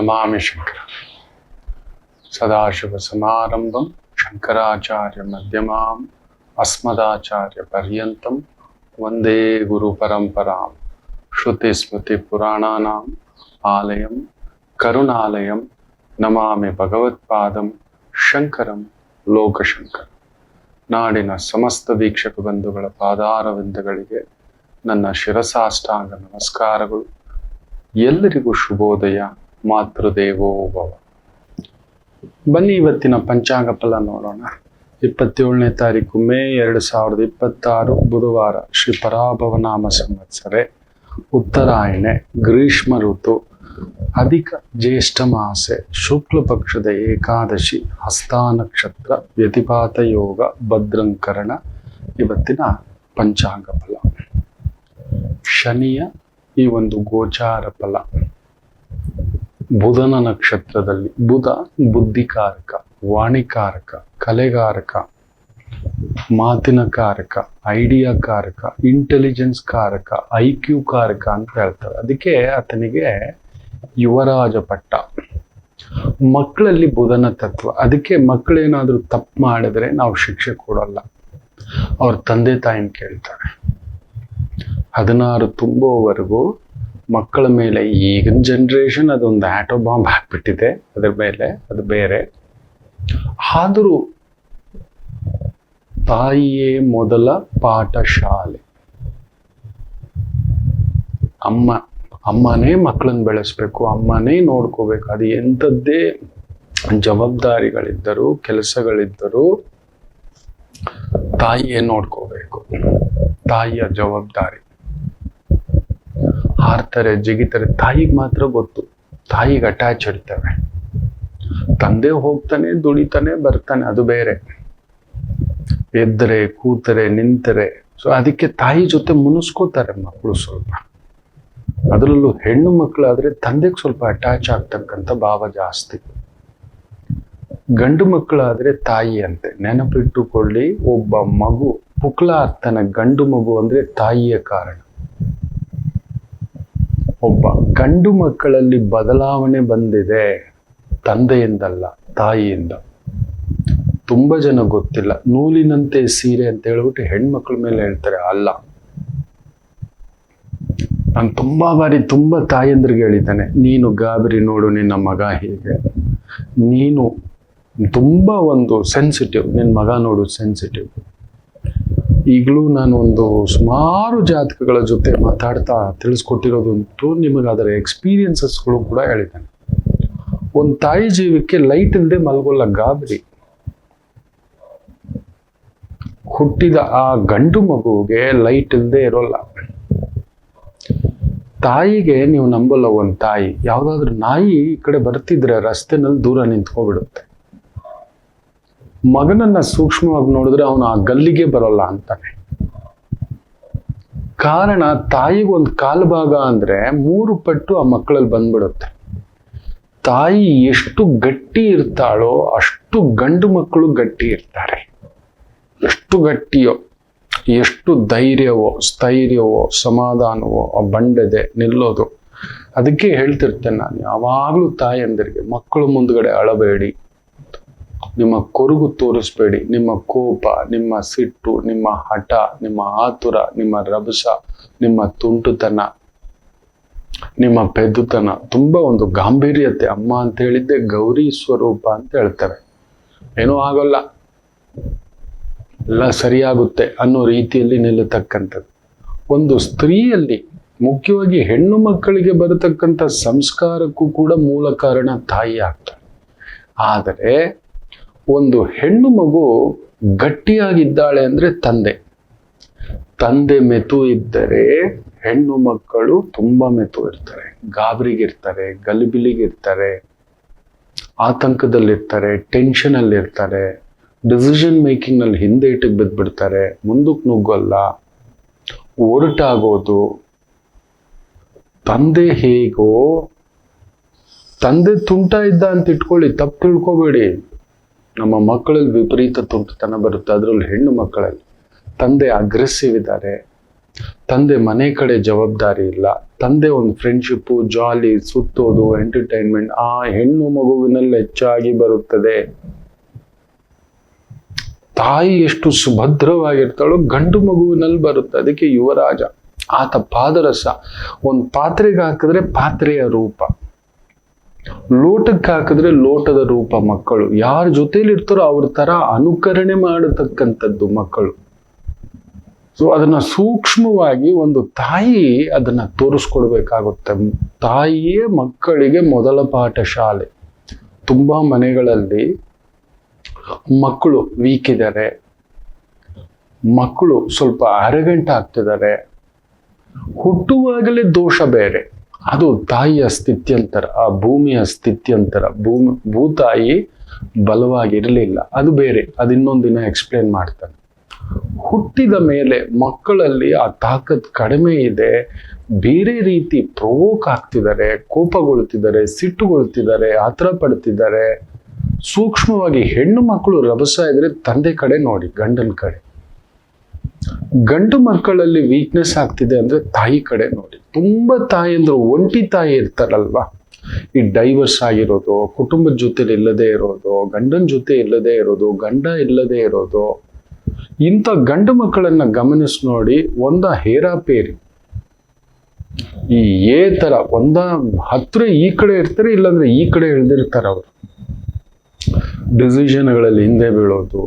ನಮಾಮಿ ಶಂಕರ. ಸದಾಶಿವ ಸಮಾರಂಭಂ ಶಂಕರಾಚಾರ್ಯ ಮಧ್ಯಮಾಂ ಅಸ್ಮದಾಚಾರ್ಯ ಪರ್ಯಂತಂ ವಂದೇ ಗುರು ಪರಂಪರಾಂ. ಶ್ರುತಿ ಸ್ಮೃತಿ ಪುರಾಣಾನಾಂ ಆಲಯಂ ಕರುಣಾಲಯಂ ನಮಾಮಿ ಭಗವತ್ಪಾದಂ ಶಂಕರಂ ಲೋಕಶಂಕರ. ನಾಡಿನ ಸಮಸ್ತ ವೀಕ್ಷಕ ಬಂಧುಗಳ ಪಾದಾರವಿಂದಗಳಿಗೆ ನನ್ನ ಶಿರಸಾಷ್ಟಾಂಗ ನಮಸ್ಕಾರಗಳು. ಎಲ್ಲರಿಗೂ ಶುಭೋದಯ. ಮಾತೃದೇವೋ ಭವ. ಬನ್ನಿ ಇವತ್ತಿನ ಪಂಚಾಂಗ ಫಲ ನೋಡೋಣ. 27ನೇ ತಾರೀಕು ಮೇ 2026 ಬುಧವಾರ. ಶ್ರೀ ಪರಾಭವನಾಮ ಸಂವತ್ಸರೆ, ಉತ್ತರಾಯಣೆ, ಗ್ರೀಷ್ಮ ಋತು, ಅಧಿಕ ಜ್ಯೇಷ್ಠ ಮಾಸೆ, ಶುಕ್ಲ ಪಕ್ಷದ ಏಕಾದಶಿ, ಹಸ್ತ ನಕ್ಷತ್ರ, ವ್ಯತಿಪಾತ ಯೋಗ, ಭದ್ರಂಕರಣ. ಇವತ್ತಿನ ಪಂಚಾಂಗ ಫಲ. ಶನಿಯ ಈ ಒಂದು ಗೋಚಾರ ಫಲ. ಬುಧನ ನಕ್ಷತ್ರದಲ್ಲಿ ಬುಧ ಬುದ್ಧಿಕಾರಕ, ವಾಣಿಕಾರಕ, ಕಲೆಗಾರಕ, ಮಾತಿನ ಕಾರಕ, ಐಡಿಯಾ ಕಾರಕ, ಇಂಟೆಲಿಜೆನ್ಸ್ ಕಾರಕ, IQ ಕಾರಕ ಅಂತ ಹೇಳ್ತಾರೆ. ಅದಕ್ಕೆ ಆತನಿಗೆ ಯುವರಾಜ ಪಟ್ಟ. ಮಕ್ಕಳಲ್ಲಿ ಬುಧನ ತತ್ವ. ಅದಕ್ಕೆ ಮಕ್ಕಳೇನಾದ್ರೂ ತಪ್ಪು ಮಾಡಿದ್ರೆ ನಾವು ಶಿಕ್ಷೆ ಕೊಡಲ್ಲ, ಅವ್ರ ತಂದೆ ತಾಯಿನ ಕೇಳ್ತಾರೆ. 16 ತುಂಬುವವರೆಗೂ ಮಕ್ಕಳ ಮೇಲೆ ಈಗಿನ ಜನರೇಷನ್ ಅದೊಂದು ಆಟೋ ಬಾಂಬ್ ಹಾಕ್ಬಿಟ್ಟಿದೆ, ಅದ್ರ ಮೇಲೆ ಅದು ಬೇರೆ. ಆದರೂ ತಾಯಿಯೇ ಮೊದಲ ಪಾಠಶಾಲೆ. ಅಮ್ಮನೇ ಮಕ್ಕಳನ್ನ ಬೆಳೆಸ್ಬೇಕು, ಅಮ್ಮನೇ ನೋಡ್ಕೋಬೇಕು. ಅದು ಎಂಥದ್ದೇ ಜವಾಬ್ದಾರಿಗಳಿದ್ದರೂ ಕೆಲಸಗಳಿದ್ದರೂ ತಾಯಿಯೇ ನೋಡ್ಕೋಬೇಕು. ತಾಯಿಯ ಜವಾಬ್ದಾರಿ. ಹಾರ್ತಾರೆ, ಜಿಗಿತಾರೆ, ತಾಯಿಗೆ ಮಾತ್ರ ಗೊತ್ತು. ತಾಯಿಗೆ ಅಟ್ಯಾಚ್ ಇರ್ತವೆ. ತಂದೆ ಹೋಗ್ತಾನೆ, ದುಡಿತಾನೆ, ಬರ್ತಾನೆ, ಅದು ಬೇರೆ. ಎದ್ದರೆ, ಕೂತರೆ, ನಿಂತರೆ. ಸೊ ಅದಕ್ಕೆ ತಾಯಿ ಜೊತೆ ಮುನಿಸ್ಕೋತಾರೆ ಮಕ್ಕಳು ಸ್ವಲ್ಪ. ಅದರಲ್ಲೂ ಹೆಣ್ಣು ಮಕ್ಕಳಾದ್ರೆ ತಂದೆಗೆ ಸ್ವಲ್ಪ ಅಟ್ಯಾಚ್ ಆಗ್ತಕ್ಕಂಥ ಭಾವ ಜಾಸ್ತಿ. ಗಂಡು ಮಕ್ಕಳಾದ್ರೆ ತಾಯಿ ಅಂತೆ. ನೆನಪಿಟ್ಟುಕೊಳ್ಳಿ, ಒಬ್ಬ ಮಗು ಪುಕ್ಲ ಆಗ್ತಾನೆ, ಗಂಡು ಮಗು ಅಂದ್ರೆ ತಾಯಿಯ ಕಾರಣ. ಒಬ್ಬ ಗಂಡು ಮಕ್ಕಳಲ್ಲಿ ಬದಲಾವಣೆ ಬಂದಿದೆ ತಂದೆಯಿಂದಲ್ಲ, ತಾಯಿಯಿಂದ. ತುಂಬಾ ಜನ ಗೊತ್ತಿಲ್ಲ. ನೂಲಿನಂತೆ ಸೀರೆ ಅಂತ ಹೇಳ್ಬಿಟ್ಟು ಹೆಣ್ಮಕ್ಳ ಮೇಲೆ ಹೇಳ್ತಾರೆ. ಅಲ್ಲ, ನಾನು ತುಂಬಾ ಬಾರಿ ತುಂಬಾ ತಾಯಂದ್ರಿಗೆ ಹೇಳಿದ್ದಾನೆ, ನೀನು ಗಾಬರಿ ನೋಡು, ನಿನ್ನ ಮಗ ಹೀಗೆ, ನೀನು ತುಂಬಾ ಒಂದು ಸೆನ್ಸಿಟಿವ್, ನಿನ್ನ ಮಗ ನೋಡು ಸೆನ್ಸಿಟಿವ್. ಈಗಲೂ ನಾನು ಒಂದು ಸುಮಾರು ಜಾತಕಗಳ ಜೊತೆ ಮಾತಾಡ್ತಾ ತಿಳಿಸ್ಕೊಟ್ಟಿರೋದುಂಟು. ನಿಮಗೆ ಅದರ ಎಕ್ಸ್ಪೀರಿಯನ್ಸಸ್ಗಳು ಕೂಡ ಹೇಳಿದ್ದಾನೆ. ಒಂದು ತಾಯಿ ಜೀವಕ್ಕೆ ಲೈಟ್ ಇಲ್ಲದೆ ಮಲಗೋಲ್ಲ, ಗಾಬರಿ. ಹುಟ್ಟಿದ ಆ ಗಂಡು ಮಗುವಿಗೆ ಲೈಟ್ ಇಲ್ಲದೆ ಇರೋಲ್ಲ. ತಾಯಿಗೆ ನೀವು ನಂಬಲ್ಲ, ಒಂದು ತಾಯಿ ಯಾವ್ದಾದ್ರು ನಾಯಿ ಈ ಕಡೆ ಬರ್ತಿದ್ರೆ ರಸ್ತೆನಲ್ಲಿ ದೂರ ನಿಂತ್ಕೊಬಿಡುತ್ತೆ. ಮಗನನ್ನ ಸೂಕ್ಷ್ಮವಾಗಿ ನೋಡಿದ್ರೆ ಅವನು ಆ ಗಲ್ಲಿಗೆ ಬರೋಲ್ಲ ಅಂತಾನೆ. ಕಾರಣ, ತಾಯಿಗೊಂದು ಕಾಲು ಭಾಗ ಅಂದ್ರೆ 3 ಪಟ್ಟು ಆ ಮಕ್ಕಳಲ್ಲಿ ಬಂದ್ಬಿಡುತ್ತೆ. ತಾಯಿ ಎಷ್ಟು ಗಟ್ಟಿ ಇರ್ತಾಳೋ ಅಷ್ಟು ಗಂಡು ಮಕ್ಕಳು ಗಟ್ಟಿ ಇರ್ತಾರೆ. ಎಷ್ಟು ಗಟ್ಟಿಯೋ, ಎಷ್ಟು ಧೈರ್ಯವೋ, ಸ್ಥೈರ್ಯವೋ, ಸಮಾಧಾನವೋ, ಆ ಬಂಡದೆ ನಿಲ್ಲೋದು. ಅದಕ್ಕೆ ಹೇಳ್ತಿರ್ತೇನೆ ನಾನು ಯಾವಾಗ್ಲೂ ತಾಯಂದಿರಿಗೆ, ಮಕ್ಕಳು ಮುಂದ್ಗಡೆ ಅಳಬೇಡಿ, ನಿಮ್ಮ ಕೊರಗು ತೋರಿಸ್ಬೇಡಿ. ನಿಮ್ಮ ಕೋಪ, ನಿಮ್ಮ ಸಿಟ್ಟು, ನಿಮ್ಮ ಹಠ, ನಿಮ್ಮ ಆತುರ, ನಿಮ್ಮ ರಭಸ, ನಿಮ್ಮ ತುಂಟುತನ, ನಿಮ್ಮ ಪೆದ್ದುತನ, ತುಂಬಾ ಒಂದು ಗಾಂಭೀರ್ಯತೆ. ಅಮ್ಮ ಅಂತ ಹೇಳಿದ್ದೆ ಗೌರಿ ಸ್ವರೂಪ ಅಂತ ಹೇಳ್ತಾರೆ. ಏನೂ ಆಗೋಲ್ಲ, ಎಲ್ಲ ಸರಿಯಾಗುತ್ತೆ ಅನ್ನೋ ರೀತಿಯಲ್ಲಿ ನಿಲ್ಲತಕ್ಕಂಥದ್ದು. ಒಂದು ಸ್ತ್ರೀಯಲ್ಲಿ, ಮುಖ್ಯವಾಗಿ ಹೆಣ್ಣು ಮಕ್ಕಳಿಗೆ ಬರತಕ್ಕಂಥ ಸಂಸ್ಕಾರಕ್ಕೂ ಕೂಡ ಮೂಲ ಕಾರಣ ತಾಯಿ ಆಗ್ತಾರೆ. ಆದರೆ ಒಂದು ಹೆಣ್ಣು ಮಗು ಗಟ್ಟಿಯಾಗಿದ್ದಾಳೆ ಅಂದ್ರೆ ತಂದೆ ಮೆತು ಇದ್ದರೆ ಹೆಣ್ಣು ಮಕ್ಕಳು ತುಂಬಾ ಮೆತು ಇರ್ತಾರೆ, ಗಾಬರಿಗಿರ್ತಾರೆ, ಗಲಿಬಿಲಿಗಿರ್ತಾರೆ, ಆತಂಕದಲ್ಲಿರ್ತಾರೆ, ಟೆನ್ಷನ್ ಅಲ್ಲಿ ಇರ್ತಾರೆ, ಡಿಸಿಷನ್ ಮೇಕಿಂಗ್ ನಲ್ಲಿ ಹಿಂದೆ ಇಟ್ಟಿಗೆ ಬಿದ್ದ್ಬಿಡ್ತಾರೆ, ಮುಂದಕ್ಕೆ ನುಗ್ಗಲ್ಲ, ಒರಟಾಗೋದು. ತಂದೆ ಹೇಗೋ, ತಂದೆ ತುಂಟ ಇದ್ದ ಅಂತ ಇಟ್ಕೊಳ್ಳಿ, ತಪ್ಪು ತಿಳ್ಕೊಬೇಡಿ. ನಮ್ಮ ಮಕ್ಕಳಲ್ಲಿ ವಿಪರೀತ ತುಂಟತನ ಬರುತ್ತೆ, ಅದರಲ್ಲಿ ಹೆಣ್ಣು ಮಕ್ಕಳಲ್ಲಿ. ತಂದೆ ಅಗ್ರೆಸಿವ್ ಇದ್ದಾರೆ, ತಂದೆ ಮನೆ ಕಡೆ ಜವಾಬ್ದಾರಿ ಇಲ್ಲ. ತಂದೆ ಒಂದು ಫ್ರೆಂಡ್ಶಿಪ್ಪು, ಜಾಲಿ, ಸುತ್ತೋದು, ಎಂಟರ್ಟೈನ್ಮೆಂಟ್ ಆ ಹೆಣ್ಣು ಮಗುವಿನಲ್ಲಿ ಹೆಚ್ಚಾಗಿ ಬರುತ್ತದೆ. ತಾಯಿ ಎಷ್ಟು ಸುಭದ್ರವಾಗಿರ್ತಾಳೋ ಗಂಡು ಮಗುವಿನಲ್ಲಿ ಬರುತ್ತೆ. ಅದಕ್ಕೆ ಯುವರಾಜ, ಆತ ಪಾದರಸ. ಒಂದು ಪಾತ್ರೆಗೆ ಹಾಕಿದ್ರೆ ಪಾತ್ರೆಯ ರೂಪ, ಲೋಟಕ್ಕೆ ಹಾಕಿದ್ರೆ ಲೋಟದ ರೂಪ. ಮಕ್ಕಳು ಯಾರ ಜೊತೆಲಿ ಇರ್ತಾರೋ ಅವ್ರ ತರ ಅನುಕರಣೆ ಮಾಡತಕ್ಕಂಥದ್ದು ಮಕ್ಕಳು. ಸೊ ಅದನ್ನ ಸೂಕ್ಷ್ಮವಾಗಿ ಒಂದು ತಾಯಿ ಅದನ್ನ ತೋರಿಸ್ಕೊಡ್ಬೇಕಾಗುತ್ತೆ. ತಾಯಿಯೇ ಮಕ್ಕಳಿಗೆ ಮೊದಲ ಪಾಠಶಾಲೆ. ತುಂಬಾ ಮನೆಗಳಲ್ಲಿ ಮಕ್ಕಳು ವೀಕ್ ಇದ್ದಾರೆ, ಮಕ್ಕಳು ಸ್ವಲ್ಪ ಅರಗಂಟ ಆಗ್ತಿದ್ದಾರೆ. ಹುಟ್ಟುವಾಗಲೇ ದೋಷ ಬೇರೆ, ಅದು ತಾಯಿಯ ಸ್ಥಿತ್ಯಂತರ, ಆ ಭೂಮಿಯ ಸ್ಥಿತ್ಯಂತರ. ಭೂತಾಯಿ ಬಲವಾಗಿರಲಿಲ್ಲ, ಅದು ಬೇರೆ. ಅದು ಇನ್ನೊಂದು ದಿನ ಎಕ್ಸ್ಪ್ಲೇನ್ ಮಾಡ್ತಾನೆ. ಹುಟ್ಟಿದ ಮೇಲೆ ಮಕ್ಕಳಲ್ಲಿ ಆ ತಾಕತ್ ಕಡಿಮೆ ಇದೆ, ಬೇರೆ ರೀತಿ ಪ್ರವೋಕ್ ಆಗ್ತಿದ್ದಾರೆ, ಕೋಪಗೊಳ್ತಿದ್ದಾರೆ, ಸಿಟ್ಟುಗೊಳ್ತಿದ್ದಾರೆ, ಆತರ ಪಡ್ತಿದ್ದಾರೆ. ಸೂಕ್ಷ್ಮವಾಗಿ ಹೆಣ್ಣು ಮಕ್ಕಳು ರಭಸ ಇದ್ರೆ ತಂದೆ ಕಡೆ ನೋಡಿ, ಗಂಡನ ಕಡೆ. ಗಂಡು ಮಕ್ಕಳಲ್ಲಿ ವೀಕ್ನೆಸ್ ಆಗ್ತಿದೆ ಅಂದ್ರೆ ತಾಯಿ ಕಡೆ ನೋಡಿ. ತುಂಬಾ ತಾಯಿ ಅಂದ್ರೆ ಒಂಟಿ ತಾಯಿ ಇರ್ತಾರಲ್ವಾ, ಈ ಡೈವರ್ಸ್ ಆಗಿರೋದು, ಕುಟುಂಬದ ಜೊತೆ ಇಲ್ಲದೆ ಇರೋದು, ಗಂಡನ ಜೊತೆ ಇಲ್ಲದೆ ಇರೋದು, ಗಂಡ ಇಲ್ಲದೆ ಇರೋದು, ಇಂಥ ಗಂಡು ಮಕ್ಕಳನ್ನ ಗಮನಿಸಿ ನೋಡಿ. ಒಂದ ಹೇರಾಪೇರಿ, ಈ ತರ ಒಂದ ಹತ್ರ ಈ ಕಡೆ ಇರ್ತಾರೆ, ಇಲ್ಲಾಂದ್ರೆ ಈ ಕಡೆ ಇಳ್ದಿರ್ತಾರೆ. ಅವರು ಡಿಸಿಷನ್ಗಳಲ್ಲಿ ಹಿಂದೆ ಬೀಳೋದು,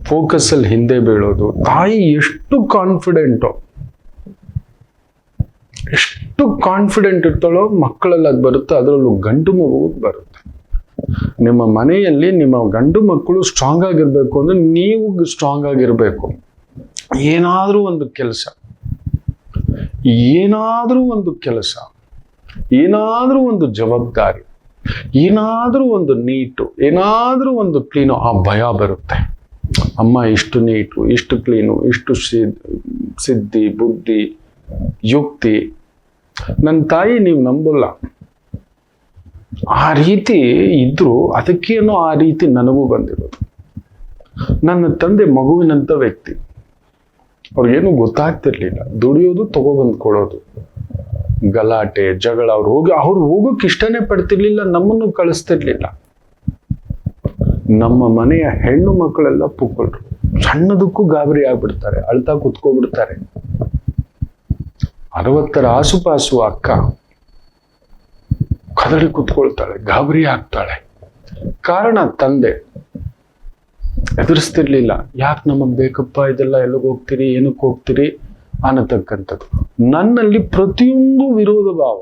ಫೋಕಸ್ ಅಲ್ಲಿ ಹಿಂದೆ ಬೀಳೋದು. ತಾಯಿ ಎಷ್ಟು ಕಾನ್ಫಿಡೆಂಟ್ ಇರ್ತಾಳೋ ಮಕ್ಕಳಲ್ಲಿ ಅದು ಬರುತ್ತೆ. ಅದರಲ್ಲೂ ಗಂಡು ಮಗು ಬರುತ್ತೆ. ನಿಮ್ಮ ಮನೆಯಲ್ಲಿ ನಿಮ್ಮ ಗಂಡು ಮಕ್ಕಳು ಸ್ಟ್ರಾಂಗ್ ಆಗಿರ್ಬೇಕು ಅಂದ್ರೆ ನೀವು ಸ್ಟ್ರಾಂಗ್ ಆಗಿರ್ಬೇಕು. ಏನಾದ್ರೂ ಒಂದು ಕೆಲಸ, ಏನಾದ್ರೂ ಒಂದು ಜವಾಬ್ದಾರಿ, ಏನಾದ್ರೂ ಒಂದು ನೀಟು, ಏನಾದ್ರೂ ಒಂದು ಕ್ಲೀನು, ಆ ಭಯ ಬರುತ್ತೆ. ಅಮ್ಮ ಇಷ್ಟು ನೀಟು, ಇಷ್ಟು ಕ್ಲೀನು, ಇಷ್ಟು ಸಿದ್ಧಿ, ಬುದ್ಧಿ, ಯುಕ್ತಿ. ನನ್ನ ತಾಯಿ ನೀವು ನಂಬಲ್ಲ, ಆ ರೀತಿ ಇದ್ರು. ಅದಕ್ಕೇನೋ ಆ ರೀತಿ ನನಗೂ ಬಂದಿರೋದು. ನನ್ನ ತಂದೆ ಮಗುವಿನಂತ ವ್ಯಕ್ತಿ. ಅವ್ರಿಗೇನು ಗೊತ್ತಾಗ್ತಿರ್ಲಿಲ್ಲ. ದುಡಿಯೋದು, ತಗೊಬಂದು ಕೊಡೋದು, ಗಲಾಟೆ, ಜಗಳ. ಅವ್ರು ಹೋಗೋಕೆ ಇಷ್ಟನೇ ಪಡ್ತಿರ್ಲಿಲ್ಲ, ನಮ್ಮನ್ನು ಕಳಿಸ್ತಿರ್ಲಿಲ್ಲ. ನಮ್ಮ ಮನೆಯ ಹೆಣ್ಣು ಮಕ್ಕಳೆಲ್ಲ ಪುಕ್ಕಳ್ರು. ಸಣ್ಣದಕ್ಕೂ ಗಾಬರಿ ಆಗ್ಬಿಡ್ತಾರೆ, ಅಳ್ತಾ ಕುತ್ಕೋಬಿಡ್ತಾರೆ. 60ರ ಆಸುಪಾಸು ಅಕ್ಕ ಕದಡಿ ಕುತ್ಕೊಳ್ತಾಳೆ, ಗಾಬರಿ ಆಗ್ತಾಳೆ. ಕಾರಣ ತಂದೆ ಎದುರಿಸ್ತಿರ್ಲಿಲ್ಲ. ಯಾಕೆ ನಮಗ್ ಬೇಕಪ್ಪ ಇದೆಲ್ಲ, ಎಲ್ಲಿಗೆ ಹೋಗ್ತೀರಿ, ಏನಕ್ಕೆ ಹೋಗ್ತೀರಿ ಅನ್ನತಕ್ಕಂಥದ್ದು. ನನ್ನಲ್ಲಿ ಪ್ರತಿಯೊಂದು ವಿರೋಧ ಭಾವ.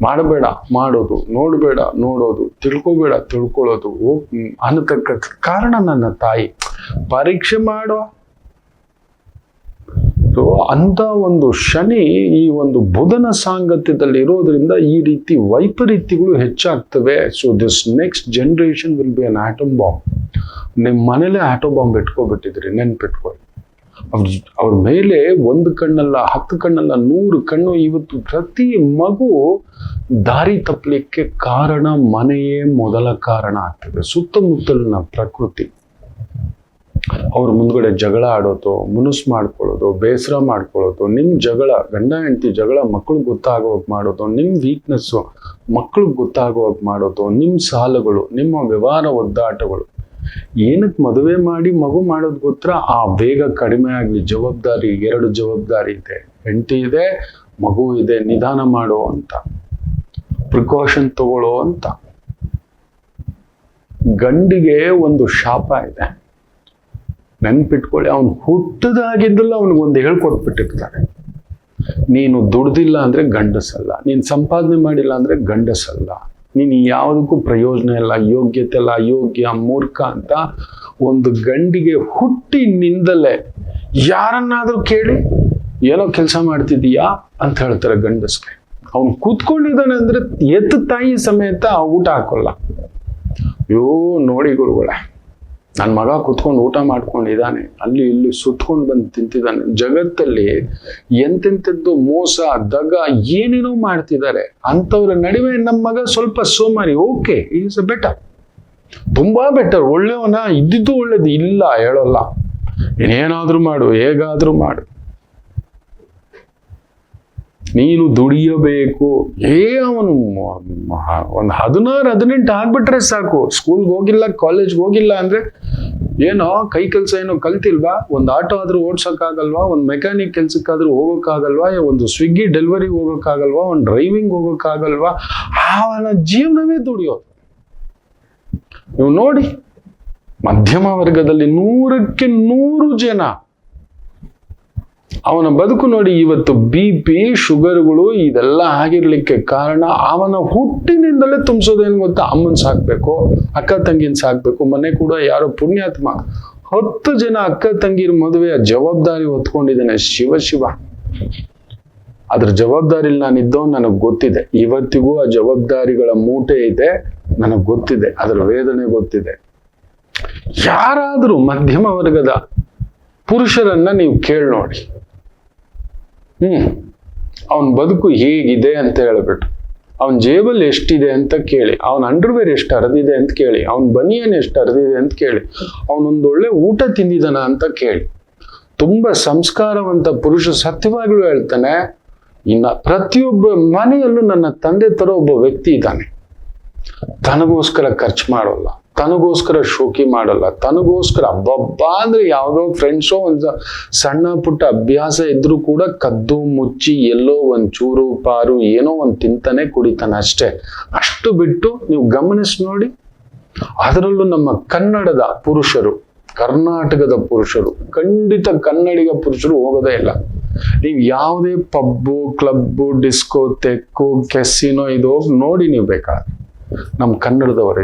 ಮಾಡಬೇಡ ಮಾಡೋದು, ನೋಡಬೇಡ ನೋಡೋದು, ತಿಳ್ಕೊಬೇಡ ತಿಳ್ಕೊಳ್ಳೋದು ಅನ್ನತಕ್ಕಂಥ ಕಾರಣ ನನ್ನ ತಾಯಿ. ಪರೀಕ್ಷೆ ಮಾಡೋ ಸೊ ಅಂತ ಒಂದು ಶನಿ ಈ ಒಂದು ಬುಧನ ಸಾಂಗತ್ಯದಲ್ಲಿ ಇರೋದ್ರಿಂದ ಈ ರೀತಿ ವೈಪರೀತ್ಯಗಳು ಹೆಚ್ಚಾಗ್ತವೆ. So this next generation will be an atom bomb. ನಿಮ್ಮ ಮನೇಲೆ ಆಟೋ ಬಾಂಬ್ ಇಟ್ಕೊಬಿಟ್ಟಿದ್ರಿ, ನೆನ್ಪಿಟ್ಕೊಳ್ಳಿ. ಅವ್ರ ಮೇಲೆ 1 ಕಣ್ಣಲ್ಲ, 10 ಕಣ್ಣಲ್ಲ, 100 ಕಣ್ಣು. ಇವತ್ತು ಪ್ರತಿ ಮಗು ದಾರಿ ತಪ್ಪಲಿಕ್ಕೆ ಕಾರಣ ಮನೆಯೇ ಮೊದಲ ಕಾರಣ ಆಗ್ತದೆ. ಸುತ್ತಮುತ್ತಲಿನ ಪ್ರಕೃತಿ. ಅವ್ರ ಮುಂದ್ಗಡೆ ಜಗಳ ಆಡೋದು, ಮುನುಸು ಮಾಡ್ಕೊಳ್ಳೋದು, ಬೇಸರ ಮಾಡ್ಕೊಳ್ಳೋದು, ನಿಮ್ ಜಗಳ, ಗಂಡ ಹೆಂಡತಿ ಜಗಳ ಮಕ್ಳಿಗೆ ಗೊತ್ತಾಗೋಗ್ ಮಾಡೋದು, ನಿಮ್ ವೀಕ್ನೆಸ್ಸು ಮಕ್ಳಿಗೆ ಗೊತ್ತಾಗೋಗ್ ಮಾಡೋದು, ನಿಮ್ ಸಾಲಗಳು, ನಿಮ್ಮ ವ್ಯವಹಾರ ಒದ್ದಾಟಗಳು. ಏನಕ್ಕೆ ಮದುವೆ ಮಾಡಿ ಮಗು ಮಾಡೋದು ಗೊತ್ತಾ? ಆ ಬೇಗ ಕಡಿಮೆ ಆಗ್ಲಿ. ಜವಾಬ್ದಾರಿ, 2 ಜವಾಬ್ದಾರಿ ಇದೆ. ಹೆಂಡತಿ ಇದೆ, ಮಗು ಇದೆ. ನಿಧಾನ ಮಾಡೋ ಅಂತ, ಪ್ರಿಕಾಷನ್ ತಗೊಳ್ಳೋ ಅಂತ. ಗಂಡಿಗೆ ಒಂದು ಶಾಪ ಇದೆ, ನೆನ್ಪಿಟ್ಕೊಳ್ಳಿ. ಅವನು ಹುಟ್ಟದಾಗಿದ್ದಲ್ಲ ಅವನಿಗೊಂದು ಹೇಳ್ಕೊಟ್ಬಿಟ್ಟಿರ್ತಾರೆ. ನೀನು ದುಡ್ದಿಲ್ಲ ಅಂದ್ರೆ ಗಂಡಸಲ್ಲ, ನೀನು ಸಂಪಾದನೆ ಮಾಡಿಲ್ಲ ಅಂದ್ರೆ ಗಂಡಸಲ್ಲ, ನೀನು ಯಾವುದಕ್ಕೂ ಪ್ರಯೋಜನ ಇಲ್ಲ, ಯೋಗ್ಯತೆ ಇಲ್ಲ, ಅಯೋಗ್ಯ, ಮೂರ್ಖ ಅಂತ ಒಂದು ಗಂಡಿಗೆ ಹುಟ್ಟಿನಿಂದಲೇ ಯಾರನ್ನಾದ್ರೂ ಕೇಳಿ ಏನೋ ಕೆಲಸ ಮಾಡ್ತಿದೀಯಾ ಅಂತ ಹೇಳ್ತಾರೆ ಗಂಡಸ್ಗೆ. ಅವ್ನು ಕೂತ್ಕೊಂಡಿದ್ದಾನೆ ಅಂದ್ರೆ ಎತ್ತು ತಾಯಿ ಸಮೇತ ಊಟ ಹಾಕೋಲ್ಲ. ಅಯ್ಯೋ ನೋಡಿ ಗುರುಗಳೇ, ನನ್ನ ಮಗ ಕುತ್ಕೊಂಡು ಊಟ ಮಾಡ್ಕೊಂಡಿದ್ದಾನೆ, ಅಲ್ಲಿ ಇಲ್ಲಿ ಸುತ್ಕೊಂಡು ಬಂದು ತಿಂತಿದ್ದಾನೆ. ಜಗತ್ತಲ್ಲಿ ಎಂತೆಂಥದ್ದು ಮೋಸ, ದಗ, ಏನೇನೋ ಮಾಡ್ತಿದ್ದಾರೆ. ಅಂಥವ್ರ ನಡುವೆ ನಮ್ಮ ಮಗ ಸ್ವಲ್ಪ ಸೋಮಾರಿ. ಓಕೆ, ಈಸ್ ಅ ಬೆಟರ್, ತುಂಬಾ ಬೆಟರ್. ಒಳ್ಳೆಯವನ, ಇದ್ದಿದ್ದು ಒಳ್ಳೇದು ಇಲ್ಲ ಹೇಳೋಲ್ಲ. ಏನೇನಾದ್ರೂ ಮಾಡು, ಹೇಗಾದ್ರೂ ಮಾಡು. ನೀನು ದುಡಿಯಬೇಕು. ಅವನು ಒಂದು 16-18 ಆಗ್ಬಿಟ್ರೆ ಸಾಕು, ಸ್ಕೂಲ್ಗೆ ಹೋಗಿಲ್ಲ, ಕಾಲೇಜ್ಗೆ ಹೋಗಿಲ್ಲ ಅಂದ್ರೆ ಏನೋ ಕೈ ಕೆಲಸ ಏನೋ ಕಲ್ತಿಲ್ವಾ, ಒಂದು ಆಟೋ ಆದ್ರೂ ಓಡ್ಸಕ್ಕಾಗಲ್ವಾ, ಒಂದು ಮೆಕ್ಯಾನಿಕ್ ಕೆಲ್ಸಕ್ಕಾದ್ರೂ ಹೋಗೋಕ್ಕಾಗಲ್ವಾ, ಒಂದು ಸ್ವಿಗ್ಗಿ ಡೆಲಿವರಿಗೆ ಹೋಗೋಕ್ಕಾಗಲ್ವಾ, ಒಂದು ಡ್ರೈವಿಂಗ್ ಹೋಗೋಕ್ಕಾಗಲ್ವಾ, ಅವನ ಜೀವನವೇ ದುಡಿಯೋದು. ನೀವು ನೋಡಿ, ಮಧ್ಯಮ ವರ್ಗದಲ್ಲಿ 100ಕ್ಕೆ 100 ಜನ ಅವನ ಬದುಕು ನೋಡಿ. ಇವತ್ತು BP, ಶುಗರ್ಗಳು ಇದೆಲ್ಲ ಆಗಿರ್ಲಿಕ್ಕೆ ಕಾರಣ ಅವನ ಹುಟ್ಟಿನಿಂದಲೇ ತುಂಬಿಸೋದೇನು ಗೊತ್ತಾ? ಅಮ್ಮನ್ ಸಾಕ್ಬೇಕು, ಅಕ್ಕ ತಂಗಿನ ಸಾಕ್ಬೇಕು. ಮನೆ ಕೂಡ ಯಾರೋ ಪುಣ್ಯಾತ್ಮ 10 ಜನ ಅಕ್ಕ ತಂಗಿರ ಮದುವೆಯ ಜವಾಬ್ದಾರಿ ಹೊತ್ಕೊಂಡಿದ್ದಾನೆ. ಶಿವ ಅದ್ರ ಜವಾಬ್ದಾರಿಲಿ ನಾನಿದ್ದವ್ ನನಗ್ ಗೊತ್ತಿದೆ. ಇವತ್ತಿಗೂ ಆ ಜವಾಬ್ದಾರಿಗಳ ಮೂಟೆ ಇದೆ, ನನಗ್ ಗೊತ್ತಿದೆ, ಅದ್ರ ವೇದನೆ ಗೊತ್ತಿದೆ. ಯಾರಾದ್ರೂ ಮಧ್ಯಮ ವರ್ಗದ ಪುರುಷರನ್ನ ನೀವು ಕೇಳಿ ನೋಡಿ, ಅವನ ಬದುಕು ಹೇಗಿದೆ ಅಂತ ಹೇಳ್ಬಿಟ್ಟು, ಅವನ ಜೇಬಲ್ಲಿ ಎಷ್ಟಿದೆ ಅಂತ ಕೇಳಿ, ಅವನ ಅಂಡರ್ವೇರ್ ಎಷ್ಟು ಹರಿದಿದೆ ಅಂತ ಕೇಳಿ, ಅವನ ಬನಿಯನ್ ಎಷ್ಟು ಹರಿದಿದೆ ಅಂತ ಕೇಳಿ, ಅವನೊಂದೊಳ್ಳೆ ಊಟ ತಿಂದಿದಾನ ಅಂತ ಕೇಳಿ. ತುಂಬಾ ಸಂಸ್ಕಾರವಂತ ಪುರುಷ ಸತ್ಯವಾಗ್ಲೂ ಹೇಳ್ತಾನೆ, ಇನ್ನ ಪ್ರತಿಯೊಬ್ಬ ಮನೆಯಲ್ಲೂ ನನ್ನ ತಂದೆ ತರ ಒಬ್ಬ ವ್ಯಕ್ತಿ ಇದ್ದಾನೆ. ತನಗೋಸ್ಕರ ಖರ್ಚು ಮಾಡೋಲ್ಲ, ತನಗೋಸ್ಕರ ಶೋಕಿ ಮಾಡಲ್ಲ, ತನಗೋಸ್ಕರ ಹಬ್ಬ ಅಂದ್ರೆ ಯಾವ್ದೋ ಫ್ರೆಂಡ್ಸೋ ಒಂದು ಸಣ್ಣ ಪುಟ್ಟ ಅಭ್ಯಾಸ ಇದ್ರೂ ಕೂಡ ಕದ್ದು ಮುಚ್ಚಿ ಎಲ್ಲೋ ಒಂದ್ ಚೂರು ಪಾರು ಏನೋ ಒಂದ್ ತಿಂತಾನೆ ಕುಡಿತಾನೆ ಅಷ್ಟೇ. ಅಷ್ಟು ಬಿಟ್ಟು ನೀವು ಗಮನಿಸಿ ನೋಡಿ, ಅದರಲ್ಲೂ ನಮ್ಮ ಕನ್ನಡದ ಪುರುಷರು, ಕರ್ನಾಟಕದ ಪುರುಷರು, ಖಂಡಿತ ಕನ್ನಡಿಗ ಪುರುಷರು ಹೋಗೋದೇ ಇಲ್ಲ. ನೀವು ಯಾವುದೇ ಪಬ್ಬು, ಕ್ಲಬ್ಬು, ಡಿಸ್ಕೋ, ತೆಕ್ಕು, ಕೆಸಿನೋ ಇದು ಹೋಗಿ ನೋಡಿ, ನೀವು ಬೇಕಾದ್ರೆ ನಮ್ಮ ಕನ್ನಡದವರು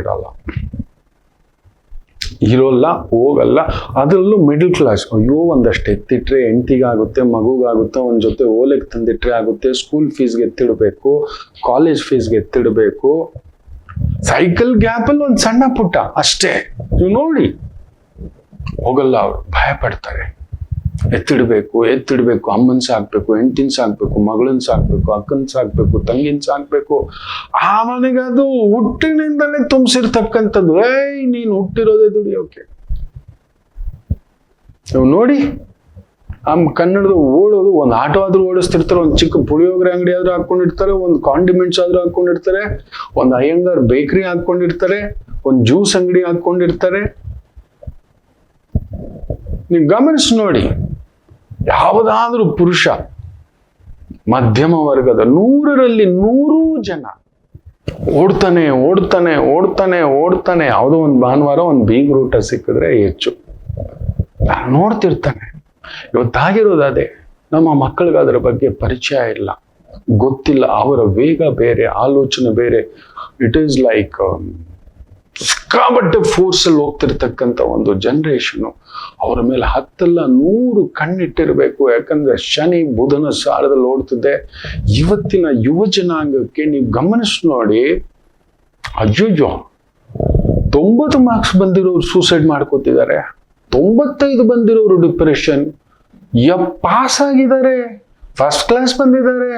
ಇರೋಲ್ಲ, ಹೋಗಲ್ಲ. ಅದರಲ್ಲೂ ಮಿಡಲ್ ಕ್ಲಾಸ್, ಅಯ್ಯೋ ಒಂದಷ್ಟು ಎತ್ತಿಟ್ರೆ ಹೆಂಡತಿಗಾಗುತ್ತೆ, ಮಗುಗಾಗುತ್ತೆ, ಒಂದ್ ಜೊತೆ ಓಲೆಗೆ ತಂದಿಟ್ರೆ ಆಗುತ್ತೆ, ಸ್ಕೂಲ್ ಫೀಸ್ಗೆ ಎತ್ತಿಡ್ಬೇಕು, ಕಾಲೇಜ್ ಫೀಸ್ಗೆ ಎತ್ತಿಡ್ಬೇಕು, ಸೈಕಲ್ ಗ್ಯಾಪಲ್ಲಿ ಒಂದು ಸಣ್ಣ ಪುಟ್ಟ ಅಷ್ಟೇ. ನೀವು ನೋಡಿ, ಹೋಗಲ್ಲ. ಅವ್ರು ಭಯ ಪಡ್ತಾರೆ. ಎತ್ತಿಡ್ಬೇಕು, ಅಮ್ಮನ್ ಸಾಕ್ಬೇಕು, ಹೆಂಡತಿನ ಸಾಕ್ಬೇಕು, ಮಗಳನ್ ಸಾಕ್ಬೇಕು, ಅಕ್ಕನ್ ಸಾಕ್ಬೇಕು, ತಂಗಿನ ಸಾಕ್ಬೇಕು. ಅವನಿಗದು ಹುಟ್ಟಿನಿಂದಲೇ ತುಂಬಿಸಿರ್ತಕ್ಕಂಥದ್ದು. ನೀನು ಹುಟ್ಟಿರೋದೇ ದುಡಿಯೋಕೆ. ನೀವು ನೋಡಿ, ಕನ್ನಡದ ಓಡೋದು, ಒಂದು ಆಟೋ ಆದ್ರೂ ಓಡಿಸ್ತಿರ್ತಾರೆ, ಒಂದು ಚಿಕ್ಕ ಪುಳಿಯೋಗರೆ ಅಂಗಡಿ ಆದ್ರೂ ಹಾಕೊಂಡಿರ್ತಾರೆ, ಒಂದು ಕಾಂಡಿಮೆಂಟ್ಸ್ ಆದ್ರೂ ಹಾಕೊಂಡಿರ್ತಾರೆ, ಒಂದು ಅಯ್ಯಂಗಾರ್ ಬೇಕರಿ ಹಾಕೊಂಡಿರ್ತಾರೆ, ಒಂದು ಜ್ಯೂಸ್ ಅಂಗಡಿ ಹಾಕೊಂಡಿರ್ತಾರೆ. ನೀವು ಗಮನಿಸಿ ನೋಡಿ, ಯಾವುದಾದ್ರೂ ಪುರುಷ ಮಧ್ಯಮ ವರ್ಗದ 100ರಲ್ಲಿ 100 ಜನ ಓಡ್ತಾನೆ. ಯಾವುದೋ ಒಂದು ಭಾನುವಾರ ಒಂದು ಬೀಗರ ಊಟ ಸಿಕ್ಕಿದ್ರೆ ಹೆಚ್ಚು ನೋಡ್ತಿರ್ತಾನೆ. ಇವತ್ತಾಗಿರೋದು ಅದೇ. ನಮ್ಮ ಮಕ್ಕಳಿಗೆ ಅದರ ಬಗ್ಗೆ ಪರಿಚಯ ಇಲ್ಲ, ಗೊತ್ತಿಲ್ಲ. ಅವರ ವೇಗ ಬೇರೆ, ಆಲೋಚನೆ ಬೇರೆ. ಇಟ್ ಈಸ್ ಲೈಕ್ ಸಿಕ್ಕಾಬಟ್ಟೆ ಫೋರ್ಸಲ್ಲಿ ಹೋಗ್ತಿರ್ತಕ್ಕಂಥ ಒಂದು ಜನರೇಷನ್. ಅವರ ಮೇಲೆ 10-100 ಕಣ್ಣಿಟ್ಟಿರ್ಬೇಕು. ಯಾಕಂದ್ರೆ ಶನಿ ಬುಧನ ಸಾರದಲ್ಲಿ ಓಡ್ತಿದೆ. ಇವತ್ತಿನ ಯುವ ಜನಾಂಗಕ್ಕೆ ನೀವು ಗಮನಿಸಿ ನೋಡಿ, ಅಜ್ಜೋ 90 ಮಾರ್ಕ್ಸ್ ಬಂದಿರೋರು ಸೂಸೈಡ್ ಮಾಡ್ಕೋತಿದ್ದಾರೆ, 95 ಬಂದಿರೋರು ಡಿಪ್ರೆಷನ್, ಪಾಸ್ ಆಗಿದ್ದಾರೆ, ಫಸ್ಟ್ ಕ್ಲಾಸ್ ಬಂದಿದ್ದಾರೆ,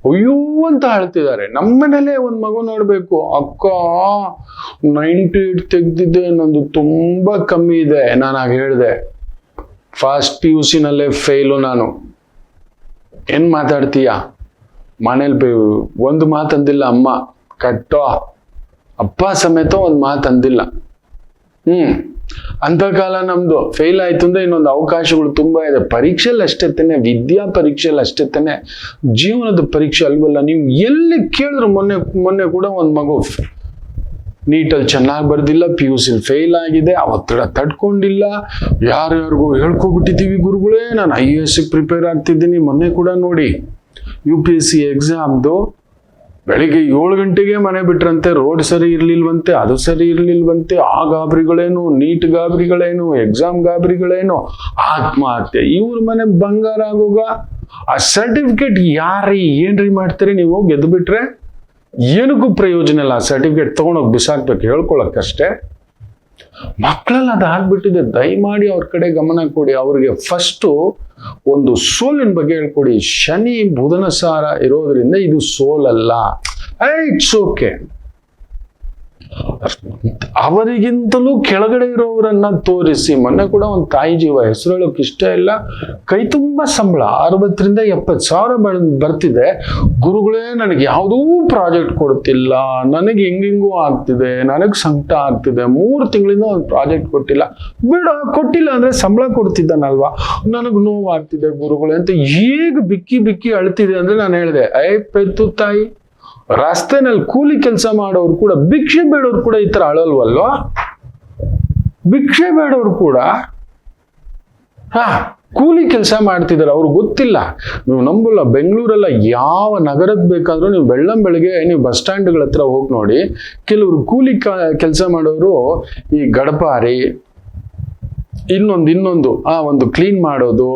ಅಯ್ಯೋ ಅಂತ ಹೇಳ್ತಿದ್ದಾರೆ. ನಮ್ಮನೇಲೆ ಒಂದ್ ಮಗು ನೋಡ್ಬೇಕು, ಅಕ್ಕ 98 ತೆಗ್ದಿದ್ದೆ, ನಂದು ತುಂಬಾ ಕಮ್ಮಿ ಇದೆ. ನಾನು ಆಗ ಹೇಳ್ದೆ, ಫಸ್ಟ್ PUC ನಲ್ಲೇ ಫೇಲು ನಾನು. ಏನ್ ಮಾತಾಡ್ತೀಯ? ಮನೇಲಿ ಒಂದು ಮಾತಂದಿಲ್ಲ ಅಮ್ಮ, ಕಟ್ಟೋ ಅಪ್ಪ ಸಮೇತ ಒಂದ್ ಮಾತಂದಿಲ್ಲ. ಅಂತ ಕಾಲ ನಮ್ದು. ಫೇಲ್ ಆಯ್ತು ಅಂದ್ರೆ ಇನ್ನೊಂದು ಅವಕಾಶಗಳು ತುಂಬಾ ಇದೆ. ಪರೀಕ್ಷೆಯಲ್ಲಿ ಅಷ್ಟೇ ತಾನೆ, ವಿದ್ಯಾ ಪರೀಕ್ಷೆಯಲ್ಲಿ ಅಷ್ಟೇ ತಾನೆ, ಜೀವನದ ಪರೀಕ್ಷೆ ಅಲ್ವಲ್ಲ. ನೀವು ಎಲ್ಲಿ ಕೇಳಿದ್ರು, ಮೊನ್ನೆ ಕೂಡ ಒಂದ್ ಮಗು ನೀಟಲ್ಲಿ ಚೆನ್ನಾಗಿ ಬರ್ದಿಲ್ಲ, PUC ಫೇಲ್ ಆಗಿದೆ, ಒತ್ತಡ ತಡ್ಕೊಂಡಿಲ್ಲ, ಯಾರ್ಯಾರಿಗೂ ಹೇಳ್ಕೊಬಿಟ್ಟಿದ್ದೀವಿ ಗುರುಗಳೇ, ನಾನು IAS ಪ್ರಿಪೇರ್ ಆಗ್ತಿದ್ದೀನಿ. ಮೊನ್ನೆ ಕೂಡ ನೋಡಿ, UPSC ಎಕ್ಸಾಮ್ದು ಬೆಳಿಗ್ಗೆ 7 ಗಂಟೆಗೆ ಮನೆ ಬಿಟ್ರಂತೆ. ರೋಡ್ ಸರಿ ಇರ್ಲಿಲ್ವಂತೆ, ಅದು ಸರಿ ಇರ್ಲಿಲ್ವಂತೆ, ಆ ಗಾಬರಿಗಳೇನು, ನೀಟ್ ಗಾಬರಿಗಳೇನು, ಎಕ್ಸಾಮ್ ಗಾಬರಿಗಳೇನು, ಆತ್ಮಹತ್ಯೆ. ಇವ್ರ ಮನೆ ಬಂಗಾರ ಆಗೋಗ. ಆ ಸರ್ಟಿಫಿಕೇಟ್ ಯಾರೀ ಏನ್ರಿ ಮಾಡ್ತೀರಿ ನೀವು? ಗೆದ್ದು ಬಿಟ್ರೆ ಏನಕ್ಕೂ ಪ್ರಯೋಜನ ಇಲ್ಲ. ಆ ಸರ್ಟಿಫಿಕೇಟ್ ತಗೊಂಡೋಗಿ ಬಿಸಾಕ್ಬೇಕು, ಹೇಳ್ಕೊಳಕ್ಕಷ್ಟೇ. ಮಕ್ಕಳೆಲ್ಲ ಅದು ಆಗ್ಬಿಟ್ಟಿದೆ. ದಯಮಾಡಿ ಅವ್ರ ಕಡೆ ಗಮನ ಕೊಡಿ. ಅವ್ರಿಗೆ ಫಸ್ಟ್ ಒಂದು ಸೋಲಿನ ಬಗ್ಗೆ ಹೇಳ್ಕೊಡಿ. ಶನಿ ಬುಧನ ಸಾರ ಇರೋದ್ರಿಂದ ಇದು ಸೋಲಲ್ಲ. It's okay. ಅವರಿಗಿಂತಲೂ ಕೆಳಗಡೆ ಇರೋವರನ್ನ ತೋರಿಸಿ. ಮೊನ್ನೆ ಕೂಡ ಒಂದು ತಾಯಿ ಜೀವ, ಹೆಸರು ಹೇಳೋಕೆ ಇಷ್ಟ ಇಲ್ಲ, ಕೈ ತುಂಬಾ ಸಂಬಳ 60,000 ರಿಂದ 70,000 ಬರ್ತಿದೆ. ಗುರುಗಳೇ ನನಗೆ ಯಾವುದೂ ಪ್ರಾಜೆಕ್ಟ್ ಕೊಡ್ತಿಲ್ಲ, ನನಗೆ ಹೆಂಗೆಂಗೂ ಆಗ್ತಿದೆ, ನನಗೆ ಸಂಕಟ ಆಗ್ತಿದೆ, 3 ತಿಂಗಳಿಂದ ಒಂದು ಪ್ರಾಜೆಕ್ಟ್ ಕೊಟ್ಟಿಲ್ಲ. ಬೇಡ, ಕೊಟ್ಟಿಲ್ಲ ಅಂದ್ರೆ ಸಂಬಳ ಕೊಡ್ತಿದ್ದಾನಲ್ವಾ, ನನಗೆ ನೋವು ಆಗ್ತಿದೆ ಗುರುಗಳೇ ಅಂತ ಹೇಗೆ ಬಿಕ್ಕಿ ಬಿಕ್ಕಿ ಅಳ್ತಿದೆ ಅಂದ್ರೆ ನಾನು ಹೇಳಿದೆ, ಪೆತ್ತು ತಾಯಿ, ರಸ್ತೆನಲ್ಲಿ ಕೂಲಿ ಕೆಲಸ ಮಾಡೋರು ಕೂಡ, ಭಿಕ್ಷೆ ಬೇಡವ್ರು ಕೂಡ ಈ ತರ ಅಳಲ್ವಲ್ವಾ? ಭಿಕ್ಷೆ ಬೇಡವ್ರು ಕೂಡ ಕೂಲಿ ಕೆಲಸ ಮಾಡ್ತಿದ್ದಾರೆ, ಅವ್ರಿಗೆ ಗೊತ್ತಿಲ್ಲ. ನೀವು ನಂಬಲ್ಲ, ಬೆಂಗಳೂರೆಲ್ಲ ಯಾವ ನಗರಕ್ಕೆ ಬೇಕಾದ್ರೂ ನೀವು ಬೆಳ್ಳಂಬೆಳಗ್ಗೆ ನೀವು ಬಸ್ ಸ್ಟ್ಯಾಂಡ್ಗಳ ಹತ್ರ ಹೋಗಿ ನೋಡಿ, ಕೆಲವರು ಕೂಲಿ ಕೆಲಸ ಮಾಡೋರು ಈ ಗಡಪಾರಿ, ಇನ್ನೊಂದು ಒಂದು ಕ್ಲೀನ್ ಮಾಡೋದು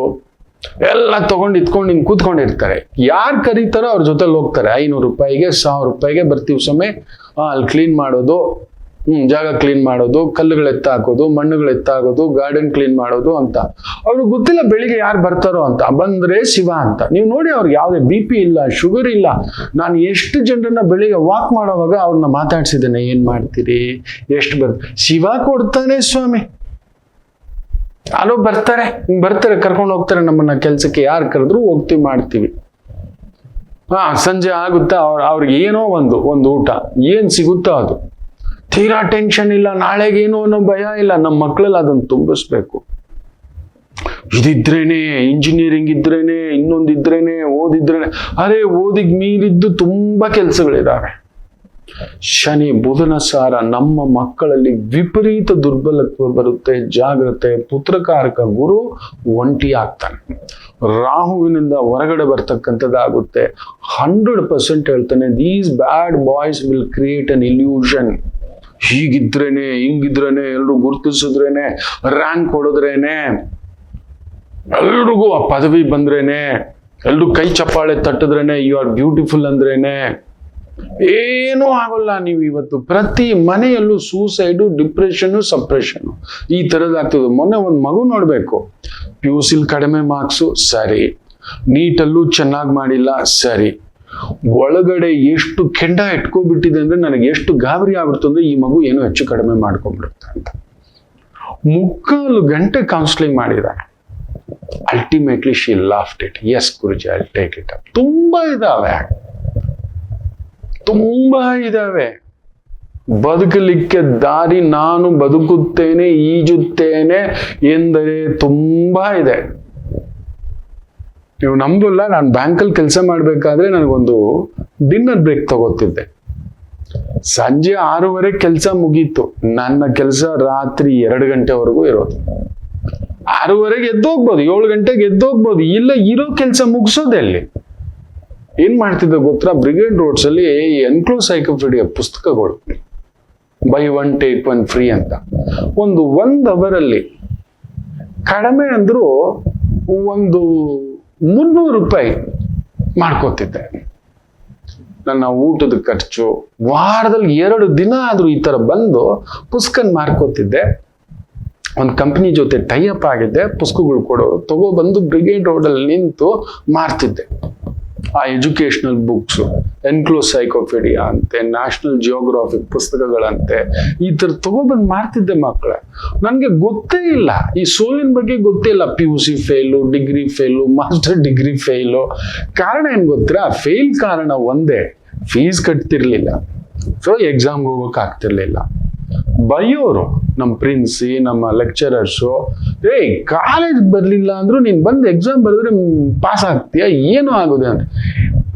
ಎಲ್ಲ ತಗೊಂಡು ಇತ್ಕೊಂಡು ಹಿಂಗೆ ಕೂತ್ಕೊಂಡಿರ್ತಾರೆ. ಯಾರು ಕರೀತಾರೋ ಅವ್ರ ಜೊತೆಲಿ ಹೋಗ್ತಾರೆ. 500 ರೂಪಾಯಿಗೆ 1000 ರೂಪಾಯಿಗೆ ಬರ್ತೀವಿ ಸಮಯ, ಅಲ್ಲಿ ಕ್ಲೀನ್ ಮಾಡೋದು, ಜಾಗ ಕ್ಲೀನ್ ಮಾಡೋದು, ಕಲ್ಲುಗಳು ಎತ್ತಾಕೋದು, ಮಣ್ಣುಗಳು ಎತ್ತಾಕೋದು, ಗಾರ್ಡನ್ ಕ್ಲೀನ್ ಮಾಡೋದು ಅಂತ. ಅವ್ರಿಗೆ ಗೊತ್ತಿಲ್ಲ ಬೆಳಿಗ್ಗೆ ಯಾರು ಬರ್ತಾರೋ ಅಂತ. ಬಂದ್ರೆ ಶಿವ ಅಂತ. ನೀವು ನೋಡಿ, ಅವ್ರಿಗೆ ಯಾವುದೇ BP ಇಲ್ಲ, ಶುಗರ್ ಇಲ್ಲ. ನಾನು ಎಷ್ಟು ಜನರನ್ನ ಬೆಳಿಗ್ಗೆ ವಾಕ್ ಮಾಡೋವಾಗ ಅವ್ರನ್ನ ಮಾತಾಡ್ಸಿದ್ದೇನೆ, ಏನ್ ಮಾಡ್ತೀರಿ, ಎಷ್ಟು ಶಿವ ಕೊಡ್ತಾನೆ ಸ್ವಾಮಿ. ಅಲ್ಲೋ ಬರ್ತಾರೆ ಕರ್ಕೊಂಡು ಹೋಗ್ತಾರೆ ನಮ್ಮನ್ನ ಕೆಲ್ಸಕ್ಕೆ. ಯಾರು ಕರೆದ್ರು ಹೋಗ್ತೀವಿ, ಮಾಡ್ತೀವಿ. ಸಂಜೆ ಆಗುತ್ತಾ ಅವ್ರಿಗೆ ಏನೋ ಒಂದು ಊಟ ಏನ್ ಸಿಗುತ್ತೋ ಅದು, ತೀರಾ ಟೆನ್ಷನ್ ಇಲ್ಲ, ನಾಳೆಗೆ ಏನೋ ಅನ್ನೋ ಭಯ ಇಲ್ಲ. ನಮ್ಮ ಮಕ್ಕಳಲ್ಲಿ ಅದನ್ನು ತುಂಬಿಸ್ಬೇಕು. ಇದಿದ್ರೇನೆ, ಇಂಜಿನಿಯರಿಂಗ್ ಇದ್ರೇನೆ, ಇನ್ನೊಂದಿದ್ರೇನೆ, ಓದಿದ್ರೇನೆ. ಅರೆ, ಓದಿಗೆ ಮೀರಿದ್ದು ತುಂಬಾ ಕೆಲಸಗಳಿದಾವೆ. ಶನಿ ಬುಧನ ಸಾರ ನಮ್ಮ ಮಕ್ಕಳಲ್ಲಿ ವಿಪರೀತ ದುರ್ಬಲತ್ವ ಬರುತ್ತೆ. ಜಾಗ್ರತೆ. ಪುತ್ರಕಾರಕ ಗುರು ಒಂಟಿ ಆಗ್ತಾನೆ. ರಾಹುವಿನಿಂದ ಹೊರಗಡೆ ಬರ್ತಕ್ಕಂಥದ್ದಾಗುತ್ತೆ. 100% ಹೇಳ್ತಾನೆ, these bad boys will create an illusion. ಹೀಗಿದ್ರೇನೆ, ಹಿಂಗಿದ್ರೇನೆ, ಎಲ್ರು ಗುರುತಿಸಿದ್ರೇನೆ, ರ್ಯಾಂಕ್ ಹೊಡೆದ್ರೇನೆ, ಎಲ್ರಿಗೂ ಆ ಪದವಿ ಬಂದ್ರೇನೆ, ಎಲ್ರು ಕೈ ಚಪ್ಪಾಳೆ ತಟ್ಟಿದ್ರೇನೆ, ಯು ಆರ್ ಬ್ಯೂಟಿಫುಲ್ ಅಂದ್ರೇನೆ, ಏನೂ ಆಗೋಲ್ಲ. ನೀವು ಇವತ್ತು ಪ್ರತಿ ಮನೆಯಲ್ಲೂ ಸೂಸೈಡು, ಡಿಪ್ರೆಷನ್, ಸಪ್ರೆಷನ್ ಈ ತರದಾಗ್ತದೆ. ಮೊನ್ನೆ ಒಂದು ಮಗು ನೋಡ್ಬೇಕು, PUC ಕಡಿಮೆ ಮಾರ್ಕ್ಸು, ಸರಿ, ನೀಟಲ್ಲೂ ಚೆನ್ನಾಗಿ ಮಾಡಿಲ್ಲ, ಸರಿ, ಒಳಗಡೆ ಎಷ್ಟು ಕೆಂಡ ಇಟ್ಕೊಬಿಟ್ಟಿದೆ ಅಂದ್ರೆ ನನಗೆ ಎಷ್ಟು ಗಾಬರಿ ಆಗ್ಬಿಡ್ತು ಅಂದ್ರೆ, ಈ ಮಗು ಏನೋ ಹೆಚ್ಚು ಕಡಿಮೆ ಮಾಡ್ಕೊಂಡ್ಬಿಡುತ್ತೆ ಅಂತ 3/4 ಗಂಟೆ ಕೌನ್ಸಿಲಿಂಗ್ ಮಾಡಿದ್ದಾರೆ. Ultimately she laughed it. Yes Guruji, I take it up. ತುಂಬಾ ಇದಾವೆ. ಬದುಕಲಿಕ್ಕೆ ದಾರಿ, ನಾನು ಬದುಕುತ್ತೇನೆ, ಈಜುತ್ತೇನೆ ಎಂದರೆ ತುಂಬಾ ಇದೆ. ನೀವು ನಂಬಲ್ಲ, ನಾನು ಬ್ಯಾಂಕಲ್ಲಿ ಕೆಲಸ ಮಾಡ್ಬೇಕಾದ್ರೆ ನನಗೊಂದು ಡಿನ್ನರ್ ಬ್ರೇಕ್ ತಗೋತಿದ್ದೆ. ಸಂಜೆ 6:30 ಕೆಲಸ ಮುಗೀತು. ನನ್ನ ಕೆಲಸ ರಾತ್ರಿ 2 ಗಂಟೆವರೆಗೂ ಇರೋದು. 6:30 ಎದ್ದೋಗ್ಬೋದು, 7 ಗಂಟೆಗೆ ಎದ್ದೋಗ್ಬೋದು. ಇಲ್ಲ, ಇರೋ ಕೆಲಸ ಮುಗಿಸೋದೆ ಅಲ್ಲಿ. ಏನ್ ಮಾಡ್ತಿದ್ದೆ ಗೊತ್ತಾ? ಬ್ರಿಗೇಡ್ ರೋಡ್ಸ್ ಅಲ್ಲಿ ಎನ್ಕ್ಲೋಸೈಕ್ಲೋಪೀಡಿಯಾ ಪುಸ್ತಕಗಳು, ಬೈ 1 take 1 ಫ್ರೀ ಅಂತ, 1 ಅವರಲ್ಲಿ ಕಡಿಮೆ ಅಂದ್ರೂ 300 ರೂಪಾಯಿ ಮಾಡ್ಕೋತಿದ್ದೆ. ನನ್ನ ಊಟದ ಖರ್ಚು, ವಾರದಲ್ಲಿ 2 ದಿನ ಆದ್ರೂ ಈ ತರ ಬಂದು ಪುಸ್ತಕ ಮಾರ್ಕೋತಿದ್ದೆ. ಒಂದು ಕಂಪನಿ ಜೊತೆ ಟೈಅಪ್ ಆಗಿದ್ದೆ, ಪುಸ್ತಕಗಳು ಕೊಡೋರು ತಗೊಬಂದು ಬ್ರಿಗೇಡ್ ರೋಡ್ ಅಲ್ಲಿ ನಿಂತು ಮಾರ್ತಿದ್ದೆ. ಆ ಎಜುಕೇಶನಲ್ ಬುಕ್ಸ್, ಎನ್ಕ್ಲೋಸೈಕ್ಲೋಪೀಡಿಯಾ ಅಂತೆ, ನ್ಯಾಷನಲ್ ಜಿಯೋಗ್ರಾಫಿಕ್ ಪುಸ್ತಕಗಳಂತೆ, ಈ ತರ ತಗೊಬಂದು ಮಾರ್ತಿದ್ದೆ ಮಕ್ಕಳೇ. ನನ್ಗೆ ಗೊತ್ತೇ ಇಲ್ಲ, ಈ ಸೋಲಿನ ಬಗ್ಗೆ ಗೊತ್ತೇ ಇಲ್ಲ. PUC fail, degree fail, master degree fail. ಕಾರಣ ಏನ್ ಗೊತ್ತಾ? ಫೇಲ್ ಕಾರಣ ಒಂದೇ, ಫೀಸ್ ಕಟ್ತಿರ್ಲಿಲ್ಲ, ಸೊ ಎಕ್ಸಾಮ್ಗೆ ಹೋಗೋಕೆ ಆಗ್ತಿರ್ಲಿಲ್ಲ. ಬೈಯೋರು ನಮ್ಮ ಪ್ರಿನ್ಸಿ, ನಮ್ಮ ಲೆಕ್ಚರರ್ಸು, ಕಾಲೇಜ್ ಬರ್ಲಿಲ್ಲ ಅಂದ್ರೂ ನೀನ್ ಬಂದು ಎಕ್ಸಾಮ್ ಬರೆದ್ರೆ ಪಾಸ್ ಆಗ್ತೀಯ, ಏನೂ ಆಗೋದೆ ಅಂತ.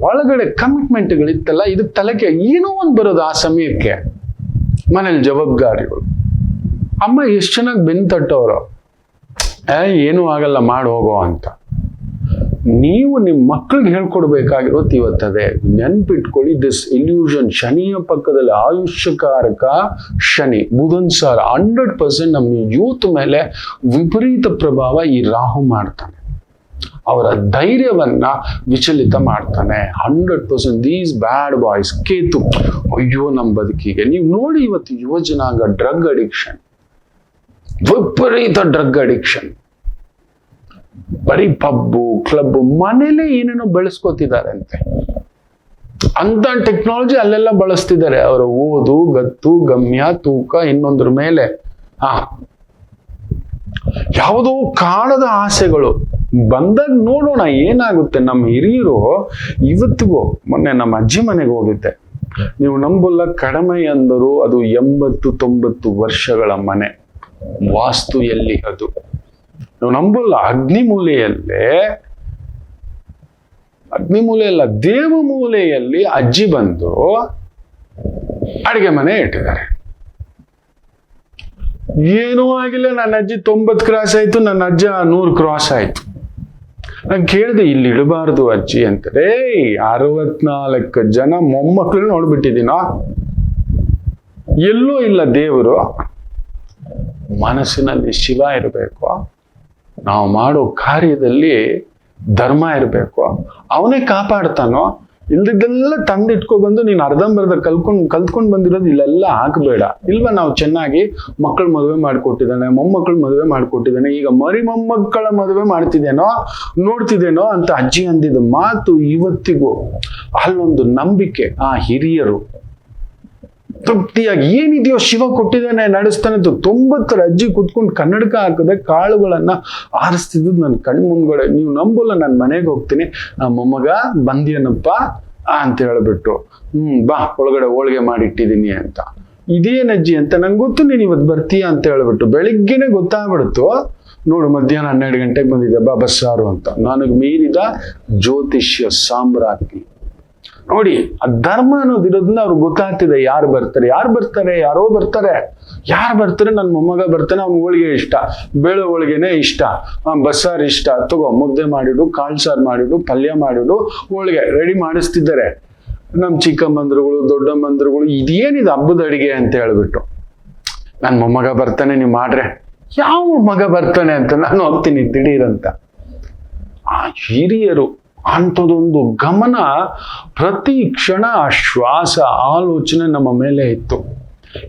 ಒಳಗಡೆ ಕಮಿಟ್ಮೆಂಟ್ಗಳಿತ್ತಲ್ಲ, ಇದಕ್ಕೆ ತಲೆಗೆ ಏನೋ ಒಂದು ಬರೋದು ಆ ಸಮಯಕ್ಕೆ. ಮನೇಲಿ ಜವಾಬ್ದಾರಿಗಳು. ಅಮ್ಮ ಎಷ್ಟು ಚೆನ್ನಾಗಿ ಬೆನ್ನು ತಟ್ಟೋರು, ಏನೂ ಆಗಲ್ಲ ಮಾಡಿ ಹೋಗೋ ಅಂತ. ನೀವು ನಿಮ್ಮ ಮಕ್ಕಳಿಗೆ ಹೇಳ್ಕೊಡ್ಬೇಕಾಗಿರೋದು ಇವತ್ತದೆ. ನೆನ್ಪಿಟ್ಕೊಳ್ಳಿ, ದಿಸ್ ಇಲ್ಯೂಷನ್. ಶನಿಯ ಪಕ್ಕದಲ್ಲಿ ಆಯುಷ್ಯಕಾರಕ ಶನಿ, ಬುಧನ್ ಸಾರ 100% ನಮ್ಮ ಯೂತ್ ಮೇಲೆ ವಿಪರೀತ ಪ್ರಭಾವ ಈ ರಾಹು ಮಾಡ್ತಾನೆ. ಅವರ ಧೈರ್ಯವನ್ನ ವಿಚಲಿತ ಮಾಡ್ತಾನೆ 100%. These bad boys. ಕೇತು, ಅಯ್ಯೋ ನಮ್ಮ ಬದುಕಿಗೆ ನೀವು ನೋಡಿ, ಇವತ್ತು ಯುವ ಜನಾಂಗ ಡ್ರಗ್ ಅಡಿಕ್ಷನ್, ವಿಪರೀತ ಡ್ರಗ್ ಅಡಿಕ್ಷನ್. ಬರೀ ಪಬ್ಬು, ಕ್ಲಬ್, ಮನೇಲೆ ಏನೇನೋ ಬೆಳೆಸ್ಕೋತಿದ್ದಾರೆ ಅಂತೆ. ಅಂತ ಟೆಕ್ನಾಲಜಿ ಅಲ್ಲೆಲ್ಲ ಬಳಸ್ತಿದ್ದಾರೆ. ಅವರ ಓದು, ಗತ್ತು, ಗಮ್ಯ, ತೂಕ, ಇನ್ನೊಂದ್ರ ಮೇಲೆ ಯಾವುದೋ ಕಾಣದ ಆಸೆಗಳು ಬಂದಾಗ ನೋಡೋಣ ಏನಾಗುತ್ತೆ. ನಮ್ಮ ಹಿರಿಯರು ಇವತ್ತಿಗೂ, ಮೊನ್ನೆ ನಮ್ಮ ಅಜ್ಜಿ ಮನೆಗೆ ಹೋಗಿದ್ದೆ, ನೀವು ನಂಬಲ್ಲ, ಕಡಿಮೆ ಅಂದರು ಅದು 80-90 ವರ್ಷಗಳ ಮನೆ. ವಾಸ್ತು ಎಲ್ಲಿ ಅದು ನೀವು ನಂಬಲ್ಲ, ಅಗ್ನಿಮೂಲೆಯಲ್ಲ, ದೇವಮೂಲೆಯಲ್ಲಿ ಅಜ್ಜಿ ಬಂದು ಅಡಿಗೆ ಮನೆ ಇಟ್ಟಿದ್ದಾರೆ. ಏನೂ ಆಗಿಲ್ಲ, ನನ್ನ ಅಜ್ಜಿ 90 ಕ್ರಾಸ್ ಆಯ್ತು, ನನ್ನ ಅಜ್ಜ 100 ಕ್ರಾಸ್ ಆಯ್ತು. ನಾನು ಕೇಳಿದೆ, ಇಲ್ಲಿ ಇಡಬಾರ್ದು ಅಜ್ಜಿ ಅಂತಾರೆ. 64 ಜನ ಮೊಮ್ಮಕ್ಕಳು ನೋಡ್ಬಿಟ್ಟಿದ್ದೀನೋ, ಎಲ್ಲೂ ಇಲ್ಲ ದೇವರು. ಮನಸ್ಸಿನಲ್ಲಿ ಶಿವ ಇರಬೇಕು, ನಾವು ಮಾಡೋ ಕಾರ್ಯದಲ್ಲಿ ಧರ್ಮ ಇರಬೇಕು, ಅವನೇ ಕಾಪಾಡ್ತಾನೋ. ಇಲ್ದಿದ್ದೆಲ್ಲ ತಂದಿಟ್ಕೊಬಂದು ನೀನು ಅರ್ಧಂಬರ್ಧ ಕಲ್ತ್ಕೊಂಡು ಬಂದಿರೋದು ಇಲ್ಲೆಲ್ಲ ಹಾಕಬೇಡ. ಇಲ್ವಾ ನಾವು ಚೆನ್ನಾಗಿ ಮಕ್ಕಳ ಮದುವೆ ಮಾಡಿಕೊಟ್ಟಿದ್ದಾನೆ, ಮೊಮ್ಮಕ್ಕಳ ಮದುವೆ ಮಾಡಿಕೊಟ್ಟಿದ್ದಾನೆ, ಈಗ ಮರಿ ಮೊಮ್ಮಕ್ಕಳ ಮದುವೆ ಮಾಡ್ತಿದ್ದೇನೋ ನೋಡ್ತಿದ್ದೇನೋ ಅಂತ ಅಜ್ಜಿ ಅಂದಿದ್ದ ಮಾತು ಇವತ್ತಿಗೂ ಅಲ್ಲೊಂದು ನಂಬಿಕೆ. ಆ ಹಿರಿಯರು ತೃಪ್ತಿಯಾಗಿ ಏನಿದೆಯೋ ಶಿವ ಕೊಟ್ಟಿದ್ದಾನೆ, ನಡೆಸ್ತಾನೆ ಅಂತ 90 ಅಜ್ಜಿ ಕುತ್ಕೊಂಡು ಕನ್ನಡಕ ಹಾಕದೆ ಕಾಳುಗಳನ್ನ ಆರಿಸ್ತಿದ್ದು ನನ್ನ ಕಣ್ ಮುಂದ್ಗಡೆ. ನೀವು ನಂಬಲ್ಲ, ನಾನು ಮನೆಗೆ ಹೋಗ್ತೀನಿ, ಮೊಮ್ಮಗ ಬಂದಿಯನಪ್ಪ ಅಂತ ಹೇಳ್ಬಿಟ್ಟು, ಬಾ ಒಳಗಡೆ ಹೋಳಿಗೆ ಮಾಡಿಟ್ಟಿದ್ದೀನಿ ಅಂತ. ಇದೇನ್ ಅಜ್ಜಿ ಅಂತ ನಂಗೆ ಗೊತ್ತು, ನೀನು ಇವತ್ತು ಬರ್ತೀಯ ಅಂತ ಹೇಳ್ಬಿಟ್ಟು ಬೆಳಿಗ್ಗೆನೆ ಗೊತ್ತಾಗ್ಬಿಡ್ತು. ನೋಡು ಮಧ್ಯಾಹ್ನ 12 ಗಂಟೆಗೆ ಬಂದಿದ್ದೆ, ಬಾ ಬಸ್ಸಾರು ಅಂತ. ನನಗೆ ಮೀರಿದ ಜ್ಯೋತಿಷ್ಯ ಸಾಮ್ರಾಜ್ಞಿ ನೋಡಿ. ಆ ಧರ್ಮ ಅನ್ನೋದಿರೋದನ್ನ ಅವ್ರಿಗೆ ಗೊತ್ತಾಗ್ತಿದೆ. ಯಾರು ಬರ್ತಾರೆ, ಯಾರೋ ಬರ್ತಾರೆ, ನನ್ನ ಮೊಮ್ಮಗ ಬರ್ತಾನೆ, ಅವ್ನ ಹೋಳಿಗೆ ಇಷ್ಟ, ಬೇಳೆ ಹೋಳಿಗೆನೆ ಇಷ್ಟ, ಬಸ್ಸಾರು ಇಷ್ಟ, ತಗೋ ಮುದ್ದೆ ಮಾಡಿಡು, ಕಾಳು ಸಾರು ಮಾಡಿಡು, ಪಲ್ಯ ಮಾಡಿಡು, ಹೋಳಿಗೆ ರೆಡಿ ಮಾಡಿಸ್ತಿದ್ದಾರೆ. ನಮ್ಮ ಚಿಕ್ಕಮ್ಮಂದ್ರುಗಳು, ದೊಡ್ಡಮ್ಮಂದ್ರುಗಳು, ಇದೇನಿದು ಹಬ್ಬದ ಅಡಿಗೆ ಅಂತ ಹೇಳ್ಬಿಟ್ಟು, ನನ್ನ ಮೊಮ್ಮಗ ಬರ್ತಾನೆ, ನೀವು ಮಾಡ್ರೆ. ಯಾವ ಮಗ ಬರ್ತಾನೆ ಅಂತ ನಾನು ಹೋಗ್ತೀನಿ ದಿಢೀರಂತ. ಆ ಹಿರಿಯರು ಅಂಥದೊಂದು ಗಮನ ಪ್ರತಿ ಕ್ಷಣ, ಆ ಶ್ವಾಸ, ಆಲೋಚನೆ ನಮ್ಮ ಮೇಲೆ ಇತ್ತು.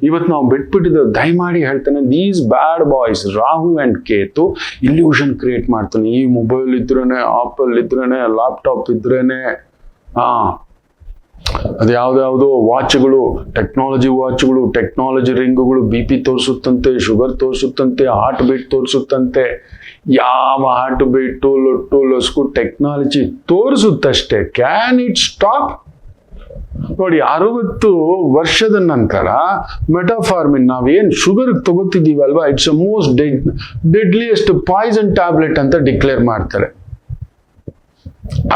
ಇವತ್ತು ನಾವು ಬಿಟ್ಬಿಟ್ಟಿದ್ದ, ದಯಮಾಡಿ ಹೇಳ್ತಾನೆ, these bad boys Rahu and Ketu illusion create ಮಾಡ್ತಾನೆ. ಈ ಮೊಬೈಲ್ ಇದ್ರೇನೆ, ಆಪಲ್ ಇದ್ರೇನೆ, ಲ್ಯಾಪ್ಟಾಪ್ ಇದ್ರೇನೆ, ಅದು ಯಾವ್ದಾವುದೋ ವಾಚ್ಗಳು, ಟೆಕ್ನಾಲಜಿ ರಿಂಗುಗಳು BP ತೋರಿಸುತ್ತಂತೆ, ಶುಗರ್ ತೋರಿಸುತ್ತಂತೆ, ಹಾರ್ಟ್ ಬೀಟ್ ತೋರಿಸುತ್ತಂತೆ. ಯಾವ ಹಾರ್ಟ್ ಬೀಟು, ಲೊಟ್ಟು ಲೊಸ್ಕು ಟೆಕ್ನಾಲಜಿ ತೋರಿಸುತ್ತಷ್ಟೇ. Can it stop? ನೋಡಿ, 60 ವರ್ಷದ ನಂತರ ಮೆಟಾಫಾರ್ಮಿನ್ ನಾವೇನ್ ಶುಗರ್ ತಗೋತಿದ್ದೀವಲ್ವಾ, it's a most deadliest poison tablet ಅಂತ ಡಿಕ್ಲೇರ್ ಮಾಡ್ತಾರೆ.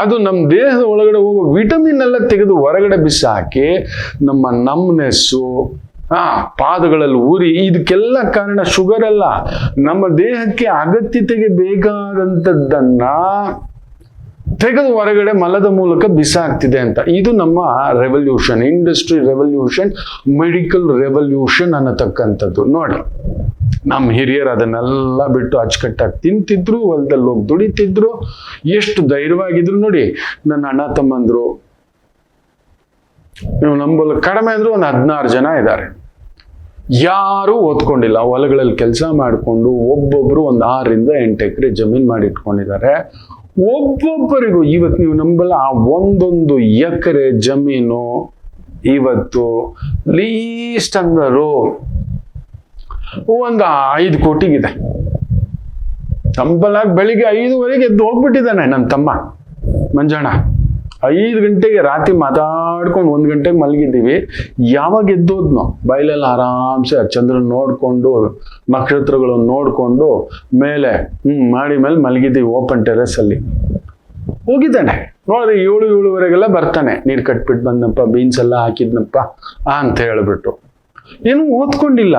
ಅದು ನಮ್ಮ ದೇಹದ ಒಳಗಡೆ ಹೋಗೋ ವಿಟಮಿನ್ ಎಲ್ಲ ತೆಗೆದು ಹೊರಗಡೆ ಬಿಸಾಕಿ ನಮ್ಮ ನಮ್ನೆಸ್ಸು, ಪಾದಗಳಲ್ಲಿ ಉರಿ, ಇದಕ್ಕೆಲ್ಲ ಕಾರಣ ಶುಗರ್ ಅಲ್ಲ, ನಮ್ಮ ದೇಹಕ್ಕೆ ಅಗತ್ಯತೆಗೆ ಬೇಕಾದಂಥದ್ದನ್ನ ತೆಗೆದು ಹೊರಗಡೆ ಮಲದ ಮೂಲಕ ಬಿಸಾಕ್ತಿದೆ ಅಂತ. ಇದು ನಮ್ಮ revolution, industry revolution, medical revolution ಅನ್ನತಕ್ಕಂಥದ್ದು. ನೋಡಿ, ನಮ್ಮ ಹಿರಿಯರು ಅದನ್ನೆಲ್ಲ ಬಿಟ್ಟು ಅಚ್ಚುಕಟ್ಟಾಗಿ ತಿಂತಿದ್ರು, ಹೊಲದಲ್ಲಿ ಹೋಗಿ ದುಡಿತಿದ್ರು, ಎಷ್ಟು ಧೈರ್ಯವಾಗಿದ್ರು. ನೋಡಿ, ನನ್ನ ಅಣ್ಣ ತಮ್ಮಂದ್ರು, ನೀವು ನಂಬಲ್ಲ, ಕಡಿಮೆ ಅಂದ್ರು ಒಂದು 16 ಜನ ಇದ್ದಾರೆ. ಯಾರೂ ಓದ್ಕೊಂಡಿಲ್ಲ, ಹೊಲಗಳಲ್ಲಿ ಕೆಲಸ ಮಾಡಿಕೊಂಡು ಒಬ್ಬೊಬ್ರು ಒಂದು 6-8 ಎಕರೆ ಜಮೀನ್ ಮಾಡಿ ಇಟ್ಕೊಂಡಿದ್ದಾರೆ. ಒಬ್ಬೊಬ್ಬರಿಗೂ ಇವತ್ತು ನೀವು ನಂಬಲ್ಲ, ಆ 1 ಎಕರೆ ಜಮೀನು ಇವತ್ತು ಲೀಸ್ಟ್ ಅಂದರು ಒಂದು 5 ಕೋಟಿಗಿದೆ. ಸಂಬಳ ಬೆಳಿಗ್ಗೆ 5:15 ಎದ್ದು ಹೋಗ್ಬಿಟ್ಟಿದ್ದಾನೆ ನನ್ನ ತಮ್ಮ ಮಂಜಣ್ಣ. 5 ಗಂಟೆಗೆ ರಾತ್ರಿ ಮಾತಾಡ್ಕೊಂಡು 1 ಗಂಟೆಗೆ ಮಲಗಿದ್ದೀವಿ. ಯಾವಾಗ ಎದ್ದೋದ್ನೋ ಬಯಲಲ್ಲಿ ಆರಾಮ್ಸೆ ಚಂದ್ರನ್ ನೋಡ್ಕೊಂಡು, ನಕ್ಷತ್ರಗಳನ್ನು ನೋಡ್ಕೊಂಡು ಮೇಲೆ ಮಾಡಿ ಮೇಲೆ ಮಲಗಿದ್ದೀವಿ ಓಪನ್ ಟೆರೆಸ್ ಅಲ್ಲಿ. ಹೋಗಿದ್ದಾನೆ ನೋಡ್ರಿ, 7-7:30 ಬರ್ತಾನೆ. ನೀರು ಕಟ್ಬಿಟ್ಟು ಬಂದಪ್ಪ, ಬೀನ್ಸ್ ಎಲ್ಲ ಹಾಕಿದ್ನಪ್ಪ ಅಂತ ಹೇಳ್ಬಿಟ್ಟು. ಏನು ಓದ್ಕೊಂಡಿಲ್ಲ,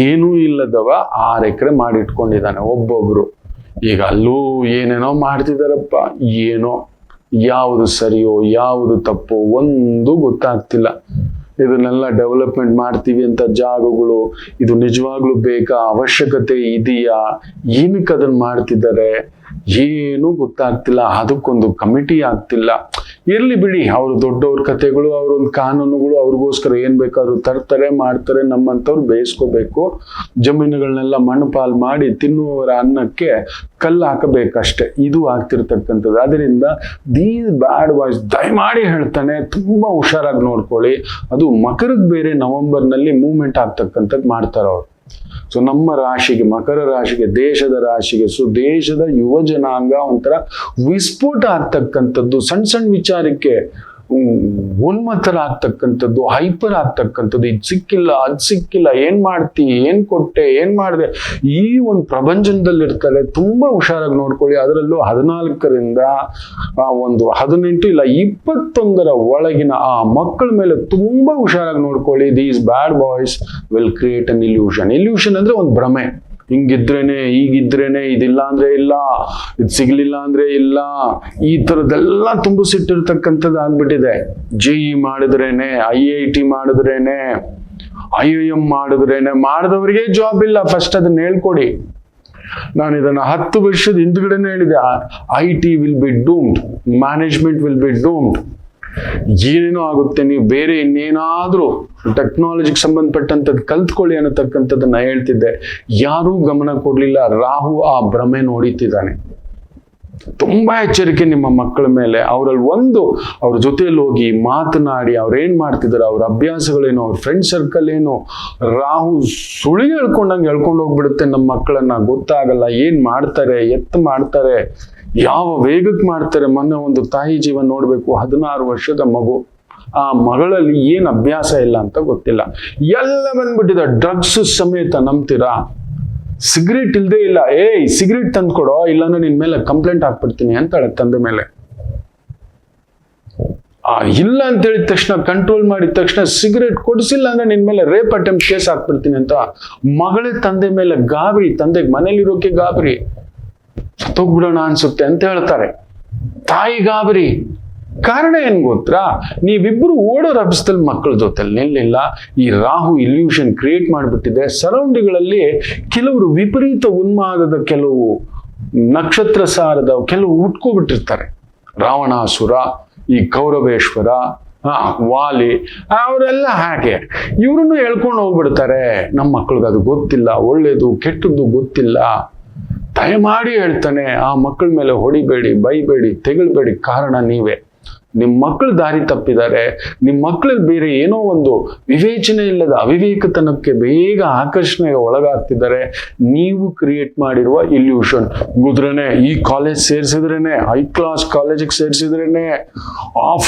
ಏನೂ ಇಲ್ಲದವ 6 ಎಕರೆ ಮಾಡಿಟ್ಕೊಂಡಿದ್ದಾನೆ ಒಬ್ಬೊಬ್ರು. ಈಗ ಅಲ್ಲೂ ಏನೇನೋ ಮಾಡ್ತಿದಾರಪ್ಪ, ಏನೋ ಯಾವುದು ಸರಿಯೋ ಯಾವುದು ತಪ್ಪೋ ಒಂದು ಗೊತ್ತಾಗ್ತಿಲ್ಲ. ಇದನ್ನೆಲ್ಲ ಡೆವಲಪ್ಮೆಂಟ್ ಮಾಡ್ತೀವಿ ಅಂತ ಜಾಗಗಳು, ಇದು ನಿಜವಾಗ್ಲೂ ಬೇಕಾ, ಅವಶ್ಯಕತೆ ಇದೆಯಾ, ಏನಕ್ಕೆ ಅದನ್ನ ಮಾಡ್ತಿದ್ದಾರೆ, ಏನೂ ಗೊತ್ತಾಗ್ತಿಲ್ಲ, ಅದಕ್ಕೊಂದು ಕಮಿಟಿ ಆಗ್ತಿಲ್ಲ. ಇರ್ಲಿ ಬಿಡಿ, ಅವ್ರು ದೊಡ್ಡವ್ರ ಕಥೆಗಳು, ಅವ್ರೊಂದು ಕಾನೂನುಗಳು, ಅವ್ರಿಗೋಸ್ಕರ ಏನ್ ಬೇಕಾದ್ರೂ ತರ್ತಾರೆ ಮಾಡ್ತಾರೆ. ನಮ್ಮಂಥವ್ರು ಬೇಯಿಸ್ಕೋಬೇಕು, ಜಮೀನುಗಳನ್ನೆಲ್ಲ ಮಣ್ಣು ಪಾಲ್ ಮಾಡಿ ತಿನ್ನುವವರ ಅನ್ನಕ್ಕೆ ಕಲ್ಲು ಹಾಕಬೇಕಷ್ಟೆ. ಇದು ಆಗ್ತಿರ್ತಕ್ಕಂಥದ್ದು. ಅದರಿಂದ ದೀಸ್ ಬ್ಯಾಡ್ ವಾಯ್ಸ್ ದಯಮಾಡಿ ಹೇಳ್ತಾನೆ, ತುಂಬಾ ಹುಷಾರಾಗಿ ನೋಡ್ಕೊಳ್ಳಿ. ಅದು ಮಕರಕ್ಕೆ ಬೇರೆ ನವೆಂಬರ್ನಲ್ಲಿ ಮೂವ್ಮೆಂಟ್ ಆಗ್ತಕ್ಕಂಥದ್ದು ಮಾಡ್ತಾರೆ ಅವ್ರು. ಸೊ ನಮ್ಮ ರಾಶಿಗೆ, ಮಕರ ರಾಶಿಗೆ, ದೇಶದ ರಾಶಿಗೆ, ಸೊ ದೇಶದ ಯುವ ಜನಾಂಗ ಒಂಥರ ವಿಸ್ಫೋಟ ಆಗ್ತಕ್ಕಂಥದ್ದು, ಸಣ್ಣ ಸಣ್ಣ ವಿಚಾರಕ್ಕೆ ಉನ್ಮತ್ತರಾಗ್ತಕ್ಕಂಥದ್ದು, ಹೈಪರ್ ಆಗ್ತಕ್ಕಂಥದ್ದು. ಇದು ಸಿಕ್ಕಿಲ್ಲ, ಅದು ಸಿಕ್ಕಿಲ್ಲ, ಏನ್ ಮಾಡ್ತಿ, ಏನ್ ಕೊಟ್ಟೆ, ಏನ್ ಮಾಡಿದೆ, ಈ ಒಂದು ಪ್ರಪಂಚದಲ್ಲಿ ಇರ್ತಾರೆ. ತುಂಬಾ ಹುಷಾರಾಗಿ ನೋಡ್ಕೊಳ್ಳಿ. ಅದರಲ್ಲೂ 14ರಿಂದ ಒಂದು 18 ಇಲ್ಲ 21 ಒಳಗಿನ ಆ ಮಕ್ಕಳ ಮೇಲೆ ತುಂಬಾ ಹುಷಾರಾಗಿ ನೋಡ್ಕೊಳ್ಳಿ. These bad boys will create an illusion. Illusion ಅಂದ್ರೆ ಒಂದು ಭ್ರಮೆ. ಹಿಂಗಿದ್ರೇನೆ, ಈಗಿದ್ರೇನೆ, ಇದಿಲ್ಲ ಅಂದ್ರೆ ಇಲ್ಲ, ಇದು ಸಿಗ್ಲಿಲ್ಲ ಅಂದ್ರೆ ಇಲ್ಲ, ಈ ತರದೆಲ್ಲ ತುಂಬಿಸಿಟ್ಟಿರ್ತಕ್ಕಂಥದ್ದು ಆಗ್ಬಿಟ್ಟಿದೆ. JEE ಮಾಡಿದ್ರೇನೆ, IIT ಮಾಡಿದ್ರೇನೆ, IIM ಮಾಡಿದ್ರೇನೆ, ಮಾಡಿದವರಿಗೆ ಜಾಬ್ ಇಲ್ಲ. ಫಸ್ಟ್ ಅದನ್ನ ಹೇಳ್ಕೊಡಿ. ನಾನು ಇದನ್ನ 10 ವರ್ಷದ ಹಿಂದ್ಗಡೆನೆ ಹೇಳಿದೆ. IT will be doomed, management will be doomed. ಏನೇನೋ ಆಗುತ್ತೆ, ನೀವು ಬೇರೆ ಇನ್ನೇನಾದ್ರೂ ಟೆಕ್ನಾಲಜಿಗೆ ಸಂಬಂಧಪಟ್ಟಂಥದ್ದು ಕಲ್ತ್ಕೊಳ್ಳಿ ಅನ್ನತಕ್ಕಂಥದ್ದನ್ನ ಹೇಳ್ತಿದ್ದೆ. ಯಾರೂ ಗಮನ ಕೊಡ್ಲಿಲ್ಲ. ರಾಹು ಆ ಭ್ರಮೆ ನೋಡಿತಿದ್ದಾನೆ. ತುಂಬಾ ಎಚ್ಚರಿಕೆ ನಿಮ್ಮ ಮಕ್ಕಳ ಮೇಲೆ. ಅವರಲ್ಲಿ ಅವ್ರ ಜೊತೆಯಲ್ಲಿ ಹೋಗಿ ಮಾತನಾಡಿ, ಅವ್ರು ಏನ್ ಮಾಡ್ತಿದ್ದಾರೆ, ಅವ್ರ ಅಭ್ಯಾಸಗಳೇನು, ಅವ್ರ ಫ್ರೆಂಡ್ ಸರ್ಕಲ್ ಏನು. ರಾಹು ಸುಳಿ ಹೇಳ್ಕೊಂಡಂಗೆ ಹೇಳ್ಕೊಂಡು ಹೋಗ್ಬಿಡುತ್ತೆ ನಮ್ಮ ಮಕ್ಕಳನ್ನ. ಗೊತ್ತಾಗಲ್ಲ ಏನ್ ಮಾಡ್ತಾರೆ, ಮಾಡ್ತಾರೆ, ಯಾವ ವೇಗಕ್ಕೆ ಮಾಡ್ತಾರೆ. ಮೊನ್ನೆ ಒಂದು ತಾಯಿ ಜೀವನ ನೋಡ್ಬೇಕು, 16 ವರ್ಷದ ಮಗು. ಆ ಮಗಳಲ್ಲಿ ಏನ್ ಅಭ್ಯಾಸ ಇಲ್ಲ ಅಂತ ಗೊತ್ತಿಲ್ಲ, ಎಲ್ಲ ಬಂದ್ಬಿಟ್ಟಿದೆ. ಡ್ರಗ್ಸ್ ಸಮೇತ. ನಂಬ್ತೀರಾ? ಸಿಗರೇಟ್ ಇಲ್ದೇ ಇಲ್ಲ. ಸಿಗರೇಟ್ ತಂದ್ಕೊಡೋ, ಇಲ್ಲಾಂದ್ರೆ ನಿನ್ ಮೇಲೆ ಕಂಪ್ಲೇಂಟ್ ಹಾಕ್ಬಿಡ್ತೀನಿ ಅಂತಾಳೆ ತಂದೆ ಮೇಲೆ. ಇಲ್ಲ ಅಂತ ಹೇಳಿದ ತಕ್ಷಣ, ಕಂಟ್ರೋಲ್ ಮಾಡಿದ ತಕ್ಷಣ, ಸಿಗರೇಟ್ ಕೊಡಿಸಿಲ್ಲ ಅಂದ್ರೆ ನಿನ್ ಮೇಲೆ ರೇಪ್ ಅಟೆಂಪ್ಟ್ ಕೇಸ್ ಹಾಕ್ಬಿಡ್ತೀನಿ ಅಂತ ಮಗಳೇ ತಂದೆ ಮೇಲೆ ಗಾಬರಿ. ತಂದೆಗೆ ಮನೇಲಿರೋಕೆ ಗಾಬರಿ, ಸತ್ತೋಗ್ಬಿಡೋಣ ಅನ್ಸುತ್ತೆ ಅಂತ ಹೇಳ್ತಾರೆ. ತಾಯಿ ಗಾಬರಿ. ಕಾರಣ ಏನ್ ಗೊತ್ತಾ? ನೀವಿಬ್ರು ಓಡೋ ರಭಸದಲ್ಲಿ ಮಕ್ಕಳ ಜೊತೆಲಿ ನಿಲ್ಲಿಲ್ಲ. ಈ ರಾಹು ಇಲ್ಯೂಷನ್ ಕ್ರಿಯೇಟ್ ಮಾಡಿಬಿಟ್ಟಿದೆ. ಸರೌಂಡಿಗಳಲ್ಲಿ ಕೆಲವರು ವಿಪರೀತ ಉನ್ಮಾದದ, ಕೆಲವು ನಕ್ಷತ್ರ ಸಾರದ ಕೆಲವು ಹುಟ್ಕೋಬಿಟ್ಟಿರ್ತಾರೆ. ರಾವಣಾಸುರ, ಈ ಕೌರವೇಶ್ವರ, ವಾಲಿ, ಅವರೆಲ್ಲ ಹಾಗೆ ಇವ್ರನ್ನು ಹೇಳ್ಕೊಂಡು ಹೋಗ್ಬಿಡ್ತಾರೆ. ನಮ್ಮ ಮಕ್ಳಿಗೆ ಅದು ಗೊತ್ತಿಲ್ಲ, ಒಳ್ಳೇದು ಕೆಟ್ಟದ್ದು ಗೊತ್ತಿಲ್ಲ. ದಯಮಾಡಿ ಹೇಳ್ತಾನೆ, ಆ ಮಕ್ಕಳ ಮೇಲೆ ಹೊಡಿಬೇಡಿ, ಬೈಬೇಡಿ, ತೆಗಳ್ಬೇಡಿ. ಕಾರಣ ನೀವೇ. ನಿಮ್ಮ ಮಕ್ಕಳು ದಾರಿ ತಪ್ಪಿದ್ದಾರೆ. ನಿಮ್ಮ ಮಕ್ಕಳಲ್ಲಿ ಬೇರೆ ಏನೋ ಒಂದು ವಿವೇಚನೆ ಇಲ್ಲದ ಅವಿವೇಕತನಕ್ಕೆ ಬೇಗ ಆಕರ್ಷಣೆಗೆ ಒಳಗಾಗ್ತಿದ್ದಾರೆ. ನೀವು ಕ್ರಿಯೇಟ್ ಮಾಡಿರುವ ಇಲ್ಯೂಷನ್. ಮುದ್ರನೆ ಈ ಕಾಲೇಜ್ ಸೇರಿಸಿದ್ರೇನೆ, ಹೈ ಕ್ಲಾಸ್ ಕಾಲೇಜಿಗೆ ಸೇರಿಸಿದ್ರೇನೆ,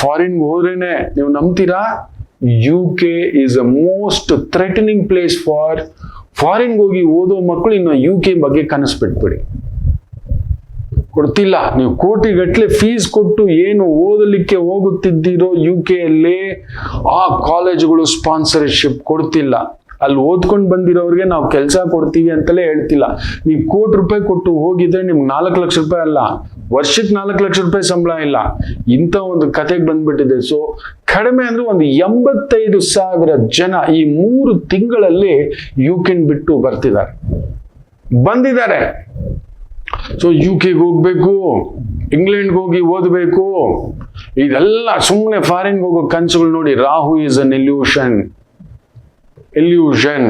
ಫಾರಿನ್ಗೆ ಹೋದ್ರೇನೆ, ನೀವು ನಂಬ್ತೀರಾ? UK is a most threatening place for ಫಾರಿನ್ಗೆ ಹೋಗಿ ಓದೋ ಮಕ್ಕಳು. ಇನ್ನು UK ಬಗ್ಗೆ ಕನಸು ಬಿಟ್ಬಿಡಿ. ಕೊಡ್ತಿಲ್ಲ. ನೀವು ಕೋಟಿಗಟ್ಟಲೆ ಫೀಸ್ ಕೊಟ್ಟು ಏನು ಓದಲಿಕ್ಕೆ ಹೋಗುತ್ತಿದ್ದೀರೋ UK-ಯಲ್ಲಿ, ಆ ಕಾಲೇಜುಗಳು ಸ್ಪಾನ್ಸರ್ಶಿಪ್ ಕೊಡ್ತಿಲ್ಲ. ಅಲ್ಲಿ ಓದ್ಕೊಂಡು ಬಂದಿರೋರಿಗೆ ನಾವು ಕೆಲಸ ಕೊಡ್ತೀವಿ ಅಂತಲೇ ಹೇಳ್ತಿಲ್ಲ. ನೀವು ₹1,00,000 ಕೊಟ್ಟು ಹೋಗಿದ್ರೆ ನಿಮ್ಗೆ ₹4 ಲಕ್ಷ ಅಲ್ಲ, ವರ್ಷಕ್ಕೆ ₹4 ಲಕ್ಷ ಸಂಬಳ ಇಲ್ಲ. ಇಂಥ ಒಂದು ಕತೆಗೆ ಬಂದ್ಬಿಟ್ಟಿದೆ. ಸೊ ಕಡಿಮೆ ಅಂದ್ರೆ ಒಂದು 85,000 ಜನ ಈ 3 ತಿಂಗಳಲ್ಲಿ UK ಬಿಟ್ಟು ಬಂದಿದ್ದಾರೆ. ಸೊ UK-ಗೆ ಹೋಗ್ಬೇಕು, ಇಂಗ್ಲೆಂಡ್ಗೆ ಹೋಗಿ ಓದಬೇಕು, ಇದೆಲ್ಲ ಸುಮ್ಮನೆ ಫಾರಿನ್ಗೆ ಹೋಗೋ ಕನಸುಗಳು ನೋಡಿ. Rahu is an illusion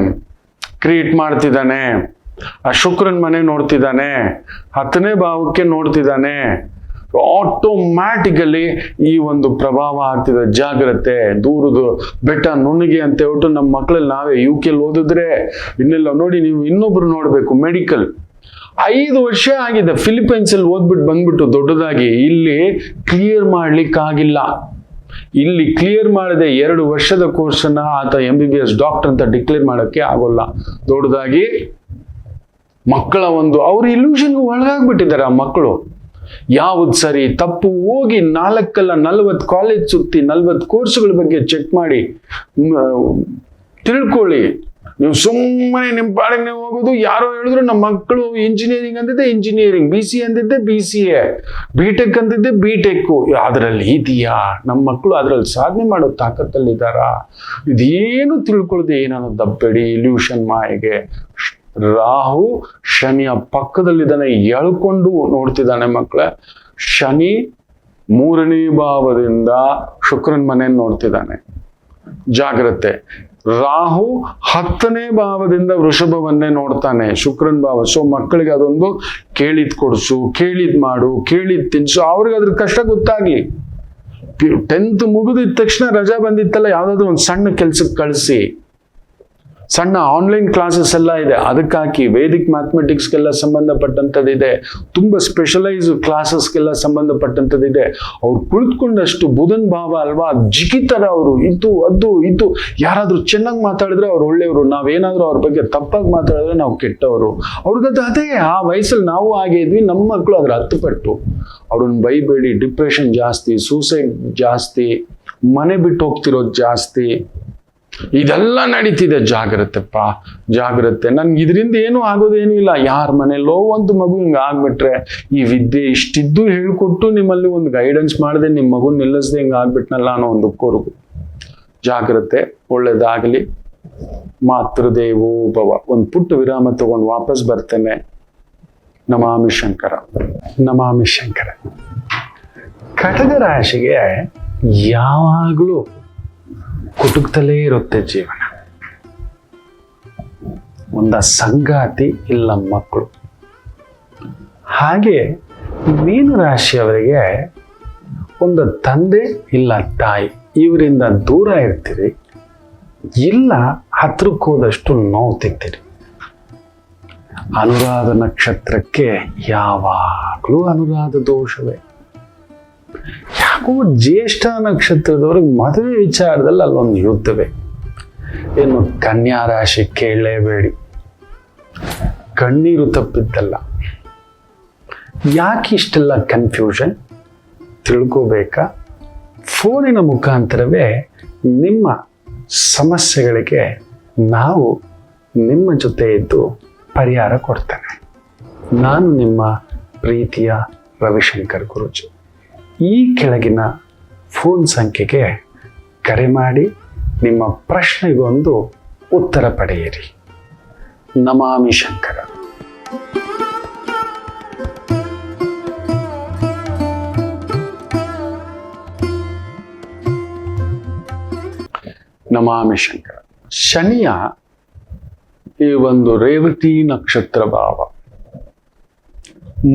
create ಮಾಡ್ತಿದ್ದಾನೆ. ಆ ಶುಕ್ರನ್ ಮನೆ ನೋಡ್ತಿದ್ದಾನೆ, 10ನೇ ಭಾವಕ್ಕೆ ನೋಡ್ತಿದ್ದಾನೆ. ಆಟೋಮ್ಯಾಟಿಕಲಿ ಈ ಒಂದು ಪ್ರಭಾವ ಆಗ್ತಿದೆ. ಜಾಗ್ರತೆ. ದೂರದು ಬೆಟ್ಟ ನುಣ್ಣಗೆ ಅಂತ ಹೇಳ್ಬಿಟ್ಟು ನಮ್ಮ ಮಕ್ಕಳಲ್ಲಿ ನಾವೇ UK-ಲಿ ಓದಿದ್ರೆ ಇನ್ನೆಲ್ಲ ನೋಡಿ. ನೀವು ಇನ್ನೊಬ್ರು ನೋಡ್ಬೇಕು, ಮೆಡಿಕಲ್ 5 ವರ್ಷ ಆಗಿದೆ, ಫಿಲಿಪೈನ್ಸ್ ಅಲ್ಲಿ ಓದ್ಬಿಟ್ಟು ಬಂದ್ಬಿಟ್ಟು ದೊಡ್ಡದಾಗಿ ಇಲ್ಲಿ ಕ್ಲಿಯರ್ ಮಾಡ್ಲಿಕ್ಕಾಗಿಲ್ಲ. ಇಲ್ಲಿ ಕ್ಲಿಯರ್ ಮಾಡದೆ 2 ವರ್ಷದ ಕೋರ್ಸನ್ನ ಆತ MBBS ಡಾಕ್ಟರ್ ಅಂತ ಡಿಕ್ಲೇರ್ ಮಾಡಕ್ಕೆ ಆಗೋಲ್ಲ. ದೊಡ್ಡದಾಗಿ ಮಕ್ಕಳ ಒಂದು ಅವ್ರ ಇಲ್ಯೂಷನ್ಗೆ ಒಳಗಾಗ್ಬಿಟ್ಟಿದ್ದಾರೆ ಆ ಮಕ್ಕಳು. ಯಾವ್ದು ಸರಿ ತಪ್ಪು ಹೋಗಿ 4 ಅಲ್ಲ 40 ಕಾಲೇಜ್ ಸುತ್ತಿ 40 ಕೋರ್ಸ್ಗಳ ಬಗ್ಗೆ ಚೆಕ್ ಮಾಡಿ ತಿಳ್ಕೊಳ್ಳಿ. ನೀವು ಸುಮ್ಮನೆ ನಿಮ್ಮ ಪಾಡಿಗೆ ನೀವು ಹೋಗೋದು. ಯಾರೋ ಹೇಳಿದ್ರು ನಮ್ಮ ಮಕ್ಕಳು ಇಂಜಿನಿಯರಿಂಗ್ ಅಂದಿದ್ದೆ ಇಂಜಿನಿಯರಿಂಗ್, BCA ಅಂದಿದ್ದೆ BCA, B.Tech ಅಂದಿದ್ದೆ B.Tech. ಅದರಲ್ಲಿ ಇದೆಯಾ? ನಮ್ಮ ಮಕ್ಕಳು ಅದರಲ್ಲಿ ಸಾಧನೆ ಮಾಡೋ ತಾಕತ್ತಲ್ಲಿದ್ದಾರಾ? ಇದೇನು ತಿಳ್ಕೊಳ್ಳದೆ ಏನೋ ದಬ್ಬೆಡಿ ಇಲ್ಯೂಷನ್ ಮಾಯೆಗೆ ರಾಹು ಶನಿಯ ಪಕ್ಕದಲ್ಲಿದ್ದಾನೆ, ಎಳ್ಕೊಂಡು ನೋಡ್ತಿದ್ದಾನೆ ಮಕ್ಕಳೇ. ಶನಿ 3ನೇ ಭಾವದಿಂದ ಶುಕ್ರನ್ ಮನೆಯನ್ನು ನೋಡ್ತಿದ್ದಾನೆ, ಜಾಗ್ರತೆ. ರಾಹು 10ನೇ ಭಾವದಿಂದ ವೃಷಭವನ್ನೇ ನೋಡ್ತಾನೆ, ಶುಕ್ರನ್ ಭಾವ. ಸೊ ಮಕ್ಕಳಿಗೆ ಅದೊಂದು ಕೇಳಿದ್ ಕೊಡ್ಸು, ಕೇಳಿದ್ ಮಾಡು, ಕೇಳಿದ್ ತಿನ್ಸು, ಅವ್ರಿಗೆ ಅದ್ರ ಕಷ್ಟ ಗೊತ್ತಾಗ್ಲಿ. 10th ಮುಗಿದಿದ ತಕ್ಷಣ ರಜಾ ಬಂದಿತ್ತಲ್ಲ, ಯಾವ್ದಾದ್ರು ಒಂದು ಸಣ್ಣ ಕೆಲ್ಸಕ್ಕೆ ಕಳಿಸಿ. ಸಣ್ಣ ಆನ್ಲೈನ್ ಕ್ಲಾಸಸ್ ಎಲ್ಲ ಇದೆ, ಅದಕ್ಕೆ ಹಾಕಿ. ವೇದಿಕ್ ಮ್ಯಾಥಮೆಟಿಕ್ಸ್ಗೆಲ್ಲ ಸಂಬಂಧಪಟ್ಟಂಥದ್ದಿದೆ, ತುಂಬ ಸ್ಪೆಷಲೈಸ್ ಕ್ಲಾಸಸ್ಗೆಲ್ಲ ಸಂಬಂಧಪಟ್ಟಂಥದ್ದಿದೆ. ಅವ್ರು ಕುಳಿತುಕೊಂಡಷ್ಟು ಬುಧನ್ ಭಾವ ಅಲ್ವಾ, ಜಿಗಿತಾರೆ ಅವರು. ಇದು ಯಾರಾದ್ರೂ ಚೆನ್ನಾಗಿ ಮಾತಾಡಿದ್ರೆ ಅವ್ರು ಒಳ್ಳೆಯವರು, ನಾವೇನಾದ್ರೂ ಅವ್ರ ಬಗ್ಗೆ ತಪ್ಪಾಗಿ ಮಾತಾಡಿದ್ರೆ ನಾವು ಕೆಟ್ಟವರು. ಅವ್ರಿಗದು ಅದೇ, ಆ ವಯಸ್ಸಲ್ಲಿ ನಾವು ಹಾಗೆ ಇದ್ವಿ, ನಮ್ಮ ಮಕ್ಕಳು ಅದ್ರ 10 ಪಟ್ಟು. ಅವ್ರನ್ನ ಬೈಬೇಡಿ. ಡಿಪ್ರೆಷನ್ ಜಾಸ್ತಿ, ಸೂಸೈಡ್ ಜಾಸ್ತಿ, ಮನೆ ಬಿಟ್ಟು ಹೋಗ್ತಿರೋದು ಜಾಸ್ತಿ, ಇದೆಲ್ಲ ನಡೀತಿದೆ. ಜಾಗ್ರತೆಪ್ಪ, ಜಾಗ್ರತೆ. ನನ್ಗೆ ಇದರಿಂದ ಏನೂ ಆಗೋದೇನು ಇಲ್ಲ. ಯಾರ ಮನೆಯಲ್ಲೋ ಒಂದು ಮಗು ಹಿಂಗೆ ಆಗ್ಬಿಟ್ರೆ, ಈ ವಿದ್ಯೆ ಇಷ್ಟಿದ್ದು ಹೇಳ್ಕೊಟ್ಟು ನಿಮ್ಮಲ್ಲಿ ಒಂದು ಗೈಡೆನ್ಸ್ ಮಾಡದೆ ನಿಮ್ಮ ಮಗು ನಿಲ್ಲಿಸದೆ ಹಿಂಗೆ ಆಗ್ಬಿಟ್ನಲ್ಲ ಅನ್ನೋ ಒಂದು ಕೊರಗು. ಜಾಗ್ರತೆ, ಒಳ್ಳೇದಾಗಲಿ. ಮಾತೃದೇವೋ ಭವ. ಒಂದು ಪುಟ್ಟ ವಿರಾಮ ತಗೊಂಡು ವಾಪಸ್ ಬರ್ತೇನೆ. ನಮಾಮಿ ಶಂಕರ, ನಮಾಮಿ ಶಂಕರ. ಕಟಕ ರಾಶಿಗೆ ಯಾವಾಗಲೂ ಕುಟುಕ್ತಲೇ ಇರುತ್ತೆ ಜೀವನ. ಒಂದ ಸಂಗಾತಿ ಇಲ್ಲ ಮಕ್ಕಳು. ಹಾಗೆ ಮೀನು ರಾಶಿಯವರಿಗೆ ಒಂದು ತಂದೆ ಇಲ್ಲ ತಾಯಿ, ಇವರಿಂದ ದೂರ ಇರ್ತೀರಿ, ಇಲ್ಲ ಹತ್ರಕ್ಕೆ ಹೋದಷ್ಟು ನೋವು ತಿಂತೀರಿ. ಅನುರಾಧ ನಕ್ಷತ್ರಕ್ಕೆ ಯಾವಾಗಲೂ ಅನುರಾಧ ದೋಷವೇ. ಯಾಕೋ ಜ್ಯೇಷ್ಠ ನಕ್ಷತ್ರದವ್ರಿಗೆ ಮದುವೆ ವಿಚಾರದಲ್ಲಿ ಅಲ್ಲೊಂದು ಯುದ್ಧವೇ. ಏನು ಕನ್ಯಾ ರಾಶಿ ಕೇಳಲೇಬೇಡಿ, ಕಣ್ಣೀರು ತಪ್ಪಿದ್ದಲ್ಲ. ಯಾಕೆ ಇಷ್ಟೆಲ್ಲ ಕನ್ಫ್ಯೂಷನ್ ತಿಳ್ಕೋಬೇಕಾ? ಫೋನಿನ ಮುಖಾಂತರವೇ ನಿಮ್ಮ ಸಮಸ್ಯೆಗಳಿಗೆ ನಾವು ನಿಮ್ಮ ಜೊತೆ ಇದ್ದು ಪರಿಹಾರ ಕೊಡ್ತೇನೆ. ನಾನು ನಿಮ್ಮ ಪ್ರೀತಿಯ ರವಿಶಂಕರ್ ಗುರೂಜಿ. ಈ ಕೆಳಗಿನ ಫೋನ್ ಸಂಖ್ಯೆಗೆ ಕರೆ ಮಾಡಿ ನಿಮ್ಮ ಪ್ರಶ್ನೆಗೊಂದು ಉತ್ತರ ಪಡೆಯಿರಿ. ನಮಾಮಿ ಶಂಕರ. ನಮಾಮಿ ಶಂಕರ. ಶನಿಯ ಈ ಒಂದು ರೇವತಿ ನಕ್ಷತ್ರ ಭಾವ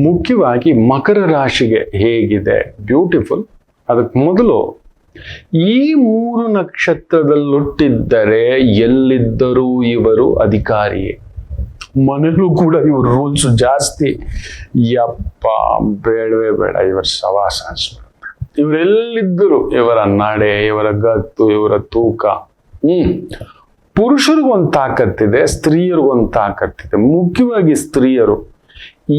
ಮುಖ್ಯವಾಗಿ ಮಕರ ರಾಶಿಗೆ ಹೇಗಿದೆ? ಬ್ಯೂಟಿಫುಲ್. ಅದಕ್ಕೆ ಮೊದಲು ಈ 3 ನಕ್ಷತ್ರದಲ್ಲಿ ಹುಟ್ಟಿದ್ದರೆ ಎಲ್ಲಿದ್ದರೂ ಇವರು ಅಧಿಕಾರಿಯೇ. ಮನೇಲೂ ಕೂಡ ಇವ್ರ ರೂಲ್ಸ್ ಜಾಸ್ತಿ. ಯಪ್ಪ, ಬೇಡವೇ ಬೇಡ ಇವರ ಸವಾಸ ಅನ್ಸ್ಬಿಡುತ್ತೆ. ಇವರೆಲ್ಲಿದ್ದರು ಇವರ ನಡೆ, ಇವರ ಗತ್ತು, ಇವರ ತೂಕ. ಪುರುಷರಿಗೊಂದು ತಾಕತ್ತಿದೆ, ಸ್ತ್ರೀಯರಿಗೊಂದು ತಾಕತ್ತಿದೆ. ಮುಖ್ಯವಾಗಿ ಸ್ತ್ರೀಯರು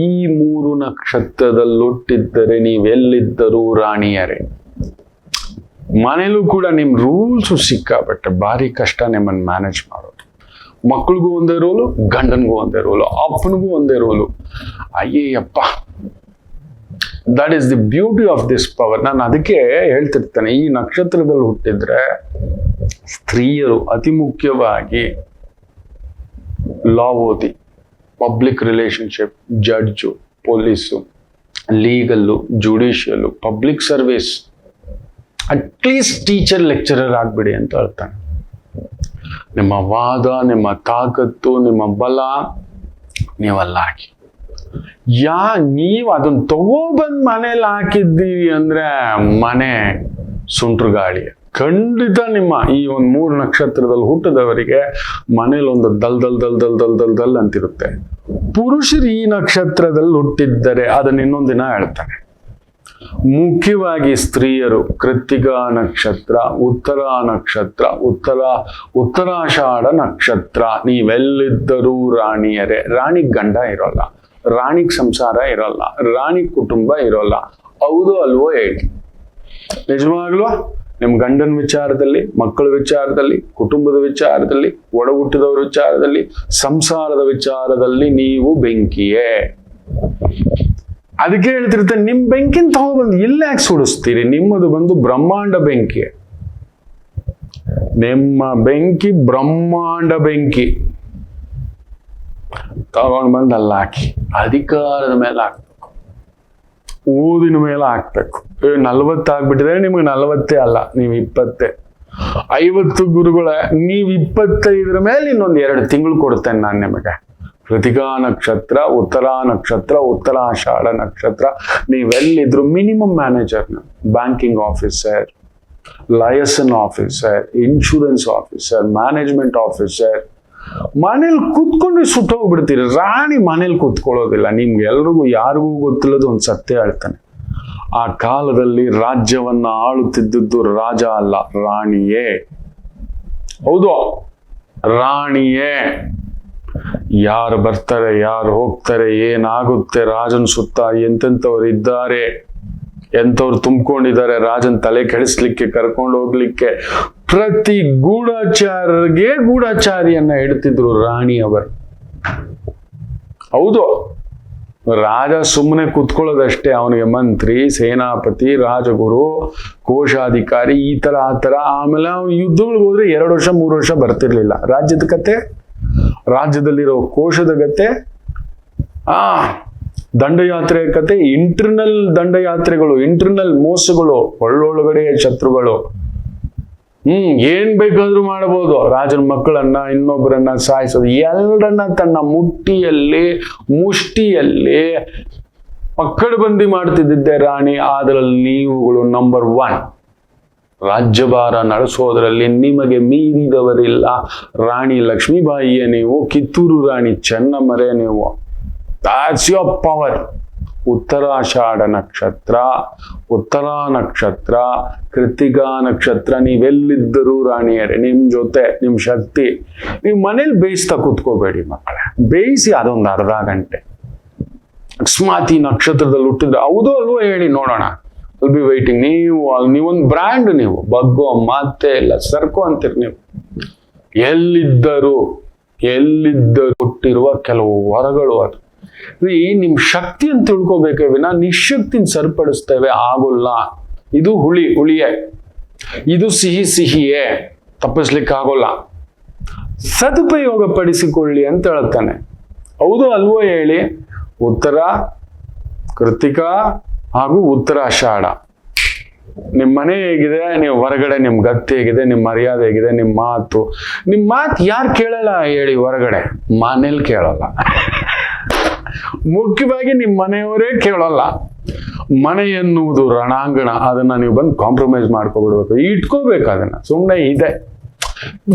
ಈ 3 ನಕ್ಷತ್ರದಲ್ಲಿ ಹುಟ್ಟಿದ್ದರೆ ನೀವೆಲ್ಲಿದ್ದರೂ ರಾಣಿಯರೇ. ಮನೇಲೂ ಕೂಡ ನಿಮ್ ರೂಲ್ಸು ಸಿಕ್ಕಾಬಟ್ಟೆ ಭಾರಿ ಕಷ್ಟ ನಿಮ್ಮನ್ನು ಮ್ಯಾನೇಜ್ ಮಾಡೋದು. ಮಕ್ಳಿಗೂ ಒಂದೇ ರೋಲು, ಗಂಡನಿಗೂ ಒಂದೇ ರೋಲು, ಅಪ್ಪನಿಗೂ ಒಂದೇ ರೋಲು. ಅಯ್ಯಪ್ಪ, that is the beauty of this power. ನಾನು ಅದಕ್ಕೆ ಹೇಳ್ತಿರ್ತೇನೆ, ಈ ನಕ್ಷತ್ರದಲ್ಲಿ ಹುಟ್ಟಿದ್ರೆ ಸ್ತ್ರೀಯರು ಅತಿ ಮುಖ್ಯವಾಗಿ ಲಾ ಓದಿ, public relationship, judge, police, legal, judicial, public service, at least teacher, lecturer ಆಗ್ಬಿಡಿ ಅಂತ ಹೇಳ್ತಾನೆ. ನಿಮ್ಮ ವಾದ, ನಿಮ್ಮ ತಾಕತ್ತು, ನಿಮ್ಮ ಬಲ ನೀವಲ್ಲ ಹಾಕಿ. ನೀವು ಅದನ್ನ ತಗೋಬಂದ್ ಮನೇಲಿ ಹಾಕಿದ್ದೀರಿ ಅಂದ್ರೆ ಮನೆ ಸುಂಟ್ರು ಗಾಳಿ. ಖಂಡಿತ ನಿಮ್ಮ ಈ ಒಂದು 3 ನಕ್ಷತ್ರದಲ್ಲಿ ಹುಟ್ಟಿದವರಿಗೆ ಮನೇಲಿ ಒಂದು ದಲ್ ಅಂತಿರುತ್ತೆ. ಪುರುಷರು ಈ ನಕ್ಷತ್ರದಲ್ಲಿ ಹುಟ್ಟಿದ್ದರೆ ಅದನ್ನ ಇನ್ನೊಂದು ದಿನ ಹೇಳ್ತಾನೆ. ಮುಖ್ಯವಾಗಿ ಸ್ತ್ರೀಯರು ಕೃತ್ತಿಕಾ ನಕ್ಷತ್ರ, ಉತ್ತರ ನಕ್ಷತ್ರ, ಉತ್ತರಾಷಾಢ ನಕ್ಷತ್ರ, ನೀವೆಲ್ಲಿದ್ದರೂ ರಾಣಿಯರೇ. ರಾಣಿಗೆ ಗಂಡ ಇರೋಲ್ಲ, ರಾಣಿಗೆ ಸಂಸಾರ ಇರೋಲ್ಲ, ರಾಣಿಗೆ ಕುಟುಂಬ ಇರೋಲ್ಲ. ಹೌದು ಅಲ್ವೋ ಹೇಳಿ? ನಿಜವಾಗ್ಲೂ ನಿಮ್ಮ ಗಂಡನ ವಿಚಾರದಲ್ಲಿ, ಮಕ್ಕಳ ವಿಚಾರದಲ್ಲಿ, ಕುಟುಂಬದ ವಿಚಾರದಲ್ಲಿ, ಒಡ ಹುಟ್ಟಿದವರ ವಿಚಾರದಲ್ಲಿ, ಸಂಸಾರದ ವಿಚಾರದಲ್ಲಿ ನೀವು ಬೆಂಕಿಯೇ. ಅದಕ್ಕೆ ಹೇಳ್ತಿರ್ತಾರೆ, ನಿಮ್ ಬೆಂಕಿನ ತಗೊಬಂದು ಇಲ್ಲ ಯಾಕೆ ಸುಡಿಸ್ತೀರಿ? ನಿಮ್ಮದು ಬಂದು ಬ್ರಹ್ಮಾಂಡ ಬೆಂಕಿ. ನಿಮ್ಮ ಬೆಂಕಿ ಬ್ರಹ್ಮಾಂಡ ಬೆಂಕಿ. ತಗೊಂಡು ಬಂದು ಅಲ್ಲಿ ಹಾಕಿ ಅಧಿಕಾರದ ಮೇಲೆ ಹಾಕ್ಬೇಕು, ಊದಿನ ಮೇಲೆ ಹಾಕ್ಬೇಕು. 40 ಆಗ್ಬಿಟ್ಟಿದ್ರೆ ನಿಮ್ಗೆ 40 ಅಲ್ಲ, ನೀವು 20. 50 ಗುರುಗಳ ನೀವು 25 ಮೇಲೆ ಇನ್ನೊಂದು 2 ತಿಂಗಳು ಕೊಡ್ತೇನೆ ನಾನು ನಿಮಗೆ. ಕೃತಿಕಾ ನಕ್ಷತ್ರ, ಉತ್ತರಾ ನಕ್ಷತ್ರ, ಉತ್ತರಾಷಾಢ ನಕ್ಷತ್ರ, ನೀವೆಲ್ಲಿದ್ರು minimum manager, banking officer, liaison officer, insurance officer, management officer, ಮನೇಲಿ ಕೂತ್ಕೊಂಡು ಸುಟ್ಟೋಗ್ಬಿಡ್ತೀರಿ. ರಾಣಿ ಮನೇಲಿ ಕೂತ್ಕೊಳ್ಳೋದಿಲ್ಲ. ನಿಮ್ಗೆ ಎಲ್ರಿಗೂ ಯಾರಿಗೂ ಗೊತ್ತಿಲ್ಲದ ಒಂದು ಸತ್ಯ ಹೇಳ್ತಾನೆ. ಆ ಕಾಲದಲ್ಲಿ ರಾಜ್ಯವನ್ನ ಆಳುತ್ತಿದ್ದದ್ದು ರಾಜ ಅಲ್ಲ, ರಾಣಿಯೇ. ಹೌದು, ರಾಣಿಯೇ. ಯಾರು ಬರ್ತಾರೆ, ಯಾರು ಹೋಗ್ತಾರೆ, ಏನಾಗುತ್ತೆ, ರಾಜನ ಸುತ್ತ ಎಂತೆಂಥವ್ರು ಇದ್ದಾರೆ, ಎಂಥವ್ರು ತುಂಬಿಕೊಂಡಿದ್ದಾರೆ, ರಾಜನ್ ತಲೆ ಕೆಡಿಸ್ಲಿಕ್ಕೆ, ಕರ್ಕೊಂಡು ಹೋಗ್ಲಿಕ್ಕೆ. ಪ್ರತಿ ಗೂಢಚಾರರಿಗೆ ಗೂಢಚಾರಿಯನ್ನ ಇಡ್ತಿದ್ರು ರಾಣಿಯವರು. ಹೌದು, ರಾಜ ಸುಮ್ಮನೆ ಕೂತ್ಕೊಳ್ಳೋದಷ್ಟೇ, ಅವನಿಗೆ ಮಂತ್ರಿ, ಸೇನಾಪತಿ, ರಾಜಗುರು, ಕೋಶಾಧಿಕಾರಿ, ಈ ತರ ಆ ತರ. ಆಮೇಲೆ ಯುದ್ಧಗಳಿಗೆ ಹೋದ್ರೆ 2 ವರ್ಷ 3 ವರ್ಷ ಬರ್ತಿರ್ಲಿಲ್ಲ. ರಾಜ್ಯದ ಕತೆ, ರಾಜ್ಯದಲ್ಲಿರೋ ಕೋಶದ ಕತೆ, ದಂಡಯಾತ್ರೆ ಕತೆ, ಇಂಟರ್ನಲ್ ದಂಡಯಾತ್ರೆಗಳು, ಇಂಟರ್ನಲ್ ಮೋಸಗಳು, ಒಳ್ಳೊಳಗಡೆಯ ಶತ್ರುಗಳು. ಏನ್ ಬೇಕಾದ್ರೂ ಮಾಡಬಹುದು. ರಾಜನ ಮಕ್ಕಳನ್ನ, ಇನ್ನೊಬ್ಬರನ್ನ ಸಾಯಿಸೋದು, ಎಲ್ಲರನ್ನ ತನ್ನ ಮುಷ್ಟಿಯಲ್ಲಿ ಪಕ್ಕಡಬಂದಿ ಮಾಡ್ತಿದ್ದೆ ರಾಣಿ. ಅದರಲ್ಲಿ ನೀವುಗಳು ನಂಬರ್ 1. ರಾಜ್ಯಭಾರ ನಡೆಸೋದ್ರಲ್ಲಿ ನಿಮಗೆ ಮೀರಿದವರಿಲ್ಲ. ರಾಣಿ ಲಕ್ಷ್ಮೀಬಾಯಿಯೇ ನೀವು, ಕಿತ್ತೂರು ರಾಣಿ ಚೆನ್ನಮ್ಮರೇ ನೀವು. That's your power. ಉತ್ತರಾಷಾಢ ನಕ್ಷತ್ರ, ಉತ್ತರಾ ನಕ್ಷತ್ರ, ಕೃತಿಕಾ ನಕ್ಷತ್ರ, ನೀವೆಲ್ಲಿದ್ದರೂ ರಾಣಿಯರೇ. ನಿಮ್ ಜೊತೆ ನಿಮ್ ಶಕ್ತಿ. ನೀವು ಮನೇಲಿ ಬೇಯಿಸ್ತಾ ಕೂತ್ಕೋಬೇಡಿ ಮಕ್ಕಳೇ. ಬೇಯಿಸಿ ಅದೊಂದು ಅರ್ಧ ಗಂಟೆ. ಅಕಸ್ಮಾತ್ ಈ ನಕ್ಷತ್ರದಲ್ಲಿ ಹುಟ್ಟಿದ್ರೆ ಹೌದೋ ಅಲ್ವೋ ಹೇಳಿ ನೋಡೋಣ. Will be waiting. ನೀವೊಂದು ಬ್ರ್ಯಾಂಡ್, ನೀವು ಬಗ್ಗೋ ಮಾತೇ ಇಲ್ಲ, ಸರ್ಕೋ ಅಂತೀರಿ ನೀವು. ಎಲ್ಲಿದ್ದರು ಹುಟ್ಟಿರುವ ಕೆಲವು ವರಗಳು ಅದು. ನಿಮ್ ಶಕ್ತಿ ಅಂತ ತಿಳ್ಕೋಬೇಕೇ ವಿನ ನಿಶಕ್ತಿನ ಸರಿಪಡಿಸ್ತೇವೆ ಆಗೋಲ್ಲ. ಇದು ಹುಳಿಯೇ, ಇದು ಸಿಹಿಯೇ, ತಪ್ಪಿಸ್ಲಿಕ್ಕೆ ಆಗೋಲ್ಲ. ಸದುಪಯೋಗ ಪಡಿಸಿಕೊಳ್ಳಿ ಅಂತ ಹೇಳ್ತಾನೆ. ಹೌದು ಅಲ್ವೋ ಹೇಳಿ. ಉತ್ತರ ಕೃತಿಕಾ ಹಾಗೂ ಉತ್ತರಾಷಾಢ. ನಿಮ್ಮ ಮನೆ ಹೇಗಿದೆ, ನೀವು ಹೊರಗಡೆ ನಿಮ್ ಗತಿ ಹೇಗಿದೆ, ನಿಮ್ ಮರ್ಯಾದೆ ಹೇಗಿದೆ, ನಿಮ್ ಮಾತು ಯಾರು ಕೇಳಲ್ಲ ಹೇಳಿ. ಹೊರಗಡೆ ಮನೇಲಿ ಕೇಳಲ್ಲ. ಮುಖ್ಯವಾಗಿ ನಿಮ್ಮ ಮನೆಯವರೇ ಕೇಳಲ್ಲ. ಮನೆ ಎನ್ನುವುದು ರಣಾಂಗಣ. ಅದನ್ನ ನೀವು ಬಂದು ಕಾಂಪ್ರಮೈಸ್ ಮಾಡ್ಕೊಬಿಡ್ಬೇಕು, ಇಟ್ಕೋಬೇಕು ಅದನ್ನ. ಸುಮ್ಮನೆ ಇದೆ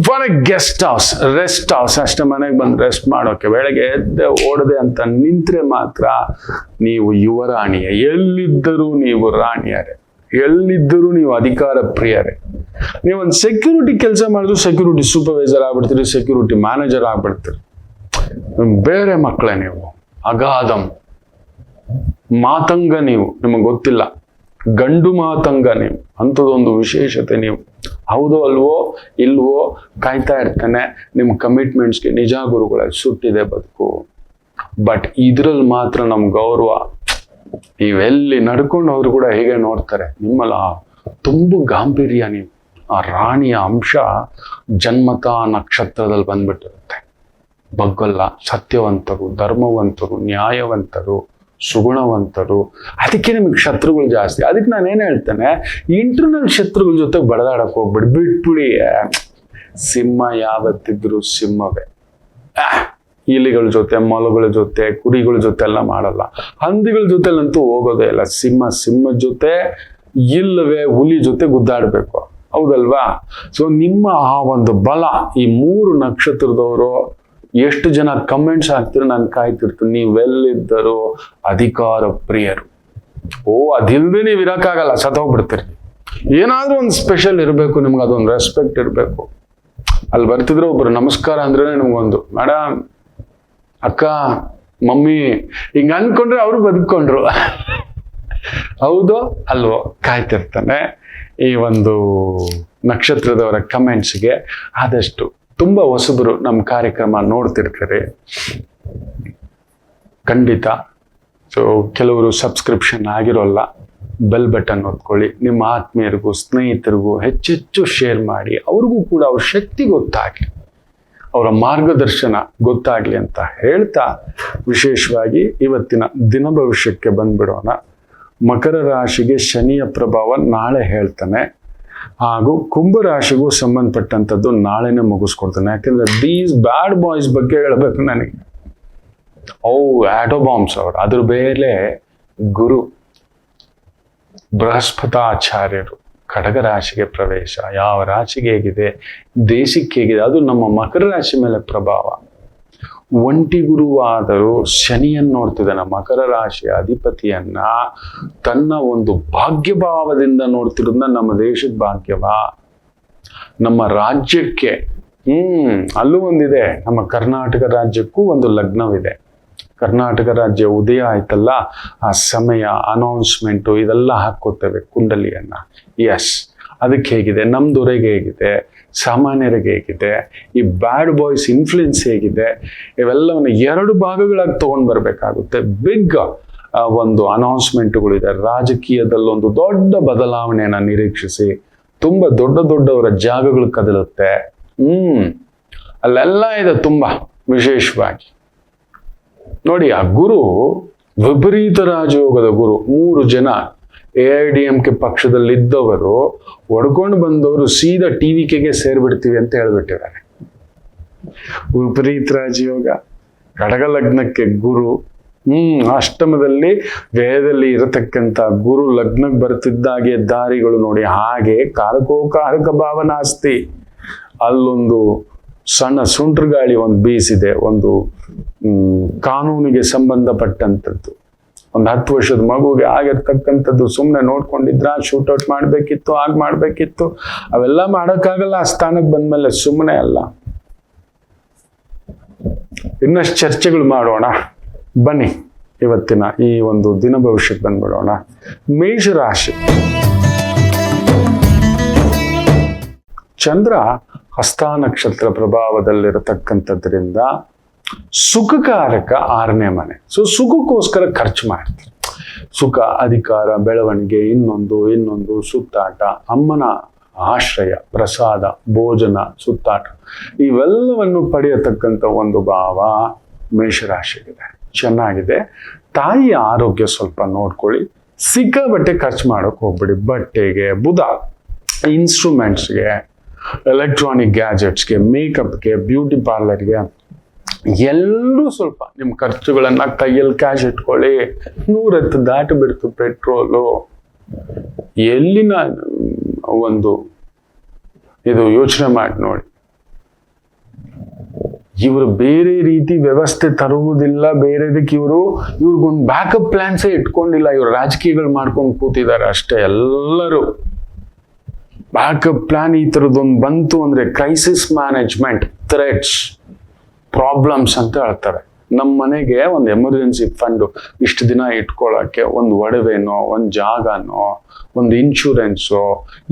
for A guest house, rest house ಅಷ್ಟೇ. ಮನೆಗೆ ಬಂದು ರೆಸ್ಟ್ ಮಾಡೋಕೆ, ಬೆಳಗ್ಗೆ ಎದ್ದೆ ಓಡದೆ ಅಂತ ನಿಂತ್ರೆ ಮಾತ್ರ ನೀವು ಯುವರಾಣಿಯೇ. ಎಲ್ಲಿದ್ದರೂ ನೀವು ರಾಣಿಯರೇ, ಎಲ್ಲಿದ್ದರೂ ನೀವು ಅಧಿಕಾರ ಪ್ರಿಯರೇ. ನೀವೊಂದು ಸೆಕ್ಯೂರಿಟಿ ಕೆಲಸ ಮಾಡಿದ್ರು ಸೆಕ್ಯೂರಿಟಿ ಸೂಪರ್ವೈಸರ್ ಆಗ್ಬಿಡ್ತೀರಿ, ಸೆಕ್ಯೂರಿಟಿ ಮ್ಯಾನೇಜರ್ ಆಗ್ಬಿಡ್ತೀರಿ. ಬೇರೆ ಮಕ್ಕಳೇ ನೀವು. ಅಗಾಧಂ ಮಾತಂಗ ನೀವು, ನಿಮಗೆ ಗೊತ್ತಿಲ್ಲ. ಗಂಡು ಮಾತಂಗ ನೀವು, ಅಂಥದ್ದೊಂದು ವಿಶೇಷತೆ ನೀವು. ಹೌದೋ ಅಲ್ವೋ ಇಲ್ವೋ ಕಾಯ್ತಾ ಇರ್ತಾನೆ. ನಿಮ್ಮ ಕಮಿಟ್ಮೆಂಟ್ಸ್ಗೆ ನಿಜ ಗುರುಗಳ ಸುಟ್ಟಿದೆ ಬದುಕು. ಬಟ್ ಇದ್ರಲ್ಲಿ ಮಾತ್ರ ನಮ್ ಗೌರವ. ನೀವೆಲ್ಲಿ ನಡ್ಕೊಂಡು ಅವರು ಕೂಡ ಹೇಗೆ ನೋಡ್ತಾರೆ. ನಿಮ್ಮಲ್ಲ ತುಂಬ ಗಾಂಭೀರ್ಯ ನೀವು. ಆ ರಾಣಿಯ ಅಂಶ ಜನ್ಮತ ನಕ್ಷತ್ರದಲ್ಲಿ ಬಂದ್ಬಿಟ್ಟಿರುತ್ತೆ. ಬಗ್ಗಲ್ಲ, ಸತ್ಯವಂತರು, ಧರ್ಮವಂತರು, ನ್ಯಾಯವಂತರು, ಸುಗುಣವಂತರು. ಅದಕ್ಕೆ ನಿಮಗೆ ಶತ್ರುಗಳು ಜಾಸ್ತಿ. ಅದಕ್ಕೆ ನಾನೇನು ಹೇಳ್ತೇನೆ, ಇಂಟರ್ನಲ್ ಶತ್ರುಗಳ ಜೊತೆ ಬಡದಾಡಕ್ಕೆ ಹೋಗ್ಬಿಡಿ, ಬಿಟ್ಬಿಡಿ. ಸಿಂಹ ಯಾವತ್ತಿದ್ರು ಸಿಂಹವೇ. ಇಲಿಗಳ ಜೊತೆ, ಮೊಲಗಳ ಜೊತೆ, ಕುರಿಗಳ ಜೊತೆ ಎಲ್ಲ ಮಾಡಲ್ಲ. ಹಂದಿಗಳ ಜೊತೆಲಂತೂ ಹೋಗೋದೇ ಇಲ್ಲ. ಸಿಂಹದ ಜೊತೆ, ಇಲ್ಲವೇ ಹುಲಿ ಜೊತೆ ಗುದ್ದಾಡ್ಬೇಕು. ಹೌದಲ್ವಾ? ಸೊ ನಿಮ್ಮ ಆ ಒಂದು ಬಲ, ಈ 3 ನಕ್ಷತ್ರದವರು ಎಷ್ಟು ಜನ ಕಮೆಂಟ್ಸ್ ಹಾಕ್ತಿರೋ ನಾನು ಕಾಯ್ತಿರ್ತೀನಿ. ನೀವೆಲ್ಲಿದ್ದರೂ ಅಧಿಕಾರ ಪ್ರಿಯರು. ಅದಿಲ್ಲದೆ ನೀವು ಇರಕ್ಕಾಗಲ್ಲ, ಸತ್ತೋಗ್ಬಿಡ್ತೀರಿ. ಏನಾದ್ರೂ ಒಂದು ಸ್ಪೆಷಲ್ ಇರಬೇಕು ನಿಮ್ಗೆ, ಅದೊಂದು ರೆಸ್ಪೆಕ್ಟ್ ಇರಬೇಕು. ಅಲ್ಲಿ ಬರ್ತಿದ್ರೆ ಒಬ್ರು ನಮಸ್ಕಾರ ಅಂದ್ರೆ ನಿಮ್ಗೊಂದು ಮೇಡಮ್, ಅಕ್ಕ, ಮಮ್ಮಿ ಹಿಂಗ ಅನ್ಕೊಂಡ್ರೆ ಅವರು ಬದುಕೊಂಡ್ರು. ಹೌದು ಅಲ್ವೋ? ಕಾಯ್ತಿರ್ತಾನೆ ಈ ಒಂದು ನಕ್ಷತ್ರದವರ ಕಮೆಂಟ್ಸ್ಗೆ. ಆದಷ್ಟು ತುಂಬಾ ಹೊಸಬರು ನಮ್ಮ ಕಾರ್ಯಕ್ರಮ ನೋಡ್ತಿರ್ತಾರೆ ಖಂಡಿತ. ಸೊ ಕೆಲವರು ಸಬ್ಸ್ಕ್ರಿಪ್ಷನ್ ಆಗಿರೋಲ್ಲ, ಬೆಲ್ ಬಟನ್ ಒತ್ಕೊಳ್ಳಿ. ನಿಮ್ಮ ಆತ್ಮೀಯರಿಗೂ ಸ್ನೇಹಿತರಿಗೂ ಹೆಚ್ಚೆಚ್ಚು ಶೇರ್ ಮಾಡಿ. ಅವ್ರಿಗೂ ಕೂಡ ಅವ್ರ ಶಕ್ತಿ ಗೊತ್ತಾಗಲಿ. ಅವರ ಮಾರ್ಗದರ್ಶನ ಗೊತ್ತಾಗ್ಲಿ ಅಂತ ಹೇಳ್ತಾ ವಿಶೇಷವಾಗಿ ಇವತ್ತಿನ ದಿನ ಭವಿಷ್ಯಕ್ಕೆ ಬಂದ್ಬಿಡೋಣ. ಮಕರ ರಾಶಿಗೆ ಶನಿಯ ಪ್ರಭಾವ ನಾಳೆ ಹೇಳ್ತಾನೆ, ಹಾಗೂ ಕುಂಭ ರಾಶಿಗೂ ಸಂಬಂಧಪಟ್ಟಂಥದ್ದು ನಾಳೆನೇ ಮುಗಿಸ್ಕೊಡ್ತಾನೆ. ಯಾಕೆಂದ್ರೆ ದೀಸ್ ಬ್ಯಾಡ್ ಬಾಯ್ಸ್ ಬಗ್ಗೆ ಹೇಳ್ಬೇಕು ನನಗೆ. ಆಟೋಬಾಂಬ್ಸ್ ಅವರು, ಅದ್ರ ಬೇರೆ ಗುರು ಬೃಹಸ್ಪತಾಚಾರ್ಯರು ಖಡ್ಗ ರಾಶಿಗೆ ಪ್ರವೇಶ. ಯಾವ ರಾಶಿಗೆ ಹೇಗಿದೆ, ದೇಶಕ್ಕೆ ಹೇಗಿದೆ, ಅದು ನಮ್ಮ ಮಕರ ರಾಶಿ ಮೇಲೆ ಪ್ರಭಾವ. ಒಂಟಿ ಗುರುವಾದರೂ ಶನಿಯನ್ನು ನೋಡ್ತಿದ್ದಾನೆ, ಮಕರ ರಾಶಿಯ ಅಧಿಪತಿಯನ್ನ ತನ್ನ ಒಂದು ಭಾಗ್ಯಭಾವದಿಂದ ನೋಡ್ತಿರೋದನ್ನ ನಮ್ಮ ದೇಶದ ಭಾಗ್ಯವ. ನಮ್ಮ ರಾಜ್ಯಕ್ಕೆ ಅಲ್ಲೂ ಒಂದಿದೆ, ನಮ್ಮ ಕರ್ನಾಟಕ ರಾಜ್ಯಕ್ಕೂ ಒಂದು ಲಗ್ನವಿದೆ. ಕರ್ನಾಟಕ ರಾಜ್ಯ ಉದಯ ಆಯ್ತಲ್ಲ, ಆ ಸಮಯ ಅನೌನ್ಸ್ಮೆಂಟು ಇದೆಲ್ಲ ಹಾಕೋತೇವೆ ಕುಂಡಲಿಯನ್ನ. ಎಸ್, ಅದಕ್ಕೆ ಹೇಗಿದೆ, ನಮ್ಮ ದೊರೆಗೆ ಹೇಗಿದೆ, ಸಾಮಾನ್ಯರಿಗೆ ಹೇಗಿದೆ, ಈ ಬ್ಯಾಡ್ ಬಾಯ್ಸ್ ಇನ್ಫ್ಲುಯೆನ್ಸ್ ಹೇಗಿದೆ, ಇವೆಲ್ಲವನ್ನು 2 ಭಾಗಗಳಾಗಿ ತಗೊಂಡ್ ಬರ್ಬೇಕಾಗುತ್ತೆ. ಬಿಗ್ ಒಂದು ಅನೌನ್ಸ್ಮೆಂಟ್ಗಳಿದೆ. ರಾಜಕೀಯದಲ್ಲೊಂದು ದೊಡ್ಡ ಬದಲಾವಣೆಯನ್ನ ನಿರೀಕ್ಷಿಸಿ. ತುಂಬಾ ದೊಡ್ಡವರ ಜಾಗಗಳು ಕದಲುತ್ತೆ. ಅಲ್ಲೆಲ್ಲ ಇದೆ ತುಂಬಾ ವಿಶೇಷವಾಗಿ. ನೋಡಿ, ಆ ಗುರು ವಿಪರೀತ ರಾಜಯೋಗದ ಗುರು. 3 ಜನ AIDMK ಪಕ್ಷದಲ್ಲಿದ್ದವರು ಒಡ್ಕೊಂಡು ಬಂದವರು ಸೀದಾ TVKಗೆ ಸೇರ್ಬಿಡ್ತೀವಿ ಅಂತ ಹೇಳ್ಬಿಟ್ಟಿದ್ದಾರೆ. ವಿಪರೀತ ರಾಜಯೋಗ, ಕಡಗ ಲಗ್ನಕ್ಕೆ ಗುರು, ಅಷ್ಟಮದಲ್ಲಿ ವೇದದಲ್ಲಿ ಇರತಕ್ಕಂಥ ಗುರು ಲಗ್ನಕ್ಕೆ ಬರ್ತಿದ್ದಾಗೆ ದಾರಿಗಳು ನೋಡಿ. ಹಾಗೆ ಕಾರಕ ಭಾವನಾಸ್ತಿ. ಅಲ್ಲೊಂದು ಸಣ್ಣ ಸುಂಟ್ರ ಗಾಳಿ ಒಂದು ಬೀಸಿದೆ, ಒಂದು ಕಾನೂನಿಗೆ ಸಂಬಂಧಪಟ್ಟಂಥದ್ದು. ಒಂದು 10 ವರ್ಷದ ಮಗುಗೆ ಆಗಿರ್ತಕ್ಕಂಥದ್ದು ಸುಮ್ಮನೆ ನೋಡ್ಕೊಂಡಿದ್ರ, ಶೂಟೌಟ್ ಮಾಡ್ಬೇಕಿತ್ತು, ಮಾಡ್ಬೇಕಿತ್ತು. ಅವೆಲ್ಲ ಮಾಡೋಕ್ಕಾಗಲ್ಲ ಆ ಸ್ಥಾನಕ್ಕೆ ಬಂದ್ಮೇಲೆ, ಸುಮ್ಮನೆ ಅಲ್ಲ. ಇನ್ನಷ್ಟು ಚರ್ಚೆಗಳು ಮಾಡೋಣ ಬನ್ನಿ. ಇವತ್ತಿನ ಈ ಒಂದು ದಿನ ಭವಿಷ್ಯಕ್ಕೆ ಬಂದ್ಬಿಡೋಣ. ಮೇಷರಾಶಿ. ಚಂದ್ರ ಹಸ್ತ ನಕ್ಷತ್ರ ಪ್ರಭಾವದಲ್ಲಿರತಕ್ಕಂಥದ್ರಿಂದ ಸುಖಕಾರಕ 6ನೇ ಮನೆ. ಸುಖಕ್ಕೋಸ್ಕರ ಖರ್ಚು ಮಾಡ್ತಾರೆ. ಸುಖ, ಅಧಿಕಾರ, ಬೆಳವಣಿಗೆ, ಇನ್ನೊಂದು ಸುತ್ತಾಟ, ಅಮ್ಮನ ಆಶ್ರಯ, ಪ್ರಸಾದ, ಭೋಜನ, ಸುತ್ತಾಟ, ಇವೆಲ್ಲವನ್ನು ಪಡೆಯತಕ್ಕಂಥ ಒಂದು ಭಾವ ಮೇಷರಾಶಿಗಿದೆ. ಚೆನ್ನಾಗಿದೆ. ತಾಯಿಯ ಆರೋಗ್ಯ ಸ್ವಲ್ಪ ನೋಡ್ಕೊಳ್ಳಿ. ಸಿಕ್ಕಾಬಟ್ಟೆ ಖರ್ಚು ಮಾಡೋಕೆ ಹೋಗ್ಬಿಡಿ. ಬಟ್ಟೆಗೆ, ಬುಧ, ಇನ್ಸ್ಟ್ರೂಮೆಂಟ್ಸ್ಗೆ, ಎಲೆಕ್ಟ್ರಾನಿಕ್ ಗ್ಯಾಜೆಟ್ಸ್ಗೆ, ಮೇಕಪ್ಗೆ, ಬ್ಯೂಟಿ ಪಾರ್ಲರ್ಗೆ, ಎಲ್ಲರೂ ಸ್ವಲ್ಪ ನಿಮ್ಮ ಖರ್ಚುಗಳನ್ನ ಕೈಯಲ್ಲಿ ಕ್ಯಾಶ್ ಇಟ್ಕೊಳ್ಳಿ. 110 ದಾಟಿ ಬಿಡ್ತು ಪೆಟ್ರೋಲು. ಎಲ್ಲಿನ ಒಂದು ಇದು ಯೋಚನೆ ಮಾಡಿ ನೋಡಿ. ಇವರು ಬೇರೆ ರೀತಿ ವ್ಯವಸ್ಥೆ ತರುವುದಿಲ್ಲ. ಬೇರೆದಕ್ಕೆ ಇವ್ರಿಗೊಂದು ಬ್ಯಾಕಪ್ ಪ್ಲಾನ್ಸೇ ಇಟ್ಕೊಂಡಿಲ್ಲ. ಇವ್ರು ರಾಜಕೀಯಗಳು ಮಾಡ್ಕೊಂಡು ಕೂತಿದ್ದಾರೆ ಅಷ್ಟೇ. ಎಲ್ಲರೂ ಬ್ಯಾಕಪ್ ಪ್ಲಾನ್ ಈ ಥರದ್ದೊಂದು ಬಂತು ಅಂದ್ರೆ ಕ್ರೈಸಿಸ್ ಮ್ಯಾನೇಜ್ಮೆಂಟ್, ಥ್ರೆಟ್ಸ್, ಪ್ರಾಬ್ಲಮ್ಸ್ ಅಂತ ಹೇಳ್ತಾರೆ. ನಮ್ಮ ಮನೆಗೆ ಒಂದು ಎಮರ್ಜೆನ್ಸಿ ಫಂಡು ಇಷ್ಟು ದಿನ ಇಟ್ಕೊಳ್ಳೋಕ್ಕೆ ಒಂದು ಒಡವೆನೋ, ಒಂದು ಜಾಗನೋ, ಒಂದು ಇನ್ಶೂರೆನ್ಸೋ,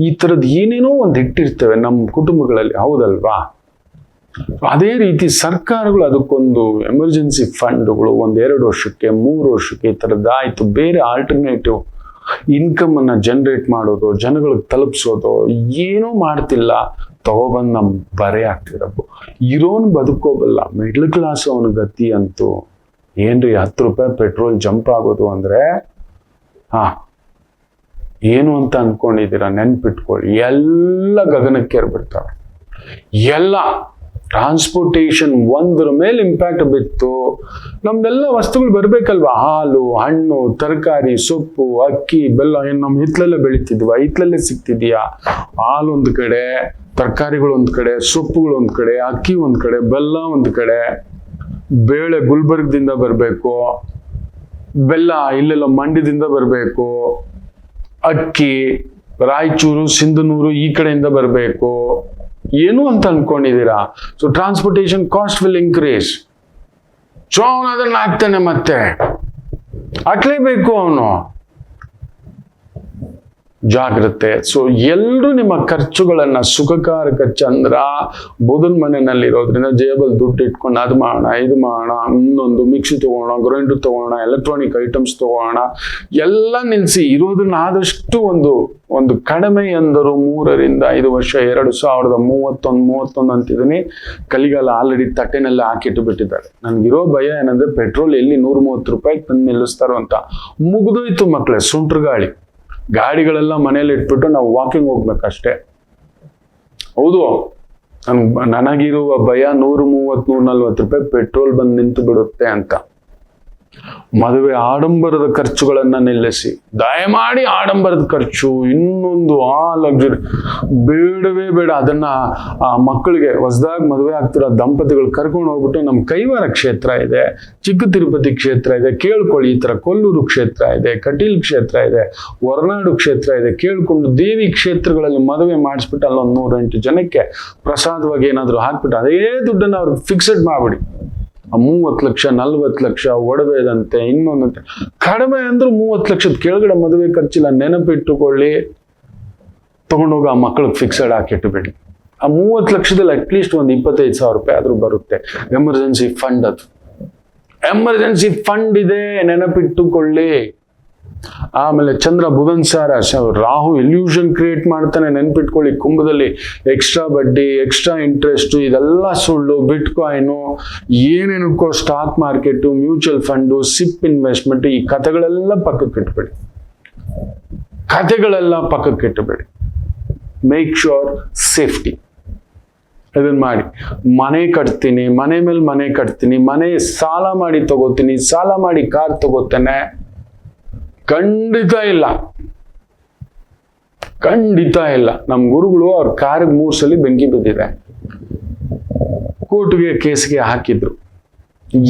ಈ ಥರದ್ದು ಏನೇನೋ ಒಂದು ಇಟ್ಟಿರ್ತೇವೆ ನಮ್ಮ ಕುಟುಂಬಗಳಲ್ಲಿ, ಹೌದಲ್ವಾ? ಅದೇ ರೀತಿ ಸರ್ಕಾರಗಳು ಅದಕ್ಕೊಂದು ಎಮರ್ಜೆನ್ಸಿ ಫಂಡ್ಗಳು 1-2 ವರ್ಷಕ್ಕೆ, 3 ವರ್ಷಕ್ಕೆ ಈ ಥರದ್ದಾಯ್ತು. ಬೇರೆ ಆಲ್ಟರ್ನೇಟಿವ್ ಇನ್ಕಮ್ ಅನ್ನ ಜನರೇಟ್ ಮಾಡೋದು, ಜನಗಳಿಗೆ ತಲುಪಿಸೋದು ಏನೂ ಮಾಡ್ತಿಲ್ಲ. ತಗೊಬಂದು ನಮ್ ಬರೆ ಆಗ್ತಿರಪ್ಪ. ಇರೋನ್ ಬದುಕೋಬಲ್ಲ. ಮಿಡ್ಲ್ ಕ್ಲಾಸ್ ಅವನ ಗತಿ ಅಂತೂ ಏನ್ರಿ, 10 ರೂಪಾಯಿ ಪೆಟ್ರೋಲ್ ಜಂಪ್ ಆಗೋದು ಅಂದ್ರೆ ಏನು ಅಂತ ಅನ್ಕೊಂಡಿದ್ದೀರಾ? ನೆನ್ಪಿಟ್ಕೊಳ್ಳಿ, ಎಲ್ಲ ಗಗನಕ್ಕೆ ಏರ್ಬಿಡ್ತವೆ. ಎಲ್ಲ ಟ್ರಾನ್ಸ್ಪೋರ್ಟೇಷನ್ ಒಂದ್ರ ಮೇಲೆ ಇಂಪ್ಯಾಕ್ಟ್ ಬಿತ್ತು. ನಮ್ದೆಲ್ಲ ವಸ್ತುಗಳು ಬರ್ಬೇಕಲ್ವಾ? ಹಾಲು, ಹಣ್ಣು, ತರಕಾರಿ, ಸೊಪ್ಪು, ಅಕ್ಕಿ, ಬೆಲ್ಲ ಏನ್ ನಮ್ ಹಿತ್ಲಲ್ಲೇ ಬೆಳಿತಿದ್ವಾ? ಹಿತ್ಲಲ್ಲೇ ಸಿಗ್ತಿದ್ಯಾ? ಹಾಲು ಒಂದ್ ಕಡೆ, ತರಕಾರಿಗಳು ಒಂದ್ ಕಡೆ, ಸೊಪ್ಪುಗಳು ಒಂದ್ ಕಡೆ, ಅಕ್ಕಿ ಒಂದ್ ಕಡೆ, ಬೆಲ್ಲ ಒಂದ್ ಕಡೆ, ಬೇಳೆ ಗುಲ್ಬರ್ಗದಿಂದ ಬರ್ಬೇಕು, ಬೆಲ್ಲ ಇಲ್ಲೆಲ್ಲ ಮಂಡ್ಯದಿಂದ ಬರ್ಬೇಕು, ಅಕ್ಕಿ ರಾಯಚೂರು, ಸಿಂಧನೂರು ಈ ಕಡೆಯಿಂದ ಬರ್ಬೇಕು. ಏನು ಅಂತ ಅನ್ಕೊಂಡಿದ್ದೀರಾ? So transportation cost will increase. So ಅವನು ಅದನ್ನ ಹಾಕ್ತಾನೆ, ಮತ್ತೆ ಹಾಕ್ಲೇಬೇಕು ಅವನು. ಜಾಗ್ರತೆ. ಸೊ ಎಲ್ಲರೂ ನಿಮ್ಮ ಖರ್ಚುಗಳನ್ನ ಸುಖಕಾರಕ ಚಂದ್ರ ಬುಧನ್ ಮನೆಯಲ್ಲಿರೋದ್ರಿಂದ ಜೇಬಲ್ ದುಡ್ಡು ಇಟ್ಕೊಂಡು ಅದು ಮಾಡೋಣ ಇದು ಮಾಡೋಣ, ಇನ್ನೊಂದು ಮಿಕ್ಸಿ ತಗೋಣ, ಗ್ರೈಂಡರ್ ತಗೋಣ, ಎಲೆಕ್ಟ್ರಾನಿಕ್ ಐಟಮ್ಸ್ ತಗೋಣ, ಎಲ್ಲ ನಿಲ್ಲಿಸಿ ಇರೋದನ್ನ ಆದಷ್ಟು ಒಂದು ಕಡಿಮೆ ಎಂದರು 3 ರಿಂದ 5 ವರ್ಷ 2031 ಅಂತಿದ್ದೀನಿ. ಕಲಿಗಾಲ ಆಲ್ರೆಡಿ ತಟ್ಟೆನೆಲ್ಲ ಹಾಕಿಟ್ಟು ಬಿಟ್ಟಿದ್ದಾರೆ. ನನ್ಗಿರೋ ಭಯ ಏನಂದ್ರೆ ಪೆಟ್ರೋಲ್ ಎಲ್ಲಿ 130 ರೂಪಾಯಿ ತಂದು ನಿಲ್ಲಿಸ್ತಾರೋ ಅಂತ. ಮುಗಿದೋಯ್ತು ಮಕ್ಕಳೇ ಸುಂಟ್ರ ಗಾಳಿ. ಗಾಡಿಗಳೆಲ್ಲ ಮನೇಲಿ ಇಟ್ಬಿಟ್ಟು ನಾವು ವಾಕಿಂಗ್ ಹೋಗ್ಬೇಕಷ್ಟೇ. ಹೌದು, ನನಗಿರುವ ಭಯ 130-140 ರೂಪಾಯಿ ಪೆಟ್ರೋಲ್ ಬಂದು ನಿಂತು ಬಿಡುತ್ತೆ ಅಂತ. ಮದುವೆ ಆಡಂಬರದ ಖರ್ಚುಗಳನ್ನ ನಿಲ್ಲಿಸಿ, ದಯಮಾಡಿ ಆಡಂಬರದ ಖರ್ಚು ಇನ್ನೊಂದು ಲಕ್ಸುರಿ ಬೇಡವೇ ಬೇಡ. ಅದನ್ನ ಆ ಮಕ್ಕಳಿಗೆ ಹೊಸದಾಗಿ ಮದುವೆ ಆಗ್ತಿರೋ ದಂಪತಿಗಳು ಕರ್ಕೊಂಡು ಹೋಗ್ಬಿಟ್ಟು ನಮ್ಮ ಕೈವಾರ ಕ್ಷೇತ್ರ ಇದೆ, ಚಿಕ್ಕ ತಿರುಪತಿ ಕ್ಷೇತ್ರ ಇದೆ, ಕೇಳ್ಕೊಳ್ಳಿ. ಈ ತರ ಕೊಲ್ಲೂರು ಕ್ಷೇತ್ರ ಇದೆ, ಕಟೀಲ್ ಕ್ಷೇತ್ರ ಇದೆ, ಹೊರನಾಡು ಕ್ಷೇತ್ರ ಇದೆ, ಕೇಳ್ಕೊಂಡು ದೇವಿ ಕ್ಷೇತ್ರಗಳಲ್ಲಿ ಮದುವೆ ಮಾಡಿಸ್ಬಿಟ್ಟು ಅಲ್ಲೊಂದು 108 ಜನಕ್ಕೆ ಪ್ರಸಾದವಾಗಿ ಏನಾದ್ರು ಹಾಕ್ಬಿಟ್ಟು ಅದೇ ದುಡ್ಡನ್ನ ಅವ್ರಿಗೆ ಫಿಕ್ಸೆಡ್ ಮಾಡ್ಬಿಡಿ. 30 ಲಕ್ಷ 40 ಲಕ್ಷ ಒಡವೆದಂತೆ ಇನ್ನೊಂದಂತೆ. ಕಡಿಮೆ ಅಂದ್ರೆ 30 ಲಕ್ಷದ ಕೆಳಗಡೆ ಮದುವೆ ಖರ್ಚಿಲ್ಲ. ನೆನಪಿಟ್ಟುಕೊಳ್ಳಿ, ತಗೊಂಡೋಗಿ ಆ ಮಕ್ಕಳಿಗೆ ಫಿಕ್ಸೆಡ್ ಹಾಕಿಟ್ಟುಬಿಡಿ. ಆ 30 ಲಕ್ಷದಲ್ಲಿ ಅಟ್ಲೀಸ್ಟ್ ಒಂದು 25,000 ರೂಪಾಯಿ ಆದ್ರೂ ಬರುತ್ತೆ. ಎಮರ್ಜೆನ್ಸಿ ಫಂಡ್, ಅದು ಎಮರ್ಜೆನ್ಸಿ ಫಂಡ್ ಇದೆ, ನೆನಪಿಟ್ಟುಕೊಳ್ಳಿ. ಆಮೇಲೆ ಚಂದ್ರ ಬುಧನ್ ಸಾರ ರಾಹು ಇಲ್ಯೂಷನ್ ಕ್ರಿಯೇಟ್ ಮಾಡ್ತಾನೆ, ನೆನ್ಪಿಟ್ಕೊಳ್ಳಿ. ಕುಂಭದಲ್ಲಿ ಎಕ್ಸ್ಟ್ರಾ ಬಡ್ಡಿ, ಎಕ್ಸ್ಟ್ರಾ ಇಂಟ್ರೆಸ್ಟ್, ಇದೆಲ್ಲ ಸುಳ್ಳು. ಬಿಟ್ಕಾಯಿನು, ಏನೇನಕ್ಕೋ stock market, mutual fund, SIP investment, ಈ ಕಥೆಗಳೆಲ್ಲ ಪಕ್ಕಕ್ಕೆ ಇಟ್ಬೇಡಿ. ಕಥೆಗಳೆಲ್ಲ ಪಕ್ಕಕ್ಕೆ ಇಟ್ಟಬೇಡಿ. Make sure safety. ಇದನ್ನ ಮಾಡಿ. ಮನೆ ಕಟ್ತೀನಿ, ಮನೆ ಮೇಲೆ ಮನೆ ಕಟ್ತೀನಿ, ಮನೆ ಸಾಲ ಮಾಡಿ ತಗೋತೀನಿ, ಸಾಲ ಮಾಡಿ ಕಾರ್ ತಗೋತೇನೆ, ಖಂಡಿತ ಇಲ್ಲ, ಖಂಡಿತ ಇಲ್ಲ. ನಮ್ಮ ಗುರುಗಳು ಅವ್ರ ಕಾರಿಗೆ 3 ಸಲ ಬೆಂಕಿ ಬಿದ್ದಿದೆ, ಕೋರ್ಟ್ಗೆ ಕೇಸ್ಗೆ ಹಾಕಿದ್ರು.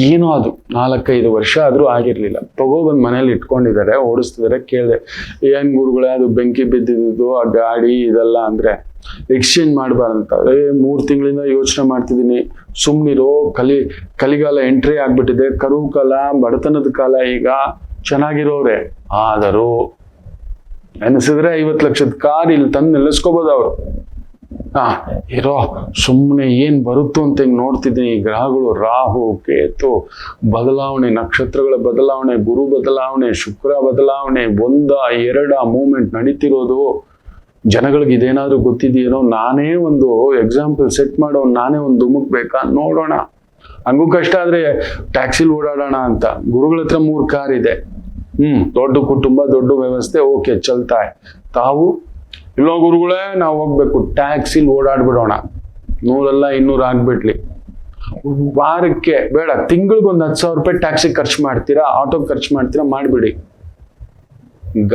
ಏನೋ ಅದು 4-5 ವರ್ಷ ಆದ್ರೂ ಆಗಿರ್ಲಿಲ್ಲ. ತಗೋಬಂದ್ ಮನೇಲಿ ಇಟ್ಕೊಂಡಿದ್ದಾರೆ, ಓಡಿಸ್ತಿದ್ದಾರೆ. ಕೇಳಿದೆ, ಏನ್ ಗುರುಗಳೇ ಅದು ಬೆಂಕಿ ಬಿದ್ದಿದ್ದು ಆ ಗಾಡಿ ಇದೆಲ್ಲ ಅಂದ್ರೆ ಎಕ್ಸ್ಚೇಂಜ್ ಮಾಡಬಾರ್ದಂತ. 3 ತಿಂಗಳಿಂದ ಯೋಚನೆ ಮಾಡ್ತಿದ್ದೀನಿ, ಸುಮ್ನಿರೋ, ಕಲಿಗಾಲ ಎಂಟ್ರಿ ಆಗ್ಬಿಟ್ಟಿದೆ, ಕರು ಕಾಲ, ಬಡತನದ ಕಾಲ. ಈಗ ಚೆನ್ನಾಗಿರೋರೆ ಆದರೂ ಎನಿಸಿದ್ರೆ 50 ಲಕ್ಷದ ಕಾರ್ ಇಲ್ಲಿ ತಂದು ನಿಲ್ಲಿಸ್ಕೋಬೋದು ಅವರು. ಇರೋ ಸುಮ್ಮನೆ ಏನ್ ಬರುತ್ತೋ ಅಂತ ಹಿಂಗ್ ನೋಡ್ತಿದ್ದೀನಿ. ಈ ಗ್ರಹಗಳು ರಾಹು ಕೇತು ಬದಲಾವಣೆ, ನಕ್ಷತ್ರಗಳ ಬದಲಾವಣೆ, ಗುರು ಬದಲಾವಣೆ, ಶುಕ್ರ ಬದಲಾವಣೆ, 1-2 ಮೂವ್ಮೆಂಟ್ ನಡೀತಿರೋದು. ಜನಗಳಿಗೆ ಇದೇನಾದ್ರೂ ಗೊತ್ತಿದೆಯೇನೋ? ನಾನೇ ಒಂದು ಎಕ್ಸಾಂಪಲ್ ಸೆಟ್ ಮಾಡೋ, ನಾನೇ ಒಂದು ಧುಮುಕ್ಬೇಕಾ ನೋಡೋಣ. ಹಂಗೂ ಕಷ್ಟ ಆದ್ರೆ ಟ್ಯಾಕ್ಸಿಲ್ ಓಡಾಡೋಣ ಅಂತ. ಗುರುಗಳ ಹತ್ರ 3 ಕಾರ್ ಇದೆ, ದೊಡ್ಡ ಕುಟುಂಬ, ದೊಡ್ಡ ವ್ಯವಸ್ಥೆ, ಓಕೆ ಚಲ್ತಾ. ತಾವು ಇಲ್ಲೋ ಗುರುಗಳೇ ನಾವು ಹೋಗ್ಬೇಕು, ಟ್ಯಾಕ್ಸಿಲ್ ಓಡಾಡ್ಬಿಡೋಣ, 100 ಅಲ್ಲ 200 ಆಗ್ಬಿಡ್ಲಿ. ವಾರಕ್ಕೆ ಬೇಡ, ತಿಂಗಳಿಗೊಂದು 10,000 ರೂಪಾಯಿ ಟ್ಯಾಕ್ಸಿ ಖರ್ಚು ಮಾಡ್ತೀರಾ, ಆಟೋ ಖರ್ಚು ಮಾಡ್ತೀರಾ, ಮಾಡ್ಬಿಡಿ.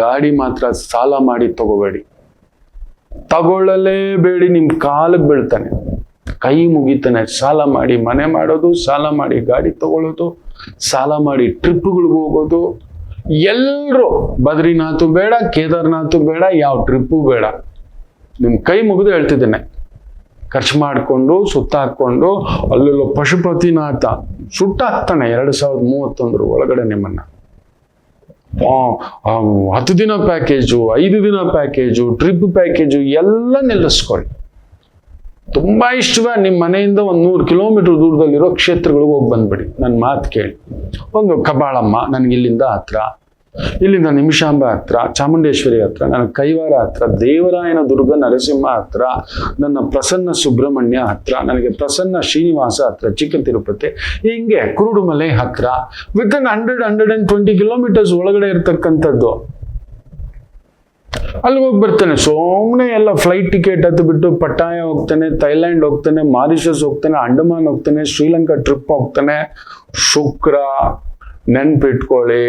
ಗಾಡಿ ಮಾತ್ರ ಸಾಲ ಮಾಡಿ ತಗೋಬೇಡಿ, ತಗೊಳ್ಳಲೇಬೇಡಿ. ನಿಮ್ ಕಾಲಕ್ಕೆ ಬೀಳ್ತಾನೆ, ಕೈ ಮುಗಿತಾನೆ. ಸಾಲ ಮಾಡಿ ಮನೆ ಮಾಡೋದು, ಸಾಲ ಮಾಡಿ ಗಾಡಿ ತಗೊಳ್ಳೋದು, ಸಾಲ ಮಾಡಿ ಟ್ರಿಪ್ಗಳಿಗೆ ಹೋಗೋದು. ಎಲ್ರು ಬದ್ರಿನಾಥು ಬೇಡ, ಕೇದಾರ್ನಾಥು ಬೇಡ, ಯಾವ ಟ್ರಿಪ್ಪು ಬೇಡ. ನಿಮ್ ಕೈ ಮುಗಿದು ಹೇಳ್ತಿದ್ದೇನೆ. ಖರ್ಚು ಮಾಡ್ಕೊಂಡು ಸುತ್ತ ಹಾಕೊಂಡು ಅಲ್ಲೆಲ್ಲೋ ಪಶುಪತಿನಾಥ ಸುಟ್ಟಾಕ್ತಾನೆ 2031 ಒಳಗಡೆ ನಿಮ್ಮನ್ನ. 10 ದಿನ ಪ್ಯಾಕೇಜು, 5 ದಿನ ಪ್ಯಾಕೇಜು, ಟ್ರಿಪ್ ಪ್ಯಾಕೇಜು ಎಲ್ಲ ನಿಲ್ಲಿಸ್ಕೊಳ್ಳಿ. ತುಂಬಾ ಇಷ್ಟವ ನಿಮ್ಮ ಮನೆಯಿಂದ 100 ಕಿಲೋಮೀಟರ್ ದೂರದಲ್ಲಿರೋ ಕ್ಷೇತ್ರಗಳಿಗೆ ಹೋಗಿ ಬಂದ್ಬಿಡಿ. ನನ್ನ ಮಾತು ಕೇಳಿ. ಒಂದು ಕಬ್ಬಾಳಮ್ಮ ನನಗೆ ಇಲ್ಲಿಂದ ಹತ್ರ, ಇಲ್ಲಿಂದ ನಿಮಿಷಾಂಬ ಹತ್ರ, ಚಾಮುಂಡೇಶ್ವರಿ ಹತ್ರ, ನನ್ನ ಕೈವಾರ ಹತ್ರ, ದೇವರಾಯನ ದುರ್ಗ ನರಸಿಂಹ ಹತ್ರ, ನನ್ನ ಪ್ರಸನ್ನ ಸುಬ್ರಹ್ಮಣ್ಯ ಹತ್ರ, ನನಗೆ ಪ್ರಸನ್ನ ಶ್ರೀನಿವಾಸ ಹತ್ರ, ಚಿಕ್ಕ ತಿರುಪತಿ, ಹಿಂಗೆ ಕುರುಡುಮಲೆ ಹತ್ರ. ವಿತಿನ್ 100-120 ಕಿಲೋಮೀಟರ್ಸ್ ಒಳಗಡೆ ಇರ್ತಕ್ಕಂಥದ್ದು. ಅಲ್ಲಿಗೆ ಹೋಗಿ ಬರ್ತೇನೆ. ಸುಮ್ಮನೆ ಎಲ್ಲ ಫ್ಲೈಟ್ ಟಿಕೆಟ್ ಹತ್ತು ಬಿಟ್ಟು ಪಟ್ಟಾಯ ಹೋಗ್ತಾನೆ, ಥೈಲ್ಯಾಂಡ್ ಹೋಗ್ತಾನೆ, ಮಾರಿಷಸ್ ಹೋಗ್ತಾನೆ, ಅಂಡಮಾನ್ ಹೋಗ್ತಾನೆ, ಶ್ರೀಲಂಕಾ ಟ್ರಿಪ್ ಹೋಗ್ತಾನೆ. ಶುಕ್ರ ನೆನ್ಪಿಟ್ಕೊಳ್ಳಿ,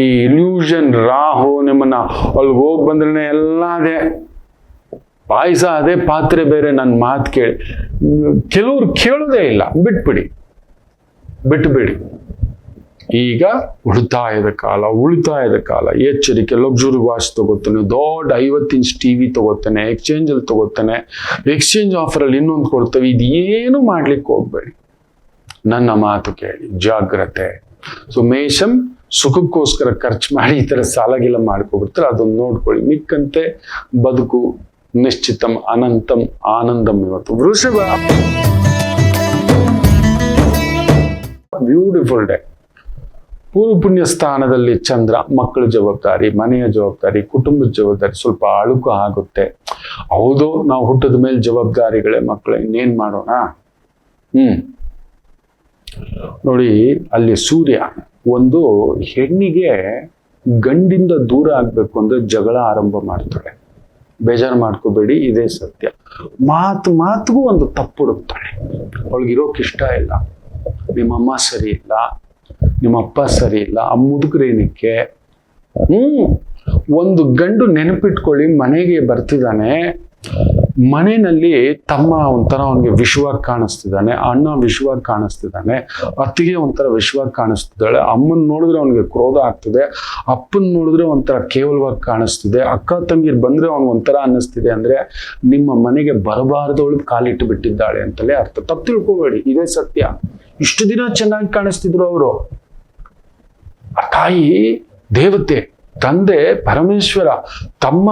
ಈ ಇಲ್ಯೂಷನ್ ರಾಹು ನಿಮ್ಮನ್ನ ಅಲ್ಲಿಗೆ ಹೋಗಿ ಬಂದ್ರೆ ಎಲ್ಲ ಅದೇ ಪಾಯಸ, ಅದೇ ಪಾತ್ರೆ ಬೇರೆ. ನನ್ನ ಮಾತು ಕೇಳಿ. ಕೆಲವ್ರು ಕೇಳೋದೇ ಇಲ್ಲ, ಬಿಟ್ಬಿಡಿ. ಈಗ ಉಳಿತಾಯದ ಕಾಲ, ಎಚ್ಚರಿಕೆ. ಲಕ್ಸುರಿ ವಾಚ್ ತಗೋತಾನೆ, ದೊಡ್ಡ 50 ಇಂಚ್ ಟಿವಿ ತಗೋತಾನೆ, ಎಕ್ಸ್ಚೇಂಜ್ ಅಲ್ಲಿ ತಗೋತಾನೆ, ಎಕ್ಸ್ಚೇಂಜ್ ಆಫರ್ ಅಲ್ಲಿ ಇನ್ನೊಂದು ಕೊಡ್ತವೆ. ಇದೇನು ಮಾಡ್ಲಿಕ್ಕೆ ಹೋಗ್ಬೇಡಿ, ನನ್ನ ಮಾತು ಕೇಳಿ, ಜಾಗ್ರತೆ. ಸೊ ಮೇಷಂ ಸುಖಕ್ಕೋಸ್ಕರ ಖರ್ಚು ಮಾಡಿ ಈ ತರ ಸಾಲಗಿಲ್ಲ ಮಾಡ್ಕೊಬಿಡ್ತಾರೆ. ಅದನ್ನ ನೋಡ್ಕೊಳ್ಳಿ. ಮಿಕ್ಕಂತೆ ಬದುಕು ನಿಶ್ಚಿತಂ ಅನಂತಂ ಆನಂದಂ. ಇವತ್ತು ವೃಷಭ ಬ್ಯೂಟಿಫುಲ್ ಡೇ. ಪೂರ್ವ ಪುಣ್ಯ ಸ್ಥಾನದಲ್ಲಿ ಚಂದ್ರ. ಮಕ್ಕಳ ಜವಾಬ್ದಾರಿ, ಮನೆಯ ಜವಾಬ್ದಾರಿ, ಕುಟುಂಬದ ಜವಾಬ್ದಾರಿ ಸ್ವಲ್ಪ ಅಳುಕು ಆಗುತ್ತೆ. ಹೌದು, ನಾವು ಹುಟ್ಟದ ಮೇಲೆ ಜವಾಬ್ದಾರಿಗಳೇ ಮಕ್ಕಳ, ಇನ್ನೇನ್ ಮಾಡೋಣ. ನೋಡಿ, ಅಲ್ಲಿ ಸೂರ್ಯ ಒಂದು ಹೆಣ್ಣಿಗೆ ಗಂಡಿಂದ ದೂರ ಆಗ್ಬೇಕು ಅಂದ್ರೆ ಜಗಳ ಆರಂಭ ಮಾಡ್ತಾಳೆ. ಬೇಜಾರು ಮಾಡ್ಕೋಬೇಡಿ, ಇದೇ ಸತ್ಯ. ಮಾತಿಗೂ ಒಂದು ತಪ್ಪು ಹುಡುಕ್ತಾಳೆ. ಅವಳಿಗಿರೋಕ್ ಇಷ್ಟ ಇಲ್ಲ. ನಿಮ್ಮಮ್ಮ ಸರಿ ಇಲ್ಲ, ನಿಮ್ಮಪ್ಪ ಸರಿ ಇಲ್ಲ, ಆ ಮುದುಕರೇನಕ್ಕೆ. ಒಂದು ಗಂಡು ನೆನಪಿಟ್ಕೊಳ್ಳಿ, ಮನೆಗೆ ಬರ್ತಿದ್ದಾನೆ, ಮನೆಯಲ್ಲಿ ತಮ್ಮ ಒಂಥರ ಅವನಿಗೆ ವಿಶ್ವಾಗಿ ಕಾಣಿಸ್ತಿದ್ದಾನೆ, ಅಣ್ಣ ವಿಶ್ವಾಗಿ ಕಾಣಿಸ್ತಿದ್ದಾನೆ, ಅತ್ತಿಗೆ ಒಂಥರ ವಿಶ್ವಾಗಿ ಕಾಣಿಸ್ತಿದ್ದಾಳೆ, ಅಮ್ಮನ್ ನೋಡಿದ್ರೆ ಅವನಿಗೆ ಕ್ರೋಧ ಆಗ್ತಿದೆ, ಅಪ್ಪನ್ ನೋಡಿದ್ರೆ ಒಂಥರ ಕೇವಲವಾಗಿ ಕಾಣಿಸ್ತಿದೆ, ಅಕ್ಕ ತಂಗಿರ್ ಬಂದ್ರೆ ಅವನ್ ಒಂಥರ ಅನ್ನಿಸ್ತಿದೆ. ಅಂದ್ರೆ ನಿಮ್ಮ ಮನೆಗೆ ಬರಬಾರದವಳು ಕಾಲಿಟ್ಟು ಬಿಟ್ಟಿದ್ದಾಳೆ ಅಂತಲೇ ಅರ್ಥ. ತಪ್ಪು ತಿಳ್ಕೋಬೇಡಿ, ಇದೇ ಸತ್ಯ. ಇಷ್ಟು ದಿನ ಚೆನ್ನಾಗಿ ಕಾಣಿಸ್ತಿದ್ರು ಅವರು. ಆ ತಾಯಿ ದೇವತೆ, ತಂದೆ ಪರಮೇಶ್ವರ, ತಮ್ಮ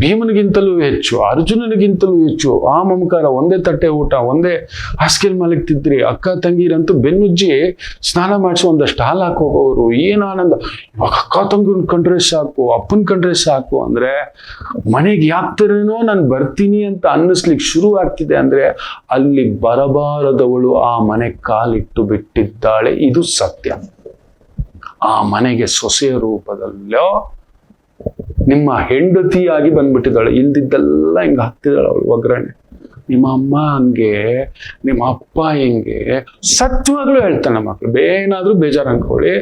ಭೀಮನಿಗಿಂತಲೂ ಹೆಚ್ಚು, ಅರ್ಜುನನಿಗಿಂತಲೂ ಹೆಚ್ಚು ಆ ಮಮಕಾರ. ಒಂದೇ ತಟ್ಟೆ ಊಟ, ಒಂದೇ ಹಾಸಿಗೆಲ್ ಮಲಗ್ತಿದ್ರಿ. ಅಕ್ಕ ತಂಗಿರಂತೂ ಬೆನ್ನುಜ್ಜಿ ಸ್ನಾನ ಮಾಡಿಸಿ ಒಂದಷ್ಟು ಹಾಲು ಹಾಕೋಗೋರು. ಏನು ಆನಂದ. ಇವಾಗ ಅಕ್ಕ ತಂಗಿನ ಕಂಡ್ರೆ ಸಾಕು, ಅಪ್ಪನ ಕಂಡ್ರೆ ಸಾಕು. ಅಂದ್ರೆ ಮನೆಗೆ ಯಾಕ್ತರೇನೋ ನಾನು ಬರ್ತೀನಿ ಅಂತ ಅನ್ನಿಸ್ಲಿಕ್ಕೆ ಶುರು ಆಗ್ತಿದೆ. ಅಂದ್ರೆ ಅಲ್ಲಿ ಬರಬಾರದವಳು ಆ ಮನೆ ಕಾಲಿಟ್ಟು ಬಿಟ್ಟಿದ್ದಾಳೆ. ಇದು ಸತ್ಯ. ಆ ಮನೆಗೆ ಸೊಸೆಯ ರೂಪದಲ್ಲೋ ನಿಮ್ಮ ಹೆಂಡತಿಯಾಗಿ ಬಂದ್ಬಿಟ್ಟಿದ್ದಾಳೆ. ಇಲ್ದಿದ್ದೆಲ್ಲ ಹಿಂಗ ಹಾಕ್ತಿದ್ದಾಳೆ ಅವಳು ಒಗ್ಗರಣೆ. ನಿಮ್ಮ ಅಮ್ಮ ಹಂಗೆ, ನಿಮ್ಮ ಅಪ್ಪ ಹೆಂಗೆ. ಸತ್ಯವಾಗ್ಲೂ ಹೇಳ್ತಾನೆ ಮಕ್ಳು, ಏನಾದ್ರೂ ಬೇಜಾರು ಅನ್ಕೊಳ್ಳಿ.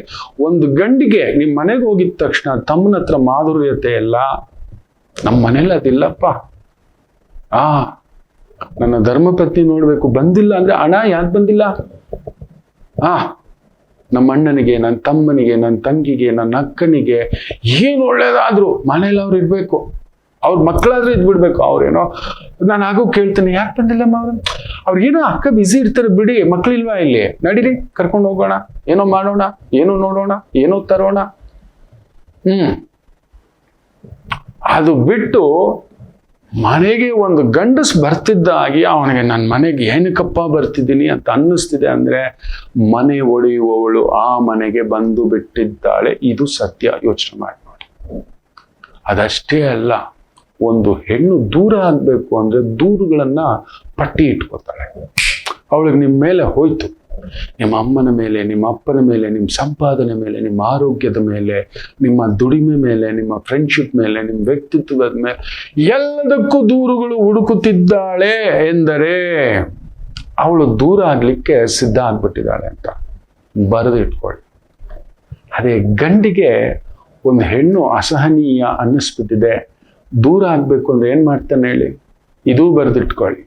ಒಂದು ಗಂಡಿಗೆ ನಿಮ್ ಮನೆಗೆ ಹೋಗಿದ ತಕ್ಷಣ ತಮ್ಮನ ಹತ್ರ ಮಾಧುರ್ಯತೆ ಎಲ್ಲ, ನಮ್ಮ ಮನೇಲಿ ಅದಿಲ್ಲಪ್ಪ. ನನ್ನ ಧರ್ಮಪತ್ನಿ ನೋಡ್ಬೇಕು, ಬಂದಿಲ್ಲ ಅಂದ್ರೆ ಅಣ್ಣ ಯಾಕೆ ಬಂದಿಲ್ಲ? ನಮ್ಮ ಅಣ್ಣನಿಗೆ, ನನ್ನ ತಮ್ಮನಿಗೆ, ನನ್ನ ತಂಗಿಗೆ, ನನ್ನ ಅಕ್ಕನಿಗೆ ಏನು ಒಳ್ಳೇದಾದ್ರು ಮನೇಲಿ ಅವ್ರು ಇರ್ಬೇಕು. ಅವ್ರ ಮಕ್ಕಳಾದ್ರೂ ಇದ್ಬಿಡ್ಬೇಕು. ಅವ್ರೇನೋ ನಾನು ಆಗೋ ಕೇಳ್ತೇನೆ, ಯಾಕೆ ಬಂದಿಲ್ಲಮ್ಮ ಅವ್ರು? ಅವ್ರಿಗೇನೋ ಅಕ್ಕ ಬಿಸಿ ಇರ್ತಾರೆ, ಬಿಡಿ, ಮಕ್ಳಿಲ್ವಾ ಇಲ್ಲಿ, ನಡೀರಿ ಕರ್ಕೊಂಡು ಹೋಗೋಣ, ಏನೋ ಮಾಡೋಣ, ಏನೋ ನೋಡೋಣ, ಏನೋ ತರೋಣ. ಅದು ಬಿಟ್ಟು ಮನೆಗೆ ಒಂದು ಗಂಡಸ್ ಬರ್ತಿದ್ದಾಗಿ ಅವನಿಗೆ ನನ್ನ ಮನೆಗೆ ಏನಕ್ಕಪ್ಪ ಬರ್ತಿದ್ದೀನಿ ಅಂತ ಅನ್ನಿಸ್ತಿದೆ ಅಂದ್ರೆ ಮನೆ ಒಡೆಯುವವಳು ಆ ಮನೆಗೆ ಬಂದು ಬಿಟ್ಟಿದ್ದಾಳೆ. ಇದು ಸತ್ಯ. ಯೋಚನೆ ಮಾಡಿ ನೋಡಿ. ಅದಷ್ಟೇ ಅಲ್ಲ, ಒಂದು ಹೆಣ್ಣು ದೂರ ಆಗ್ಬೇಕು ಅಂದ್ರೆ ದೂರುಗಳನ್ನ ಪಟ್ಟಿ ಇಟ್ಕೋತಾಳೆ. ಅವಳಿಗೆ ನಿಮ್ಮ ಮೇಲೆ ಹೋಯ್ತು, ನಿಮ್ಮ ಅಮ್ಮನ ಮೇಲೆ, ನಿಮ್ಮ ಅಪ್ಪನ ಮೇಲೆ, ನಿಮ್ಮ ಸಂಪಾದನೆ ಮೇಲೆ, ನಿಮ್ಮ ಆರೋಗ್ಯದ ಮೇಲೆ, ನಿಮ್ಮ ದುಡಿಮೆ ಮೇಲೆ, ನಿಮ್ಮ ಫ್ರೆಂಡ್ಶಿಪ್ ಮೇಲೆ, ನಿಮ್ಮ ವ್ಯಕ್ತಿತ್ವದ ಮೇಲೆ, ಎಲ್ಲದಕ್ಕೂ ದೂರುಗಳು ಹುಡುಕುತ್ತಿದ್ದಾಳೆ ಎಂದರೆ ಅವಳು ದೂರ ಆಗ್ಲಿಕ್ಕೆ ಸಿದ್ಧ ಆಗ್ಬಿಟ್ಟಿದ್ದಾಳೆ ಅಂತ ಬರೆದಿಟ್ಕೊಳ್ಳಿ. ಅದೇ ಗಂಡಿಗೆ ಒಂದು ಹೆಣ್ಣು ಅಸಹನೀಯ ಅನ್ನಿಸ್ಬಿಟ್ಟಿದೆ, ದೂರ ಆಗ್ಬೇಕು ಅಂದ್ರೆ ಏನ್ ಮಾಡ್ತಾನೆ ಹೇಳಿ? ಇದೂ ಬರೆದಿಟ್ಕೊಳ್ಳಿ.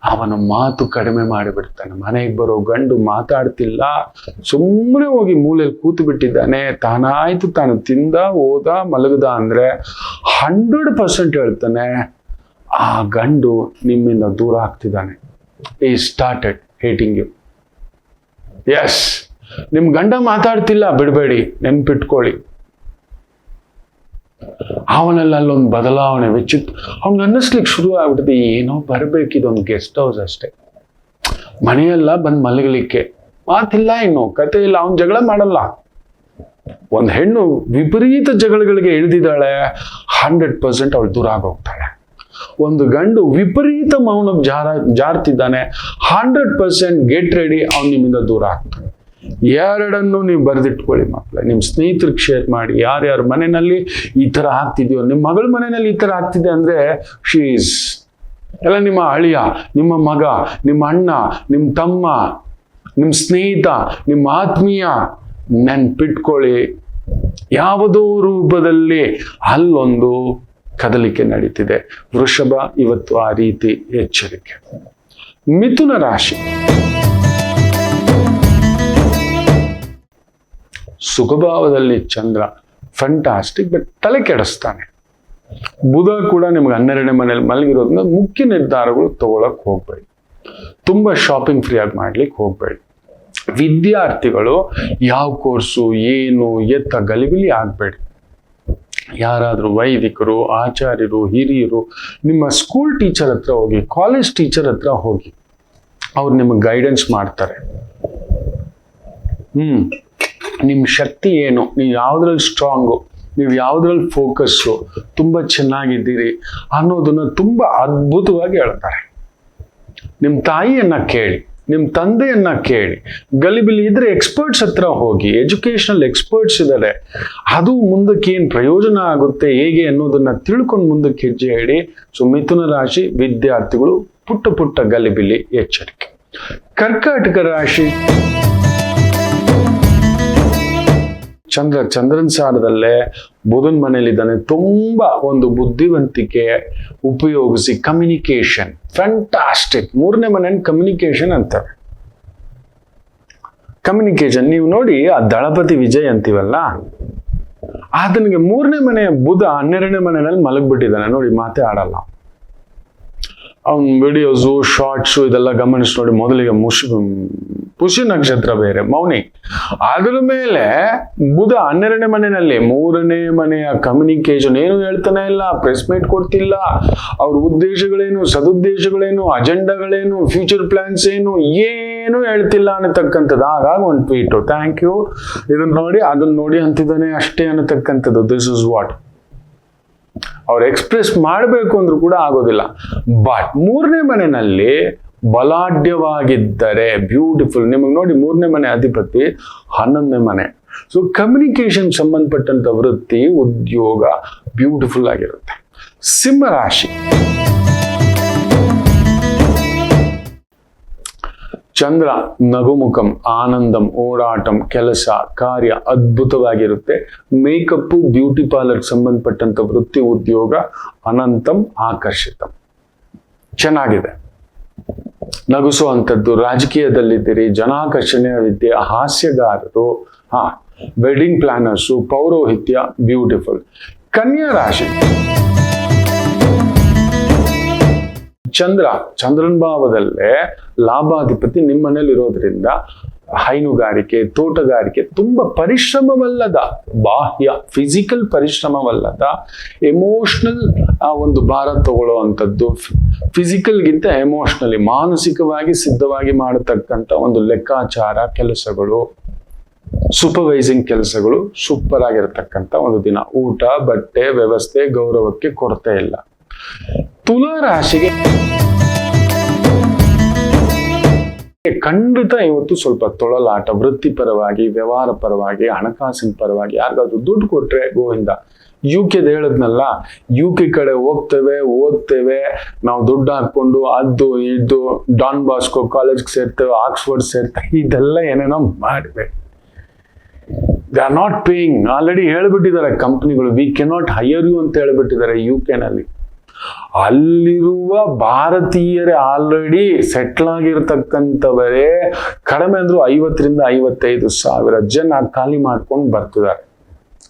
ಅವನ ಮಾತು ಕಡಿಮೆ ಮಾಡಿಬಿಡ್ತಾನೆ. ಮನೆಗೆ ಬರೋ ಗಂಡು ಮಾತಾಡ್ತಿಲ್ಲ, ಸುಮ್ಮನೆ ಹೋಗಿ ಮೂಲೆಯಲ್ಲಿ ಕೂತು ಬಿಟ್ಟಿದ್ದಾನೆ, ತಾನಾಯ್ತು ತಾನು ತಿಂದ, ಓದ, ಮಲಗದ ಅಂದ್ರೆ 100% ಹೇಳ್ತಾನೆ ಆ ಗಂಡು ನಿಮ್ಮಿಂದ ದೂರ ಆಗ್ತಿದ್ದಾನೆ. ಈ ಸ್ಟಾರ್ಟೆಡ್ ಹೇಟಿಂಗ್ ಯು. ಎಸ್, ನಿಮ್ ಗಂಡ ಮಾತಾಡ್ತಿಲ್ಲ ಬಿಡಬೇಡಿ, ನೆನ್ಪಿಟ್ಕೊಳ್ಳಿ. ಅವನಲ್ಲಿ ಅಲ್ಲೊಂದು ಬದಲಾವಣೆ ವಿಚಿತ್ರ. ಅವ್ನಿಗೆ ಅನ್ನಿಸ್ಲಿಕ್ಕೆ ಶುರು ಆಗ್ಬಿಟ್ಟಿದೆ, ಏನೋ ಬರ್ಬೇಕಿದೊಂದು ಗೆಸ್ಟ್ ಹೌಸ್ ಅಷ್ಟೇ, ಮನೆಯೆಲ್ಲ ಬಂದು ಮಲಗಲಿಕ್ಕೆ. ಮಾತಿಲ್ಲ, ಇನ್ನು ಕತೆ ಇಲ್ಲ, ಅವನ್ ಜಗಳ ಮಾಡಲ್ಲ. ಒಂದ್ ಹೆಣ್ಣು ವಿಪರೀತ ಜಗಳಗಳಿಗೆ ಇಳಿದಿದ್ದಾಳೆ, 100% ಅವಳು ದೂರ ಆಗೋಗ್ತಾಳೆ. ಒಂದು ಗಂಡು ವಿಪರೀತ ಮೌನಕ್ಕೆ ಜಾರ್ತಿದ್ದಾನೆ, 100% ಗೆಟ್ ರೆಡಿ, ಅವ್ನು ನಿಮ್ಮಿಂದ ದೂರ ಆಗ್ತಾನೆ. ಎರಡನ್ನು ನೀವು ಬರೆದಿಟ್ಕೊಳ್ಳಿ ಮಕ್ಕಳೇ. ನಿಮ್ಮ ಸ್ನೇಹಿತರಿಗೆ ಶೇರ್ ಮಾಡಿ. ಯಾರ್ಯಾರ ಮನೆಯಲ್ಲಿ ಈ ತರ ಆಗ್ತಿದ್ಯೋ, ನಿಮ್ಮ ಮಗಳ ಮನೆಯಲ್ಲಿ ಈ ತರ ಆಗ್ತಿದೆ ಅಂದ್ರೆ ಶೀಸ್ ಎಲ್ಲ ನಿಮ್ಮ ಅಳಿಯ, ನಿಮ್ಮ ಮಗ, ನಿಮ್ಮ ಅಣ್ಣ, ನಿಮ್ಮ ತಮ್ಮ, ನಿಮ್ಮ ಸ್ನೇಹಿತ, ನಿಮ್ಮ ಆತ್ಮೀಯ. ನೆನ್ಪಿಟ್ಕೊಳ್ಳಿ, ಯಾವುದೋ ರೂಪದಲ್ಲಿ ಅಲ್ಲೊಂದು ಕದಲಿಕೆ ನಡೀತಿದೆ. ವೃಷಭ ಇವತ್ತು ಆ ರೀತಿ ಎಚ್ಚರಿಕೆ. ಮಿಥುನ ರಾಶಿ. ಸುಖಭಾವದಲ್ಲಿ ಚಂದ್ರ ಫ್ಯಾಂಟಾಸ್ಟಿಕ್, ಬಟ್ ತಲೆ ಕೆಡಿಸ್ತಾನೆ. ಬುಧ ಕೂಡ ನಿಮ್ಗೆ 12ನೇ ಮನೇಲಿ ಮಲಗಿರೋದ್ರಿಂದ ಮುಖ್ಯ ನಿರ್ಧಾರಗಳು ತಗೊಳಕ್ ಹೋಗ್ಬೇಡಿ. ತುಂಬಾ ಶಾಪಿಂಗ್ ಫ್ರೀ ಆಗಿ ಮಾಡ್ಲಿಕ್ಕೆ ಹೋಗ್ಬೇಡಿ. ವಿದ್ಯಾರ್ಥಿಗಳು ಯಾವ ಕೋರ್ಸು ಏನು ಎತ್ತ ಗಲಿಬಿಲಿ ಆಗಬೇಡಿ. ಯಾರಾದರೂ ವೈದಿಕರು, ಆಚಾರ್ಯರು, ಹಿರಿಯರು, ನಿಮ್ಮ ಸ್ಕೂಲ್ ಟೀಚರ್ ಹತ್ರ ಹೋಗಿ, ಕಾಲೇಜ್ ಟೀಚರ್ ಹತ್ರ ಹೋಗಿ, ಅವ್ರು ನಿಮಗೆ ಗೈಡೆನ್ಸ್ ಮಾಡ್ತಾರೆ. ನಿಮ್ಮ ಶಕ್ತಿ ಏನು, ನೀವು ಯಾವುದ್ರಲ್ಲಿ ಸ್ಟ್ರಾಂಗು, ನೀವು ಯಾವುದ್ರಲ್ಲಿ ಫೋಕಸ್ಸು, ತುಂಬ ಚೆನ್ನಾಗಿದ್ದೀರಿ ಅನ್ನೋದನ್ನ ತುಂಬ ಅದ್ಭುತವಾಗಿ ಹೇಳ್ತಾರೆ. ನಿಮ್ಮ ತಾಯಿಯನ್ನ ಕೇಳಿ, ನಿಮ್ಮ ತಂದೆಯನ್ನ ಕೇಳಿ, ಗಲಿಬಿಲಿ ಇದ್ರೆ ಎಕ್ಸ್ಪರ್ಟ್ಸ್ ಹತ್ರ ಹೋಗಿ, ಎಜುಕೇಶನಲ್ ಎಕ್ಸ್ಪರ್ಟ್ಸ್ ಇದ್ದಾರೆ, ಅದು ಮುಂದಕ್ಕೆ ಏನು ಪ್ರಯೋಜನ ಆಗುತ್ತೆ ಹೇಗೆ ಅನ್ನೋದನ್ನ ತಿಳ್ಕೊಂಡು ಮುಂದಕ್ಕೆ ಹೆಜ್ಜೆ ಇಡಿ. ಸೊ ಮಿಥುನ ರಾಶಿ ವಿದ್ಯಾರ್ಥಿಗಳು ಪುಟ್ಟ ಪುಟ್ಟ ಗಲಿಬಿಲಿ ಎಚ್ಚರಿಕೆ. ಕರ್ಕಾಟಕ ರಾಶಿ ಚಂದ್ರನ್ ಸಾರದಲ್ಲೇ ಬುಧನ್ ಮನೇಲಿದ್ದಾನೆ. ತುಂಬಾ ಒಂದು ಬುದ್ಧಿವಂತಿಕೆ ಉಪಯೋಗಿಸಿ ಕಮ್ಯುನಿಕೇಶನ್ ಫ್ಯಾಂಟಾಸ್ಟಿಕ್. 3ನೇ ಮನೆ ಕಮ್ಯುನಿಕೇಶನ್ ಅಂತಾರೆ. ಕಮ್ಯುನಿಕೇಶನ್ ನೀವು ನೋಡಿ, ಆ ದಳಪತಿ ವಿಜಯ್ ಅಂತೀವಲ್ಲ, ಆತನಿಗೆ 3ನೇ ಮನೆಯ ಬುಧ 12ನೇ ಮನೆಯಲ್ಲಿ ಮಲಗ್ಬಿಟ್ಟಿದ್ದಾನೆ ನೋಡಿ, ಮಾತೇ ಆಡಲ್ಲ. ಅವ್ನ ವಿಡಿಯೋಸು ಶಾರ್ಟ್ಸು ಇದೆಲ್ಲ ಗಮನಿಸಿ ನೋಡಿ, ಮೊದಲಿಗೆ ಪುಷ್ಯ ನಕ್ಷತ್ರ ಬೇರೆ, ಮೌನಿ. ಅದರ ಮೇಲೆ ಬುಧ 12ನೇ ಮನೆಯಲ್ಲಿ 3ನೇ ಮನೆಯ ಕಮ್ಯುನಿಕೇಶನ್ ಏನು ಹೇಳ್ತಾನೆ ಇಲ್ಲ, ಪ್ರೆಸ್ ಮೀಟ್ ಕೊಡ್ತಿಲ್ಲ, ಅವ್ರ ಉದ್ದೇಶಗಳೇನು, ಸದುದ್ದೇಶಗಳೇನು, ಅಜೆಂಡಾಗಳೇನು, ಫ್ಯೂಚರ್ ಪ್ಲಾನ್ಸ್ ಏನು ಹೇಳ್ತಿಲ್ಲ ಅನ್ನತಕ್ಕಂಥದ್ದು. ಹಾಗಾಗಿ ಒಂದು ಟ್ವೀಟು, ಥ್ಯಾಂಕ್ ಯು, ಇದನ್ನ ನೋಡಿ ಅದನ್ನ ನೋಡಿ ಅಂತಿದ್ದಾನೆ ಅಷ್ಟೇ ಅನ್ನತಕ್ಕಂಥದ್ದು. ದಿಸ್ ಇಸ್ ವಾಟ್ ಅವ್ರು ಎಕ್ಸ್ಪ್ರೆಸ್ ಮಾಡಬೇಕು ಅಂದ್ರೂ ಕೂಡ ಆಗೋದಿಲ್ಲ. ಬಟ್ 3ನೇ ಮನೆಯಲ್ಲಿ ಬಲಾಢ್ಯವಾಗಿದ್ದರೆ ಬ್ಯೂಟಿಫುಲ್. ನಿಮಗೆ ನೋಡಿ 3ನೇ ಮನೆ ಅಧಿಪತಿ 11ನೇ ಮನೆ. ಸೊ ಕಮ್ಯುನಿಕೇಶನ್ ಸಂಬಂಧಪಟ್ಟಂತ ವೃತ್ತಿ, ಉದ್ಯೋಗ ಬ್ಯೂಟಿಫುಲ್ ಆಗಿರುತ್ತೆ. ಸಿಂಹ ರಾಶಿ ಚಂದ್ರ ನಗುಮುಖಂ, ಆನಂದಂ, ಓಡಾಟಂ, ಕೆಲಸ ಕಾರ್ಯ ಅದ್ಭುತವಾಗಿರುತ್ತೆ. ಮೇಕಪ್, ಬ್ಯೂಟಿ ಪಾರ್ಲರ್ ಸಂಬಂಧಪಟ್ಟಂತ ವೃತ್ತಿ, ಉದ್ಯೋಗ ಅನಂತಂ ಆಕರ್ಷಿತಂ ಚೆನ್ನಾಗಿದೆ. ನಗಿಸುವಂಥದ್ದು, ರಾಜಕೀಯದಲ್ಲಿದ್ದೀರಿ, ಜನಾಕರ್ಷಣೆಯ ವಿದ್ಯೆ, ಹಾಸ್ಯಗಾರರು, ವೆಡ್ಡಿಂಗ್ ಪ್ಲಾನರ್ಸು, ಪೌರೋಹಿತ್ಯ ಬ್ಯೂಟಿಫುಲ್. ಕನ್ಯಾ ರಾಶಿ ಚಂದ್ರನ್ ಭಾವದಲ್ಲೇ ಲಾಭಾಧಿಪತಿ ನಿಮ್ಮ ಮನೇಲಿ ಇರೋದ್ರಿಂದ ಹೈನುಗಾರಿಕೆ, ತೋಟಗಾರಿಕೆ ತುಂಬಾ ಪರಿಶ್ರಮವಲ್ಲದ, ಬಾಹ್ಯ ಫಿಸಿಕಲ್ ಪರಿಶ್ರಮವಲ್ಲದ, ಎಮೋಷನಲ್ ಒಂದು ಭಾರ ತಗೊಳ್ಳುವಂಥದ್ದು, ಫಿಸಿಕಲ್ಗಿಂತ ಎಮೋಷನಲಿ ಮಾನಸಿಕವಾಗಿ ಸಿದ್ಧವಾಗಿ ಮಾಡತಕ್ಕಂಥ ಒಂದು ಲೆಕ್ಕಾಚಾರ ಕೆಲಸಗಳು, ಸೂಪರ್ವೈಸಿಂಗ್ ಕೆಲಸಗಳು ಸೂಪರ್ ಆಗಿರತಕ್ಕಂಥ ಒಂದು ದಿನ. ಊಟ, ಬಟ್ಟೆ, ವ್ಯವಸ್ಥೆ, ಗೌರವಕ್ಕೆ ಕೊರತೆ ಇಲ್ಲ. ತುಲಾ ರಾಶಿಗೆ ಖಂಡಿತ ಇವತ್ತು ಸ್ವಲ್ಪ ತೊಳಲಾಟ, ವೃತ್ತಿಪರವಾಗಿ, ವ್ಯವಹಾರ ಪರವಾಗಿ, ಹಣಕಾಸಿನ ಪರವಾಗಿ. ಯಾರಿಗಾದ್ರೂ ದುಡ್ಡು ಕೊಟ್ರೆ ಗೋವಿಂದ. UK ಹೇಳದ್ನಲ್ಲ, UK ಕಡೆ ಹೋಗ್ತೇವೆ, ಓದ್ತೇವೆ, ನಾವು ದುಡ್ಡು ಹಾಕೊಂಡು ಅದು ಇದು ಡಾನ್ ಬಾಸ್ಕೋ ಕಾಲೇಜ್ಗೆ ಸೇರ್ತೇವೆ, ಆಕ್ಸ್ಫರ್ಡ್ ಸೇರ್ತೇವೆ, ಇದೆಲ್ಲ ಏನೇನೋ ಮಾಡಬೇಕು. They are not paying. Already ಹೇಳ್ಬಿಟ್ಟಿದ್ದಾರೆ ಕಂಪ್ನಿಗಳು, ವಿ ಕೆನಾಟ್ ಹೈಯರ್ ಯು ಅಂತ ಹೇಳ್ಬಿಟ್ಟಿದ್ದಾರೆ UK ನಲ್ಲಿ. ಅಲ್ಲಿರುವ ಭಾರತೀಯರೇ ಆಲ್ರೆಡಿ ಸೆಟ್ಲ್ ಆಗಿರ್ತಕ್ಕಂಥವರೇ ಕಡಿಮೆ ಅಂದ್ರೂ 50,000 to 55,000 ಜನ ಖಾಲಿ ಮಾಡ್ಕೊಂಡು ಬರ್ತಿದ್ದಾರೆ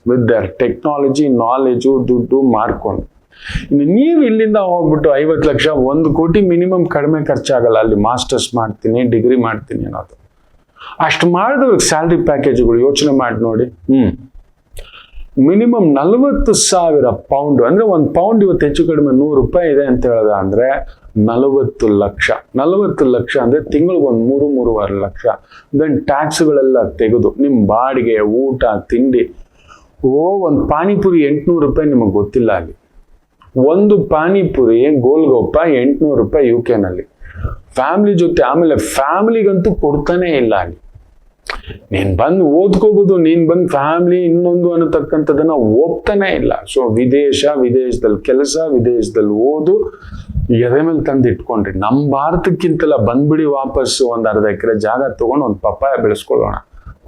ವಿತ್ ದರ್ ಟೆಕ್ನಾಲಜಿ, ನಾಲೆಜು, ದುಡ್ಡು ಮಾಡ್ಕೊಂಡು. ಇನ್ನು ನೀವು ಇಲ್ಲಿಂದ ಹೋಗ್ಬಿಟ್ಟು 50 ಲಕ್ಷ, 1 ಕೋಟಿ ಮಿನಿಮಮ್ ಕಡಿಮೆ ಖರ್ಚಾಗಲ್ಲ. ಅಲ್ಲಿ ಮಾಸ್ಟರ್ಸ್ ಮಾಡ್ತೀನಿ, ಡಿಗ್ರಿ ಮಾಡ್ತೀನಿ ಅನ್ನೋದು. ಅಷ್ಟು ಮಾಡಿದ್ರೆ ಸ್ಯಾಲ್ರಿ ಪ್ಯಾಕೇಜ್ಗಳು ಯೋಚನೆ ಮಾಡಿ ನೋಡಿ. ಮಿನಿಮಮ್ 40,000 ಪೌಂಡ್, ಅಂದ್ರೆ 1 ಪೌಂಡ್ ಇವತ್ತು ಹೆಚ್ಚು ಕಡಿಮೆ 100 ರೂಪಾಯಿ ಇದೆ ಅಂತ ಹೇಳ್ದ ಅಂದ್ರೆ 40 ಲಕ್ಷ. 40 ಲಕ್ಷ ಅಂದ್ರೆ ತಿಂಗಳಿಗೆ ಒಂದು 3-3.5 ಲಕ್ಷ. ದೆನ್ ಟ್ಯಾಕ್ಸ್ಗಳೆಲ್ಲ ತೆಗೆದು ನಿಮ್ಮ ಬಾಡಿಗೆ, ಊಟ, ತಿಂಡಿ. ಒಂದು ಪಾನಿಪುರಿ 800 ರೂಪಾಯಿ, ನಿಮಗೆ ಗೊತ್ತಿಲ್ಲ ಅಲ್ಲಿ. ಒಂದು ಪಾನಿಪುರಿ ಗೋಲ್ಗೊಪ್ಪ 800 ರೂಪಾಯಿ UK ನಲ್ಲಿ. ಫ್ಯಾಮಿಲಿ ಜೊತೆ, ಆಮೇಲೆ ಫ್ಯಾಮಿಲಿಗಂತೂ ಕೊಡ್ತಾನೆ ಇಲ್ಲ ಅಲ್ಲಿ. ನೀನ್ ಬಂದು ಓದ್ಕೋಬಹುದು, ನೀನ್ ಬಂದು ಫ್ಯಾಮಿಲಿ ಇನ್ನೊಂದು ಅನ್ನತಕ್ಕಂಥದ್ದನ್ನ ಒಪ್ತಾನೆ ಇಲ್ಲ. ಸೊ ವಿದೇಶದಲ್ಲಿ ಕೆಲಸ, ವಿದೇಶದಲ್ಲಿ ಓದು, ಎದೆ ಮೇಲೆ ತಂದು ಇಟ್ಕೊಂಡ್ರಿ. ನಮ್ಮ ಭಾರತಕ್ಕಿಂತಲ್ಲ ಬಂದ್ಬಿಡಿ ವಾಪಸ್ಸು. ಒಂದು ಅರ್ಧ ಎಕರೆ ಜಾಗ ತಗೊಂಡು ಒಂದು ಪಪ್ಪಾಯ ಬೆಳೆಸ್ಕೊಳ್ಳೋಣ,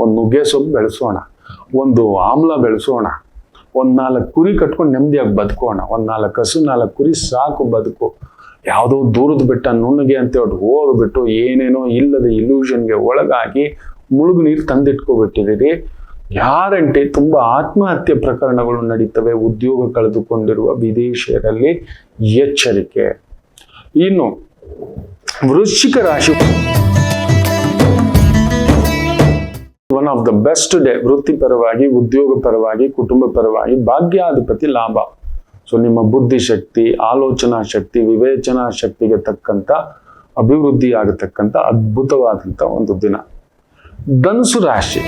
ಒಂದು ನುಗ್ಗೆ ಸೊಪ್ಪು ಬೆಳೆಸೋಣ, ಒಂದು ಆಮ್ಲ ಬೆಳೆಸೋಣ, ಒಂದು 4 ಕುರಿ ಕಟ್ಕೊಂಡು ನೆಮ್ಮದಿಯಾಗಿ ಬದುಕೋಣ. ಒಂದು 4 ಹಸು, 4 ಕುರಿ ಸಾಕು ಬದುಕು. ಯಾವುದೋ ದೂರದ ಬೆಟ್ಟ ನುಣ್ಣಗೆ ಅಂತ ಹೇಳಿ ಹೋಗ್ಬಿಟ್ಟು ಏನೇನೋ ಇಲ್ಲದ ಇಲ್ಯೂಷನ್ಗೆ ಒಳಗಾಗಿ ಮುಳುಗು ನೀರು ತಂದಿಟ್ಕೊಬಿಟ್ಟಿದ್ದೀರಿ. ಗ್ಯಾರಂಟಿ ತುಂಬಾ ಆತ್ಮಹತ್ಯೆ ಪ್ರಕರಣಗಳು ನಡೀತವೆ. ಉದ್ಯೋಗ ಕಳೆದುಕೊಂಡಿರುವ ವಿದೇಶಿಯರಲ್ಲಿ ಎಚ್ಚರಿಕೆ. ಇನ್ನು ವೃಶ್ಚಿಕ ರಾಶಿ one of the best day, ವೃತ್ತಿಪರವಾಗಿ, ಉದ್ಯೋಗ ಪರವಾಗಿ, ಕುಟುಂಬ ಪರವಾಗಿ. ಭಾಗ್ಯಾಧಿಪತಿ ಲಾಭ. ಸೊ ನಿಮ್ಮ ಬುದ್ಧಿಶಕ್ತಿ, ಆಲೋಚನಾ ಶಕ್ತಿ, ವಿವೇಚನಾ ಶಕ್ತಿಗೆ ತಕ್ಕಂತ ಅಭಿವೃದ್ಧಿ ಆಗತಕ್ಕಂಥ ಅದ್ಭುತವಾದಂಥ ಒಂದು ದಿನ. ಧನುಸು ರಾಶಿ.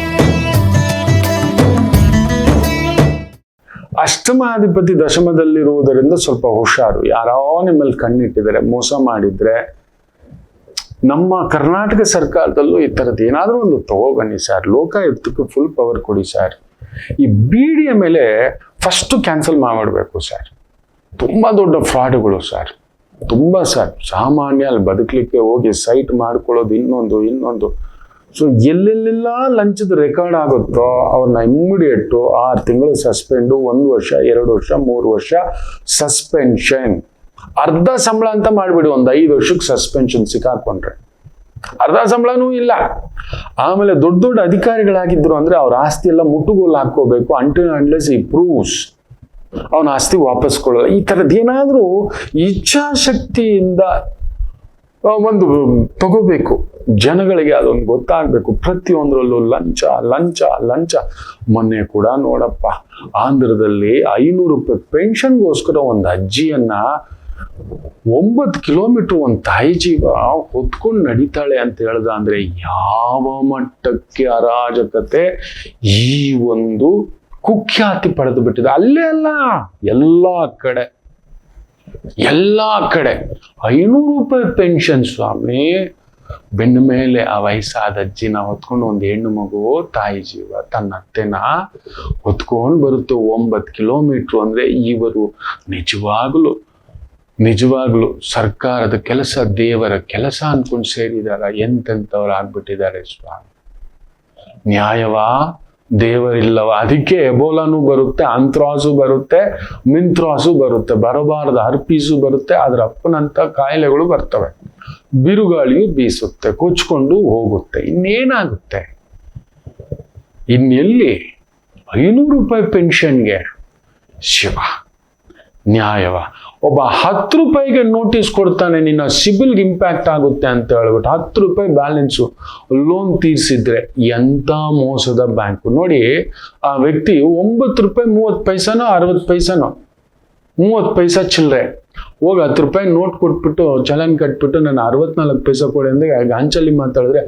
ಅಷ್ಟಮಾಧಿಪತಿ ದಶಮದಲ್ಲಿರುವುದರಿಂದ ಸ್ವಲ್ಪ ಹುಷಾರು. ಯಾರೋ ನಿಮ್ಮಲ್ಲಿ ಕಣ್ಣಿಟ್ಟಿದ್ದಾರೆ, ಮೋಸ ಮಾಡಿದ್ರೆ. ನಮ್ಮ ಕರ್ನಾಟಕ ಸರ್ಕಾರದಲ್ಲೂ ಈ ಥರದ್ದು ಏನಾದರೂ ಒಂದು ತಗೋಬನ್ನಿ ಸರ್, ಲೋಕಾಯುಕ್ತಕ್ಕೆ ಫುಲ್ ಪವರ್ ಕೊಡಿ ಸರ್. ಈ ಬಿಡಿಯ ಮೇಲೆ ಫಸ್ಟ್ ಕ್ಯಾನ್ಸಲ್ ಮಾಡಬೇಕು ಸರ್. ತುಂಬಾ ದೊಡ್ಡ ಫ್ರಾಡ್ಗಳು ಸರ್, ತುಂಬಾ ಸರ್. ಸಾಮಾನ್ಯ ಅಲ್ಲಿ ಬದುಕಲಿಕ್ಕೆ ಹೋಗಿ ಸೈಟ್ ಮಾಡ್ಕೊಳ್ಳೋದು ಇನ್ನೊಂದು. ಸೊ ಎಲ್ಲೆಲ್ಲೆಲ್ಲ ಲಂಚದ ರೆಕಾರ್ಡ್ ಆಗುತ್ತೋ ಅವ್ರನ್ನ ಇಮ್ಮಿಡಿಯೇಟು 6 ತಿಂಗಳು ಸಸ್ಪೆಂಡು, 1 ವರ್ಷ, 2 ವರ್ಷ, 3 ವರ್ಷ ಸಸ್ಪೆನ್ಷನ್. ಅರ್ಧ ಸಂಬಳ ಅಂತ ಮಾಡ್ಬಿಡಿ, ಒಂದು 5 ವರ್ಷಕ್ಕೆ ಸಸ್ಪೆನ್ಷನ್ ಸಿಕ್ಕಾಕೊಂಡ್ರೆ ಅರ್ಧ ಸಂಬಳನೂ ಇಲ್ಲ. ಆಮೇಲೆ ದೊಡ್ಡ ದೊಡ್ಡ ಅಧಿಕಾರಿಗಳಾಗಿದ್ರು ಅಂದ್ರೆ ಅವ್ರ ಆಸ್ತಿ ಎಲ್ಲ ಮುಟ್ಟುಗೋಲು ಹಾಕೋಬೇಕು. ಅಂಟಿಲ್ ಅನ್ಲೆಸ್ ಈ ಪ್ರೂವ್ಸ್ ಅವನ ಆಸ್ತಿ ವಾಪಸ್ ಕೊಡೋಲ್ಲ. ಈ ಥರದ್ದು ಏನಾದರೂ ಇಚ್ಛಾಶಕ್ತಿಯಿಂದ ಒಂದು ತಗೋಬೇಕು. ಜನಗಳಿಗೆ ಅದೊಂದು ಗೊತ್ತಾಗಬೇಕು. ಪ್ರತಿಯೊಂದರಲ್ಲೂ ಲಂಚ ಲಂಚ ಲಂಚ. ಮೊನ್ನೆ ಕೂಡ ನೋಡಪ್ಪ, ಆಂಧ್ರದಲ್ಲಿ 500 ರೂಪಾಯಿ ಪೆನ್ಷನ್ಗೋಸ್ಕರ ಒಂದು ಅಜ್ಜಿಯನ್ನ 9 ಕಿಲೋಮೀಟರ್ ಒಂದು ತಾಯಿ ಜೀವ ಹೊತ್ಕೊಂಡು ನಡೀತಾಳೆ ಅಂತ ಹೇಳ್ದ ಅಂದ್ರೆ ಯಾವ ಮಟ್ಟಕ್ಕೆ ಅರಾಜಕತೆ, ಈ ಒಂದು ಕುಖ್ಯಾತಿ ಪಡೆದು ಬಿಟ್ಟಿದೆ. ಅಲ್ಲೇ ಅಲ್ಲ, ಎಲ್ಲಾ ಕಡೆ 500 ರೂಪಾಯಿ ಪೆನ್ಷನ್ ಸ್ವಾಮಿ. ಬೆನ್ನ ಮೇಲೆ ಆ ವಯಸ್ಸಾದ ಅಜ್ಜಿನ ಹೊತ್ಕೊಂಡು ಒಂದು ಹೆಣ್ಣು ಮಗು, ತಾಯಿ ಜೀವ ತನ್ನ ಅತ್ತೆನ ಹೊತ್ಕೊಂಡು ಬರುತ್ತೆ 9 ಕಿಲೋಮೀಟರ್ ಅಂದ್ರೆ ಇವರು ನಿಜವಾಗ್ಲು ಸರ್ಕಾರದ ಕೆಲಸ, ದೇವರ ಕೆಲಸ ಅನ್ಕೊಂಡು ಸೇರಿದಾರ. ಎಂತೆಂಥವ್ರು ಆಗ್ಬಿಟ್ಟಿದ್ದಾರೆ ಸ್ವಾಮಿ. ನ್ಯಾಯವಾ, ದೇವರಿಲ್ಲವ. ಅದಕ್ಕೆ ಎಬೋಲಾನು ಬರುತ್ತೆ, ಅಂತ್ರಾಸು ಬರುತ್ತೆ, ಮಿಂತ್ರಾಸು ಬರುತ್ತೆ, ಬರಬಾರದ ಹರ್ಪೀಸು ಬರುತ್ತೆ. ಅದ್ರ ಅಪ್ಪನಂತ ಕಾಯಿಲೆಗಳು ಬರ್ತವೆ. ಬಿರುಗಾಳಿಯು ಬೀಸುತ್ತೆ, ಕೊಚ್ಕೊಂಡು ಹೋಗುತ್ತೆ. ಇನ್ನೇನಾಗುತ್ತೆ? ಇನ್ನೆಲ್ಲಿ 500 ರೂಪಾಯಿ ಪೆನ್ಷನ್ಗೆ? ಶಿವ, ನ್ಯಾಯವ? ಒಬ್ಬ 10 ರೂಪಾಯಿಗೆ ನೋಟಿಸ್ ಕೊಡ್ತಾನೆ, ನಿನ್ನ ಸಿಬಿಲ್ಗೆ ಇಂಪ್ಯಾಕ್ಟ್ ಆಗುತ್ತೆ ಅಂತ ಹೇಳ್ಬಿಟ್ಟು 10 ರೂಪಾಯಿ ಬ್ಯಾಲೆನ್ಸು ಲೋನ್ ತೀರ್ಸಿದ್ರೆ ಎಂತ ಮೋಸದ ಬ್ಯಾಂಕು ನೋಡಿ. ಆ ವ್ಯಕ್ತಿ 9 ರೂಪಾಯಿ 30 ಪೈಸಾನೋ 60 ಪೈಸಾನೋ 30 ಪೈಸಾ ಚಿಲ್ಲರೆ ಹೋಗಿ 10 ರೂಪಾಯಿ ನೋಟ್ ಕೊಟ್ಬಿಟ್ಟು ಚಲನ್ ಕಟ್ಬಿಟ್ಟು ನಾನು 64 ಪೈಸಾ ಕೊಡಿ ಅಂದ್ರೆ ಗಾಂಚಲಿ ಮಾತಾಡಿದ್ರೆ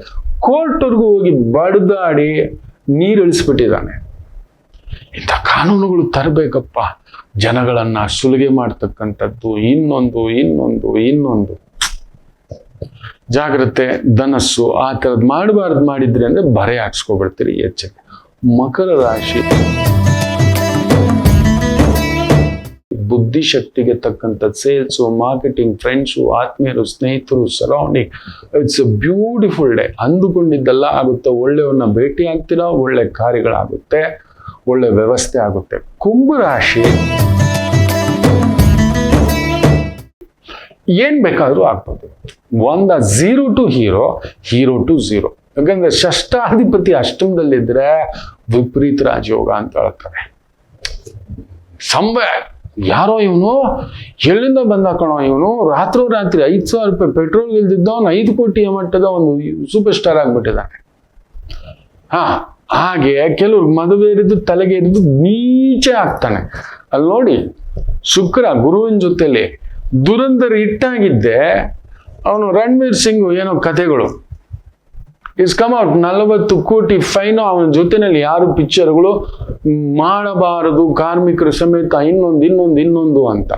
ಕೋರ್ಟ್ವರೆಗೂ ಹೋಗಿ ಬಡ್ದಾಡಿ ನೀರಿಳಿಸ್ಬಿಟ್ಟಿದ್ದಾನೆ. ಇಂಥ ಕಾನೂನುಗಳು ತರಬೇಕಪ್ಪ. ಜನಗಳನ್ನ ಸುಲಿಗೆ ಮಾಡ್ತಕ್ಕಂಥದ್ದು ಇನ್ನೊಂದು ಜಾಗ್ರತೆ. ಧನಸ್ಸು ಆ ಥರದ್ದು ಮಾಡಬಾರ್ದು. ಮಾಡಿದ್ರಿ ಅಂದ್ರೆ ಬರೆ ಹಾಕ್ಸ್ಕೊಬಿಡ್ತೀರಿ. ಎಚ್ಚರಿಕೆ. ಮಕರ ರಾಶಿ. ಬುದ್ಧಿಶಕ್ತಿಗೆ ತಕ್ಕಂಥ ಸೇಲ್ಸು, ಮಾರ್ಕೆಟಿಂಗ್, ಫ್ರೆಂಡ್ಸು, ಆತ್ಮೀಯರು, ಸ್ನೇಹಿತರು, surrounding. It's a beautiful day. ಅಂದುಕೊಂಡಿದ್ದೆಲ್ಲ ಆಗುತ್ತೆ. ಒಳ್ಳೆಯವ್ರನ್ನ ಭೇಟಿ ಆಗ್ತೀರಾ, ಒಳ್ಳೆ ಕಾರ್ಯಗಳಾಗುತ್ತೆ, ಒಳ್ಳೆ ವ್ಯವಸ್ಥೆ ಆಗುತ್ತೆ. ಕುಂಭರಾಶಿ. ಏನ್ ಬೇಕಾದ್ರೂ ಆಗ್ಬೋದು. 0 ಟು ಹೀರೋ ಟು 0. ಯಾಕಂದ್ರೆ ಷಷ್ಠಾಧಿಪತಿ ಅಷ್ಟಮದಲ್ಲಿದ್ರೆ ವಿಪರೀತ ರಾಜಯೋಗ ಅಂತ ಹೇಳ್ತಾರೆ. ಯಾರೋ ಇವನು ಎಲ್ಲಿಂದ ಬಂದ ಕಣೋ, ಇವನು ರಾತ್ರಿ 5,000 ರೂಪಾಯಿ ಪೆಟ್ರೋಲ್ ಇಲ್ದಿದ್ದವನು 5 ಕೋಟಿ ಮಟ್ಟದ ಒಂದು ಸೂಪರ್ ಸ್ಟಾರ್ ಆಗ್ಬಿಟ್ಟಿದ್ದಾನೆ. ಹಾಗೆ ಕೆಲವ್ರು ಮದುವೆ ಇರಿದು ತಲೆಗೆ ಇರಿದು ನೀಚೆ ಆಗ್ತಾನೆ. ಅಲ್ಲಿ ನೋಡಿ, ಶುಕ್ರ ಗುರುವಿನ ಜೊತೆಲಿ ದುರಂಧರ ಹಿಟ್ಟಾಗಿದ್ದೆ. ಅವನು ರಣವೀರ್ ಸಿಂಗ್ ಏನೋ ಕಥೆಗಳು ಇಸ್ ಕಮ್ ಔಟ್ 40 ಕೋಟಿ ಫೈನು. ಅವನ ಜೊತೆನಲ್ಲಿ ಯಾರು ಪಿಕ್ಚರ್ಗಳು ಮಾಡಬಾರದು, ಕಾರ್ಮಿಕರ ಸಮೇತ ಇನ್ನೊಂದು ಅಂತ.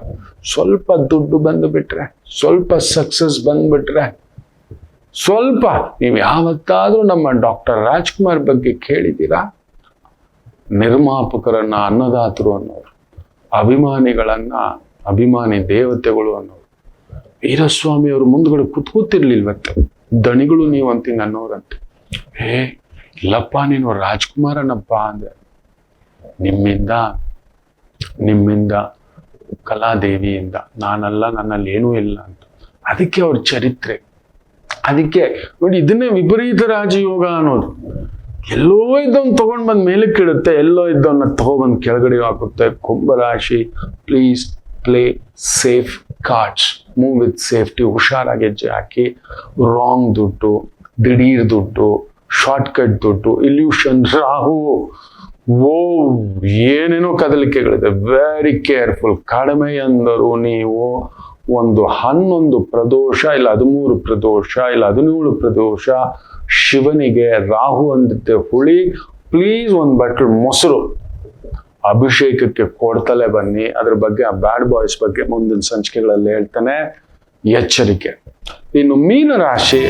ಸ್ವಲ್ಪ ದುಡ್ಡು ಬಂದುಬಿಟ್ರೆ, ಸ್ವಲ್ಪ ಸಕ್ಸಸ್ ಬಂದ್ಬಿಟ್ರೆ, ಸ್ವಲ್ಪ ನೀವು ಯಾವತ್ತಾದ್ರೂ ನಮ್ಮ ಡಾಕ್ಟರ್ ರಾಜ್ಕುಮಾರ್ ಬಗ್ಗೆ ಕೇಳಿದ್ದೀರಾ? ನಿರ್ಮಾಪಕರನ್ನ ಅನ್ನದಾತರು ಅನ್ನೋರು, ಅಭಿಮಾನಿ ದೇವತೆಗಳು ಅನ್ನೋರು. ವೀರಸ್ವಾಮಿ ಅವರು ಮುಂದ್ಗಡೆ ಕೂತಿರ್ಲಿಲ್ವತ್ತೆ. ದಣಿಗಳು ನೀವು ಅಂತೀನಿ ಅನ್ನೋರಂತೆ. ಇಲ್ಲಪ್ಪ ನೀನು ರಾಜ್ಕುಮಾರನಪ್ಪ ಅಂದ್ರೆ ನಿಮ್ಮಿಂದ ಕಲಾದೇವಿಯಿಂದ, ನಾನಲ್ಲ, ನನ್ನಲ್ಲಿ ಏನೂ ಇಲ್ಲ ಅಂತ. ಅದಕ್ಕೆ ಅವ್ರ ಚರಿತ್ರೆ. ಅದಕ್ಕೆ ನೋಡಿ, ಇದನ್ನೇ ವಿಪರೀತ ರಾಜಯೋಗ ಅನ್ನೋದು. ಎಲ್ಲೋ ಇದ್ದವನ್ನ ತಗೊಂಡ್ ಬಂದ್ ಮೇಲಕ್ಕೆ ಇಡುತ್ತೆ, ಎಲ್ಲೋ ಇದ್ದವನ್ನ ತಗೊಬಂದ್ ಕೆಳಗಡೆ ಹಾಕುತ್ತೆ. ಕುಂಭರಾಶಿ, please play safe cards, move with safety. ಹುಷಾರಾಗಿ ಹೆಜ್ಜೆ ಹಾಕಿ. ರಾಂಗ್ ದುಡ್ಡು, ದಿಢೀರ್ ದುಡ್ಡು, ಶಾರ್ಟ್ಕಟ್ ದುಡ್ಡು, ಇಲ್ಯೂಷನ್, ರಾಹು, ಓ ಏನೇನೋ ಕದಲಿಕೆಗಳಿದೆ. Very careful. ಕಡಿಮೆ ಅಂದರು ನೀವು ಒಂದು 11 ಪ್ರದೋಷ ಇಲ್ಲ 13 ಪ್ರದೋಷ ಇಲ್ಲ 17 ಪ್ರದೋಷ ಶಿವನಿಗೆ ರಾಹು ಅಂದಿದ್ದೆ ಹುಳಿ. ಪ್ಲೀಸ್ ಒಂದು ಬಟ್ಲು ಮೊಸರು ಅಭಿಷೇಕಕ್ಕೆ ಕೊಡ್ತಲೇ ಬನ್ನಿ. ಅದ್ರ ಬಗ್ಗೆ ಆ ಬ್ಯಾಡ್ ಬಾಯ್ಸ್ ಬಗ್ಗೆ ಮುಂದಿನ ಸಂಚಿಕೆಗಳಲ್ಲಿ ಹೇಳ್ತಾನೆ. ಎಚ್ಚರಿಕೆ. ಇನ್ನು ಮೀನ ರಾಶಿ,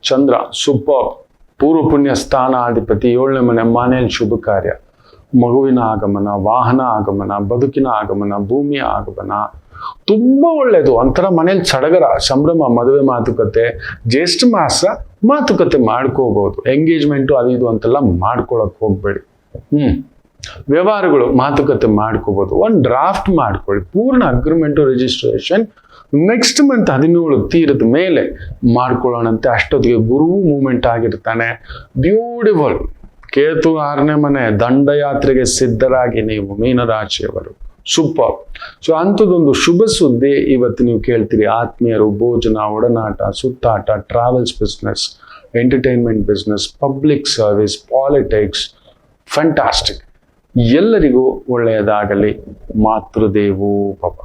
ಚಂದ್ರ ಸೂಪರ್, ಪೂರ್ವ ಪುಣ್ಯ ಸ್ಥಾನಾಧಿಪತಿ, 7ನೇ ಮನೆಯಲ್ಲಿ ಶುಭ ಕಾರ್ಯ, ಮಗುವಿನ ಆಗಮನ, ವಾಹನ ಆಗಮನ, ಬದುಕಿನ ಆಗಮನ, ಭೂಮಿಯ ಆಗಮನ, ತುಂಬಾ ಒಳ್ಳೇದು. ಒಂಥರ ಮನೇಲಿ ಸಡಗರ, ಸಂಭ್ರಮ, ಮದುವೆ ಮಾತುಕತೆ, ಜ್ಯೇಷ್ಠ ಮಾಸ ಮಾತುಕತೆ ಮಾಡ್ಕೋಬಹುದು. ಎಂಗೇಜ್ಮೆಂಟು ಅದು ಇದು ಅಂತೆಲ್ಲ ಮಾಡ್ಕೊಳಕ್ ಹೋಗ್ಬೇಡಿ. ವ್ಯವಹಾರಗಳು ಮಾತುಕತೆ ಮಾಡ್ಕೋಬಹುದು. ಒಂದು ಡ್ರಾಫ್ಟ್ ಮಾಡ್ಕೊಳ್ಳಿ. ಪೂರ್ಣ ಅಗ್ರಿಮೆಂಟು ರಿಜಿಸ್ಟ್ರೇಷನ್ ನೆಕ್ಸ್ಟ್ ಮಂತ್ 17 ತೀರದ ಮೇಲೆ ಮಾಡ್ಕೊಳ್ಳೋಣಂತೆ. ಅಷ್ಟೊತ್ತಿಗೆ ಗುರುವು ಮೂವ್ಮೆಂಟ್ ಆಗಿರ್ತಾನೆ. ಬ್ಯೂಟಿಫುಲ್. ಕೇತು 6ನೇ ಮನೆ, ದಂಡಯಾತ್ರೆಗೆ ಸಿದ್ಧರಾಗಿ ನೀವು ಮೀನರಾಶಿಯವರು. ಸೂಪರ್. ಸೊ ಅಂಥದ್ದೊಂದು ಶುಭ ಸುದ್ದಿ ಇವತ್ತು ನೀವು ಕೇಳ್ತೀರಿ. ಆತ್ಮೀಯರು, ಭೋಜನ, ಒಡನಾಟ, ಸುತ್ತಾಟ, travels business, entertainment business, public service, politics, fantastic. ಎಲ್ಲರಿಗೂ ಒಳ್ಳೆಯದಾಗಲಿ. ಮಾತೃದೇವೋ ಭವ.